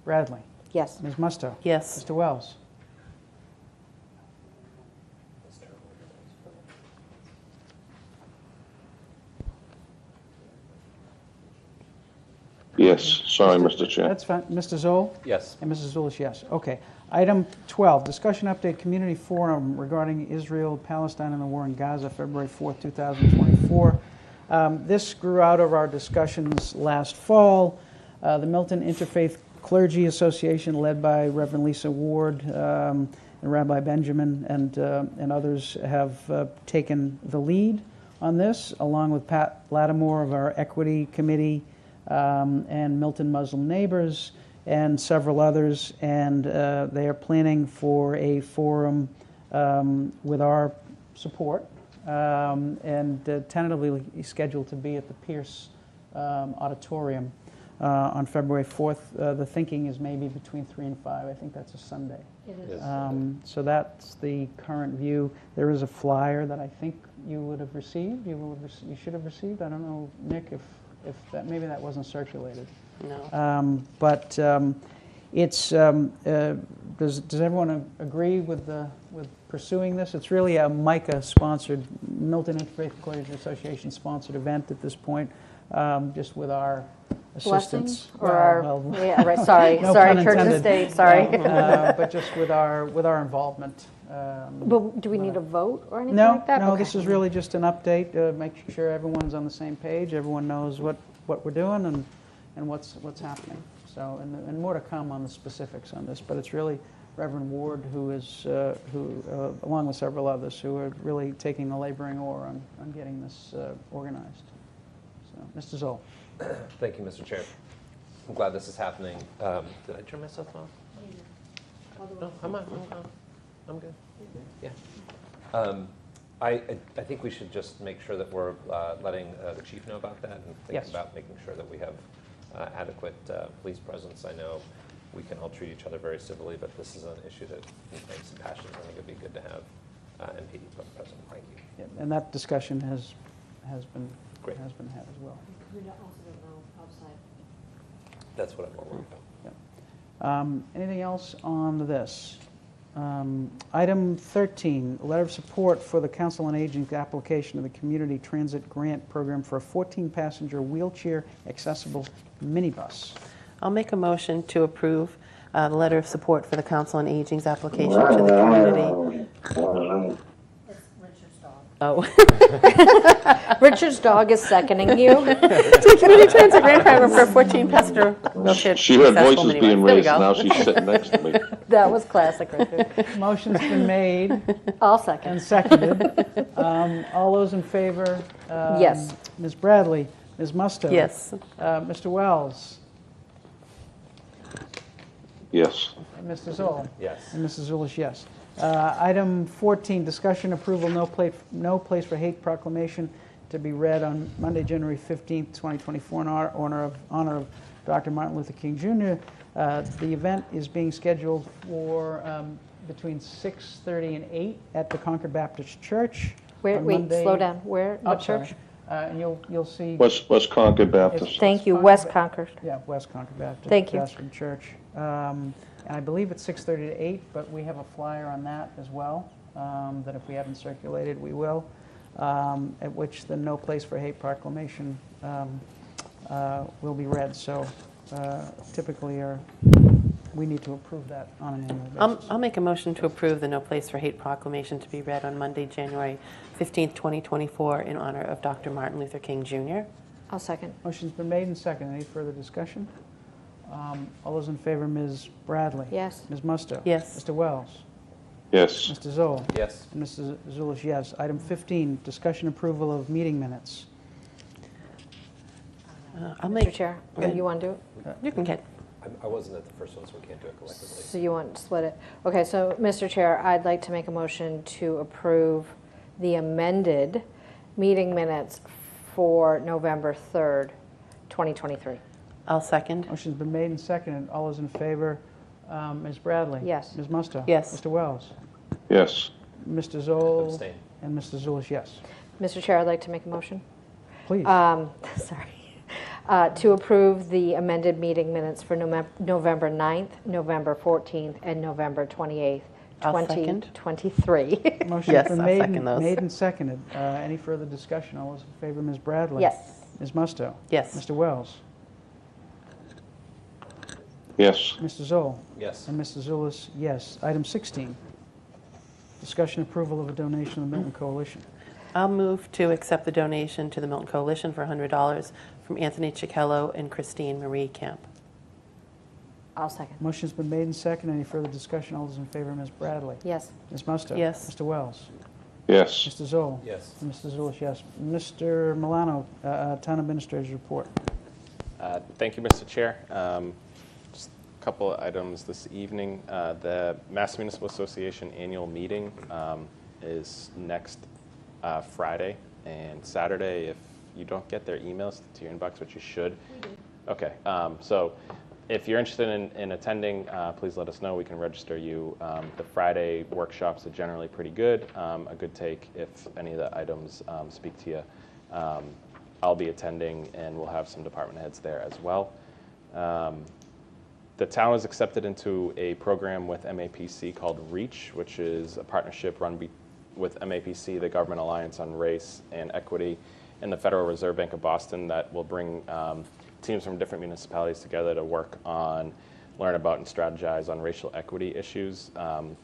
Bradley? Yes. Ms. Musto? Yes. Mr. Wells? Yes, sorry, Mr. Chair. That's fine. Mr. Zoll? Yes. And Mrs. Zulish, yes. Okay. Item 12, discussion update community forum regarding Israel, Palestine, and the war in Gaza, February 4th, 2024. This grew out of our discussions last fall. The Milton Interfaith Clergy Association, led by Reverend Lisa Ward and Rabbi Benjamin and others, have taken the lead on this, along with Pat Lattimore of our Equity Committee, and Milton Muslim Neighbors, and several others, and they are planning for a forum with our support, and tentatively scheduled to be at the Pierce Auditorium on February 4th. The thinking is maybe between 3 and 5. I think that's a Sunday. It is. So that's the current view. There is a flyer that I think you would have received. You should have received. I don't know, Nick, if that, maybe that wasn't circulated. No. But it's does everyone agree with pursuing this? It's really a MICA sponsored, Milton Interfaith Clergy Association sponsored event at this point, just with our assistance. Blessings? Or yeah, right. Sorry, no sorry, pun Church and intended. State. Sorry. But just with our involvement. But do we need a vote or anything No, like that? no. Okay. This is really just an update, making sure everyone's on the same page. Everyone knows what we're doing and what's happening. So, and more to come on the specifics on this. But it's really Reverend Ward who along with several others, who are really taking the laboring oar on getting this organized. So, Mr. Zoll. Thank you, Mr. Chair. I'm glad this is happening. Did I turn myself off? No, I'm good. Yeah. I think we should just make sure that we're letting the chief know about that and think Yes. about making sure that we have adequate police presence. I know we can all treat each other very civilly, but this is an issue that inflames some passions. I think it'd be good to have MPD present. Thank you. Yeah, and that discussion has been Great. had as well. We also don't know outside. That's what I'm more worried about. Yeah. Anything else on this? Item 13, letter of support for the Council on Aging's application of the Community Transit Grant Program for a 14-passenger wheelchair accessible minibus. I'll make a motion to approve the letter of support for the Council on Aging's application to the community. Oh. Richard's dog is seconding you. To Community Transit Grant Program for a 14-passenger wheelchair. She heard accessible voices minibus. being There we raised, go. and now she's sitting next to me. That was classic, Richard. Motion's been made I'll second. and seconded. All those in favor? Yes. Ms. Bradley, Ms. Musto? Yes. Mr. Wells? Yes. And Mr. Zoll? Yes. And Mrs. Zulish, yes. Item 14, discussion approval, no place for hate proclamation to be read on Monday, January 15th, 2024, in honor of Dr. Martin Luther King Jr. The event is being scheduled for between 6:30 and 8 at the Concord Baptist Church. Wait, on Monday. slow down. Where? Oh, What sorry. church? And you'll see. West Concord Baptist. Thank you, West Concord. Yeah, West Concord Baptist. Thank you. Baptist Church. And I believe it's 6:30 to 8, but we have a flyer on that as well, that if we haven't circulated, we will, at which the No Place for Hate proclamation will be read. So typically we need to approve that on an annual basis. I'll make a motion to approve the No Place for Hate proclamation to be read on Monday, January 15th, 2024, in honor of Dr. Martin Luther King Jr. I'll second. Motion's been made and seconded. Any further discussion? All those in favor, Ms. Bradley? Yes. Ms. Musto? Yes. Mr. Wells? Yes. Mr. Zoll? Yes. And Mrs. Zulish, yes. Item 15, discussion approval of meeting minutes. I'll Mr. make. Chair, Go ahead. you want to do it? You can get. I wasn't at the first one, so we can't do it collectively. So you want to split it? Okay, so, Mr. Chair, I'd like to make a motion to approve the amended meeting minutes for November 3rd, 2023. I'll second. Motion's been made and seconded. All those in favor, Ms. Bradley? Yes. Ms. Musto? Yes. Mr. Wells? Yes. Mr. Zoll? Abstain. And Mr. Zulish, yes. Mr. Chair, I'd like to make a motion. Please. Sorry. To approve the amended meeting minutes for November 9th, November 14th, and November 28th, I'll second. 2023. Motion's Yes, been I'll made second and, those. made and seconded. Any further discussion? All those in favor, Ms. Bradley? Yes. Ms. Musto? Yes. Mr. Wells? Yes. Mr. Zoll? Yes. And Mr. Zulish, yes. Item 16, discussion approval of a donation to the Milton Coalition. I'll move to accept the donation to the Milton Coalition for $100 from Anthony Cicchello and Christine Marie Camp. I'll second. Motion's been made and seconded. Any further discussion? All those in favor, Ms. Bradley? Yes. Ms. Musto? Yes. Mr. Wells? Yes. Mr. Zoll? Yes. And Mr. Zulish, yes. Mr. Milano, Town Administrator's report. Thank you, Mr. Chair. Just a couple of items this evening. The Mass Municipal Association annual meeting is next Friday and Saturday. If you don't get their emails to your inbox, which you should. Okay. So if you're interested in attending, please let us know. We can register you. The Friday workshops are generally pretty good. A good take if any of the items speak to you. I'll be attending, and we'll have some department heads there as well. The town was accepted into a program with MAPC called REACH, which is a partnership run with MAPC, the Government Alliance on Race and Equity, and the Federal Reserve Bank of Boston that will bring teams from different municipalities together to work on, learn about, and strategize on racial equity issues.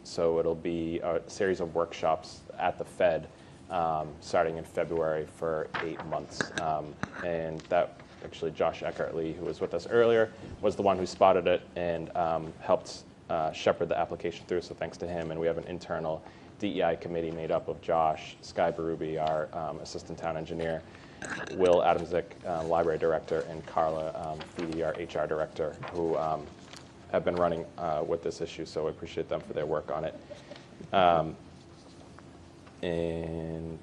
So it'll be a series of workshops at the Fed starting in February for 8 months. And that actually Josh Eckartley, who was with us earlier, was the one who spotted it and helped shepherd the application through. So thanks to him. And we have an internal DEI committee made up of Josh, Sky Berube, our assistant town engineer, Will Adamczyk, library director, and Carla Feedy, our HR director, who have been running with this issue. So I appreciate them for their work on it. And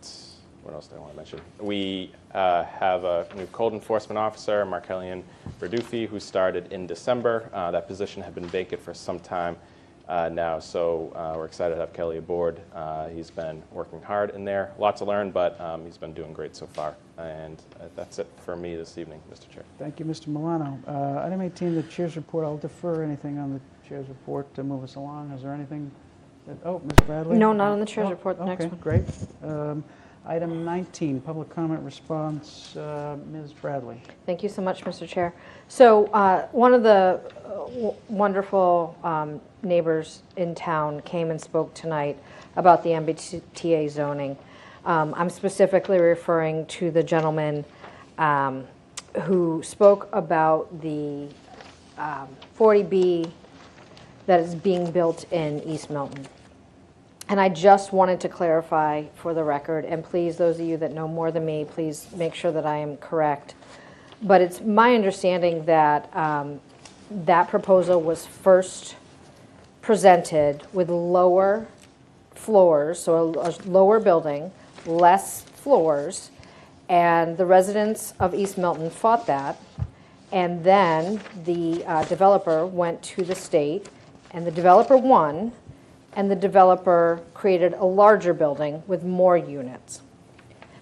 what else do I want to mention? We have a new code enforcement officer, Markellian Verdufi, who started in December. That position had been vacant for some time now, so we're excited to have Kelly aboard. He's been working hard in there. A lot to learn, but he's been doing great so far. And that's it for me this evening, Mr. Chair. Thank you, Mr. Milano. Item 18, the chair's report. I'll defer anything on the chair's report to move us along. Is there anything? Ms. Bradley? No, not on the chair's report. The next okay, one. Great. Item 19, public comment response. Ms. Bradley. Thank you so much, Mr. Chair. So one of the wonderful neighbors in town came and spoke tonight about the MBTA zoning. I'm specifically referring to the gentleman who spoke about the 40B that is being built in East Milton. And I just wanted to clarify for the record, and please, those of you that know more than me, please make sure that I am correct. But it's my understanding that that proposal was first presented with lower floors, so a lower building, less floors, and the residents of East Milton fought that. And then the developer went to the state, and the developer won, and the developer created a larger building with more units.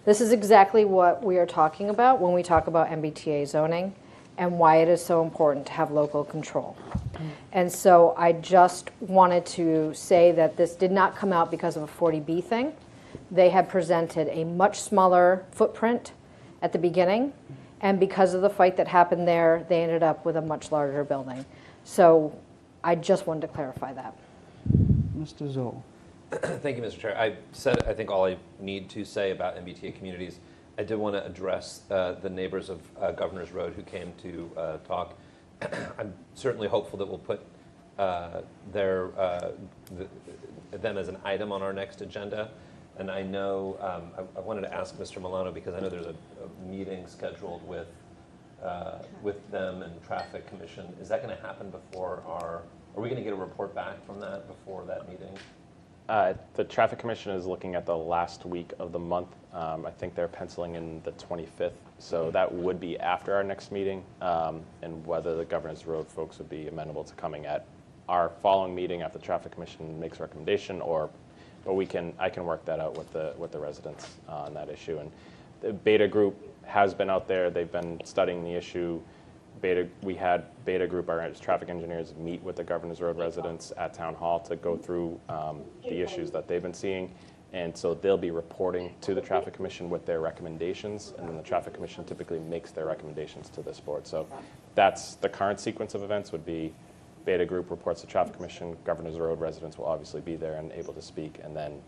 This is exactly what we are talking about when we talk about MBTA zoning and why it is so important to have local control. And so I just wanted to say that this did not come out because of a 40B thing. They had presented a much smaller footprint at the beginning, and because of the fight that happened there, they ended up with a much larger building. So I just wanted to clarify that. Mr. Zoll. Thank you, Mr. Chair. I said, I think, all I need to say about MBTA communities. I did want to address the neighbors of Governor's Road who came to talk. I'm certainly hopeful that we'll put them as an item on our next agenda. And I know, I wanted to ask Mr. Milano, because I know there's a meeting scheduled with them and Traffic Commission. Is that going to happen before are we going to get a report back from that before that meeting? The Traffic Commission is looking at the last week of the month. I think they're penciling in the 25th, so that would be after our next meeting, and whether the Governor's Road folks would be amenable to coming at our following meeting after the Traffic Commission makes a recommendation, but I can work that out with the residents on that issue. And the Beta Group has been out there. They've been studying the issue. We had Beta Group, our traffic engineers, meet with the Governor's Road residents at Town Hall to go through the issues that they've been seeing. And so they'll be reporting to the Traffic Commission with their recommendations, and then the Traffic Commission typically makes their recommendations to this board. So that's the current sequence of events would be Beta Group reports to Traffic Commission, Governor's Road residents will obviously be there and able to speak, and then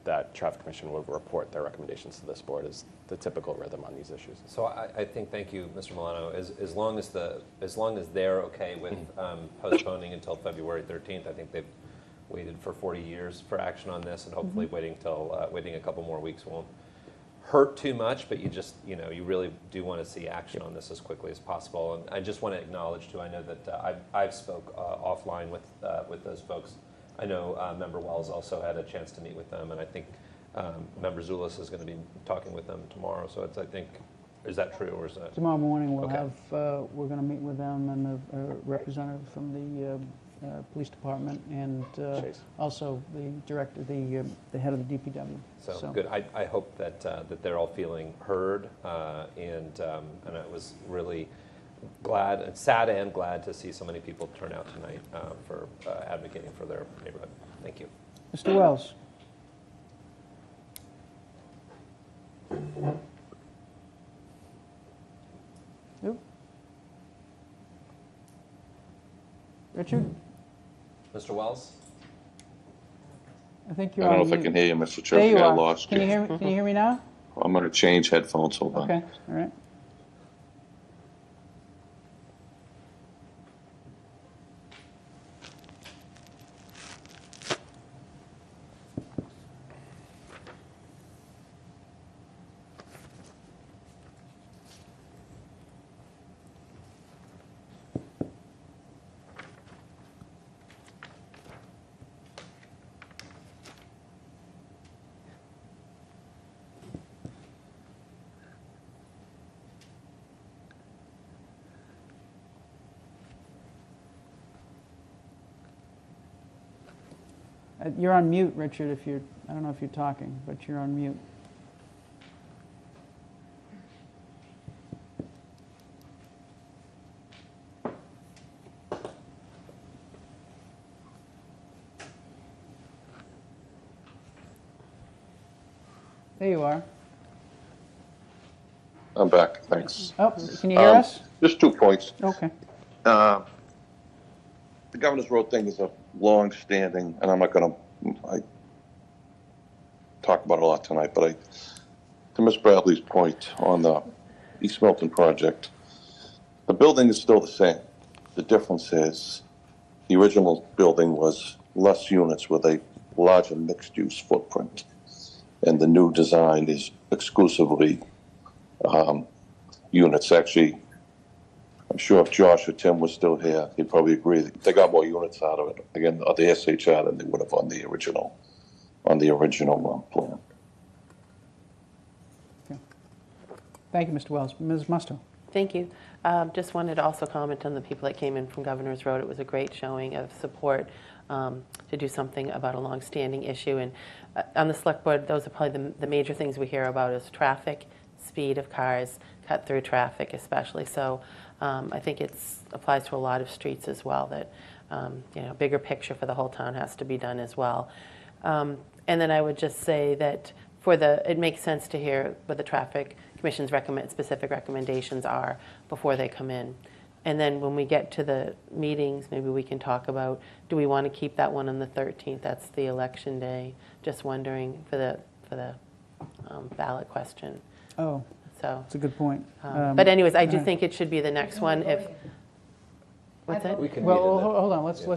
that Traffic Commission will report their recommendations to this board is the typical rhythm on these issues. So I think, thank you, Mr. Milano. As long as they're okay with postponing until February 13th, I think they've waited for 40 years for action on this, and hopefully waiting a couple more weeks won't hurt too much. But you really do want to see action on this as quickly as possible. And I just want to acknowledge too. I know that I've spoke offline with those folks. I know Member Wells also had a chance to meet with them, and I think Member Zulus is going to be talking with them tomorrow. So I think, is that true, or is that? Tomorrow morning we'll Okay. we're going to meet with them and a representative from the police department, and also the director, the head of the DPW. So good. I hope that they're all feeling heard, and I was really sad and glad to see so many people turn out tonight for advocating for their neighborhood. Thank you. Mr. Wells. Who? Richard? Mr. Wells? I think I you're don't know on if I mute. can hear you, Mr. Chair. There you I are. lost Can you. you hear me now? I'm going to change headphones. Hold on. Okay, all right. You're on mute, Richard, I don't know if you're talking, but you're on mute. There you are. I'm back. Thanks. Oh, can you hear us? Just 2 points. Okay. The Governor's Road thing is a long-standing, and I'm not going to talk about it a lot tonight, but to Ms. Bradley's point on the East Milton project, the building is still the same. The difference is the original building was less units with a larger mixed-use footprint. And the new design is exclusively units. Actually, I'm sure if Josh or Tim was still here, he'd probably agree that they got more units out of it, again, of the SHR than they would have on the original plan. Thank you, Mr. Wells. Ms. Musto. Thank you. Just wanted to also comment on the people that came in from Governor's Road. It was a great showing of support to do something about a long-standing issue. And on the select board, those are probably the major things we hear about is traffic, speed of cars, cut-through traffic especially. So I think it applies to a lot of streets as well, that bigger picture for the whole town has to be done as well. And then I would just say that it makes sense to hear what the Traffic Commission's specific recommendations are before they come in. And then when we get to the meetings, maybe we can talk about, do we want to keep that one on the 13th? That's the election day. Just wondering for the ballot question. Oh, so that's a good point. But anyways, I do think it should be the next one. What's that? Well, hold on. Let's So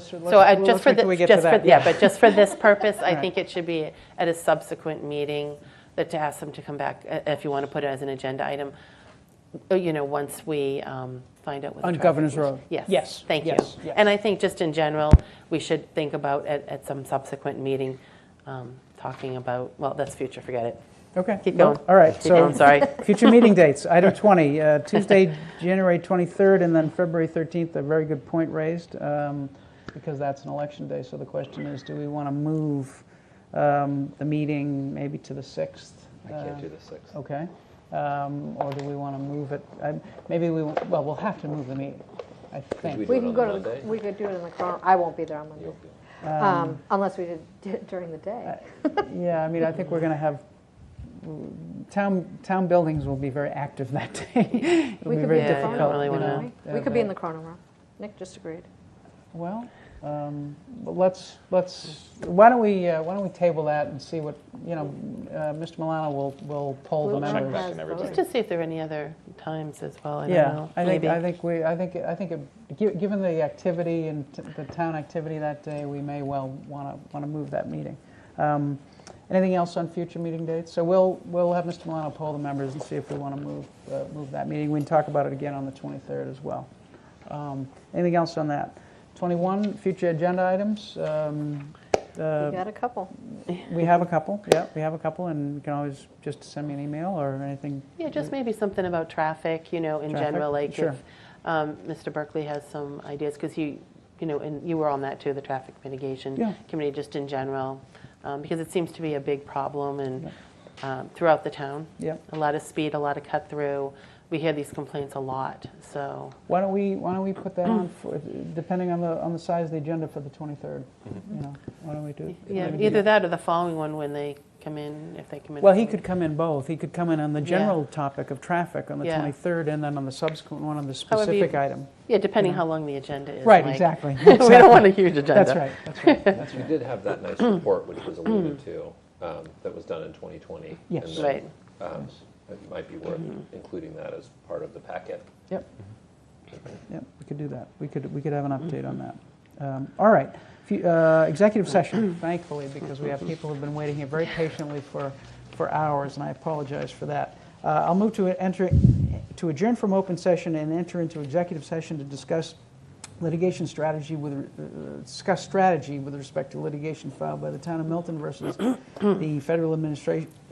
just for but just for this purpose, I Right. think it should be at a subsequent meeting that to ask them to come back if you want to put it as an agenda item. Once we find out what On the traffic Governor's is. Road. Yes. Yes. Thank Yes. you. Yes. And I think just in general, we should think about at some subsequent meeting talking about. Well, that's future. Forget it. Okay. Keep going. All right. Keep going, sorry. Future meeting dates. Item 20, Tuesday, January 23rd, and then February 13th. A very good point raised, because that's an election day. So the question is, do we want to move the meeting maybe to the 6th? I can't do the 6th. Okay. Or do we want to move it? Maybe we'll have to move the meeting, I think. We can go to, we could do it in the chrono. I won't be there on Monday. Unless we did it during the day. Yeah, I mean, I think we're going to have, town buildings will be very active that day. It'll We be could very be in the difficult. chrono really room, wanna- couldn't we? We could be in the chrono room. Nick just agreed. Well, but let's why don't we table that and see what Mr. Milano will poll the We'll check members. back and everything. Just to see if there are any other times as well. I don't Yeah, know. I think Maybe. given the activity and the town activity that day, we may well want to move that meeting. Anything else on future meeting dates? So we'll have Mr. Milano poll the members and see if we want to move that meeting. We can talk about it again on the 23rd as well. Anything else on that? 21, future agenda items. We got a couple. We have a couple, yeah, and you can always just send me an email or anything. Yeah, just maybe something about traffic, in general, like Sure. if Mr. Berkeley has some ideas, because and you were on that too, the traffic mitigation Yeah. committee, just in general, because it seems to be a big problem and throughout the town. Yep. A lot of speed, a lot of cut through. We hear these complaints a lot, so. Why don't we put that on for, depending on the size of the agenda for the 23rd? Why don't we do? Yeah, maybe do either that or the following one when they come in, if they come in. Well, he could come in both. He could come in on the general topic of traffic on the Yeah. 23rd, and then on the subsequent one on the However you- specific item. Yeah, depending how long the agenda is. Right, like- exactly. We don't want a huge agenda. That's right, that's right, that's You right. did have that nice report, which was alluded to, that was done in 2020. Yes. and then, Right. It might be worth including that as part of the packet. Yep, we could do that. We could have an update on that. All right, executive session, thankfully, because we have people who've been waiting here very patiently for hours, and I apologize for that. I'll move to adjourn from open session and enter into executive session to discuss strategy with respect to litigation filed by the town of Milton versus the Federal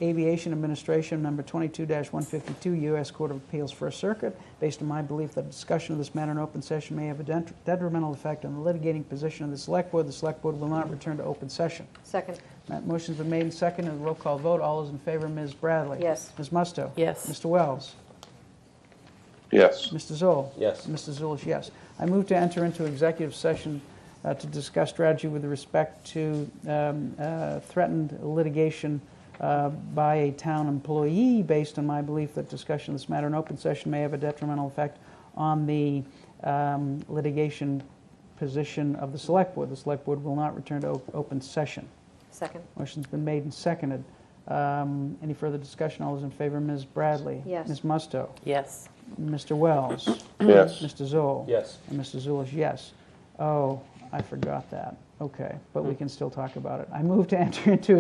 Aviation Administration, number 22-152, U.S. Court of Appeals, First Circuit, based on my belief that discussion of this matter in open session may have a detrimental effect on the litigating position of the Select Board. The Select Board will not return to open session. Second. Motion's been made and seconded. A roll call vote. All those in favor, Ms. Bradley? Yes. Ms. Musto? Yes. Mr. Wells? Yes. Mr. Zoll? Yes. Mr. Zulish, yes. I move to enter into executive session to discuss strategy with respect to threatened litigation by a town employee based on my belief that discussion of this matter in open session may have a detrimental effect on the litigation position of the Select Board. The Select Board will not return to open session. Second. Motion's been made and seconded. Any further discussion? All those in favor, Ms. Bradley? Yes. Ms. Musto? Yes. Mr. Wells? Yes. Mr. Zoll? Yes. And Mr. Zulish, yes. Oh, I forgot that. Okay, but we can still talk about it. I move to enter into,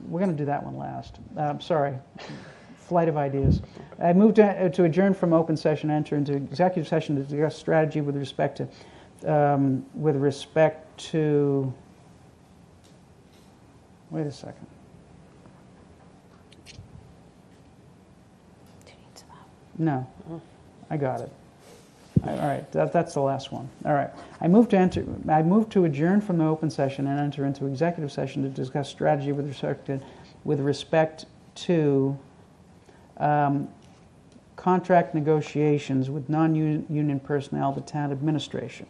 we're going to do that one last. Sorry, flight of ideas. I move to adjourn from open session, enter into executive session to discuss strategy with respect to, wait a second. No, I got it. All right, that's the last one. All right. I move to adjourn from the open session and enter into executive session to discuss strategy with respect to contract negotiations with non-union personnel, the town administrator.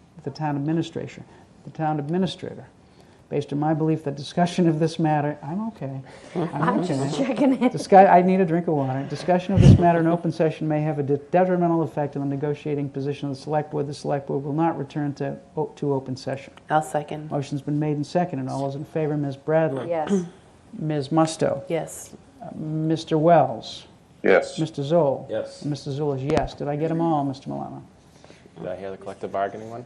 Based on my belief that discussion of this matter, I'm okay. I'm just checking it. I need a drink of water. Discussion of this matter in open session may have a detrimental effect on the negotiating position of the select board. The select board will not return to open session. I'll second. Motion's been made and seconded. All those in favor, Ms. Bradley? Yes. Ms. Musto? Yes. Mr. Wells? Yes. Mr. Zoll? Yes. And Mr. Zoll is yes. Did I get them all, Mr. Milano? Did I hear the collective bargaining one?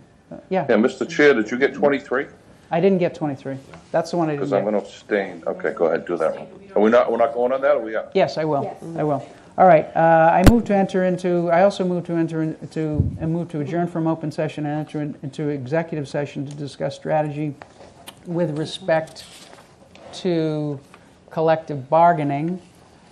Yeah. Yeah, Mr. Chair, did you get 23? I didn't get 23. That's the one I didn't Because I'm get. going to abstain. Okay, go ahead, do that one. We're not going on that, or we are? Yes, I will. Yes. I will. All right. I also move to adjourn from open session and enter into executive session to discuss strategy with respect to collective bargaining,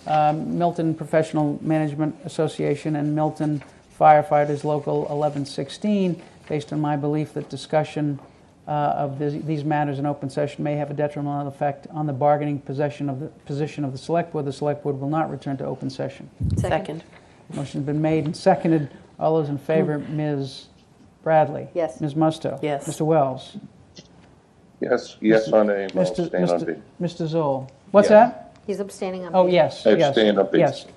Milton Professional Management Association and Milton Firefighters Local 1116, based on my belief that discussion of these matters in open session may have a detrimental effect on the bargaining position of the select board. The select board will not return to open session. Second. Motion's been made and seconded. All those in favor, Ms. Bradley? Yes. Ms. Musto? Yes. Mr. Wells? Yes on A, no abstain on B. Mr. zoll? What's Yes. that? He's abstaining on Oh, B. yes. I yes, abstain on B. Yes.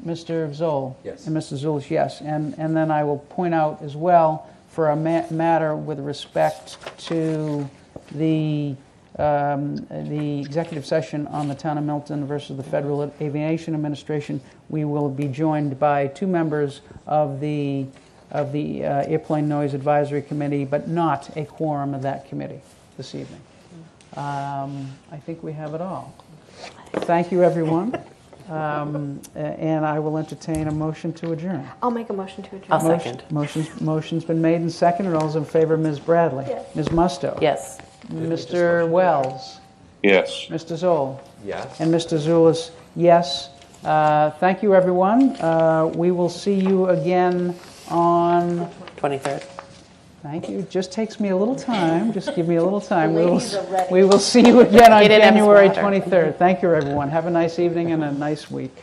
Mr. Zoll? Yes. And Mr. Zoll is yes. And then I will point out as well, for a matter with respect to the executive session on the town of Milton versus the Federal Aviation Administration, we will be joined by two members of the Airplane Noise Advisory Committee, but not a quorum of that committee this evening. I think we have it all. Thank you, everyone. And I will entertain a motion to adjourn. I'll make a motion to adjourn. I'll second. Motion's been made and seconded. All those in favor, Ms. Bradley? Yes. Ms. Musto? Yes. Mr. Wells? Yes. Mr. Zoll? Yes. And Mr. Zulus, yes. Thank you, everyone. We will see you again on... 23rd. Thank you. Just takes me a little time. Just give me a little time. The ladies are ready. We will see you again on Get in, have some January water. 23rd. Thank you, everyone. Have a nice evening and a nice week.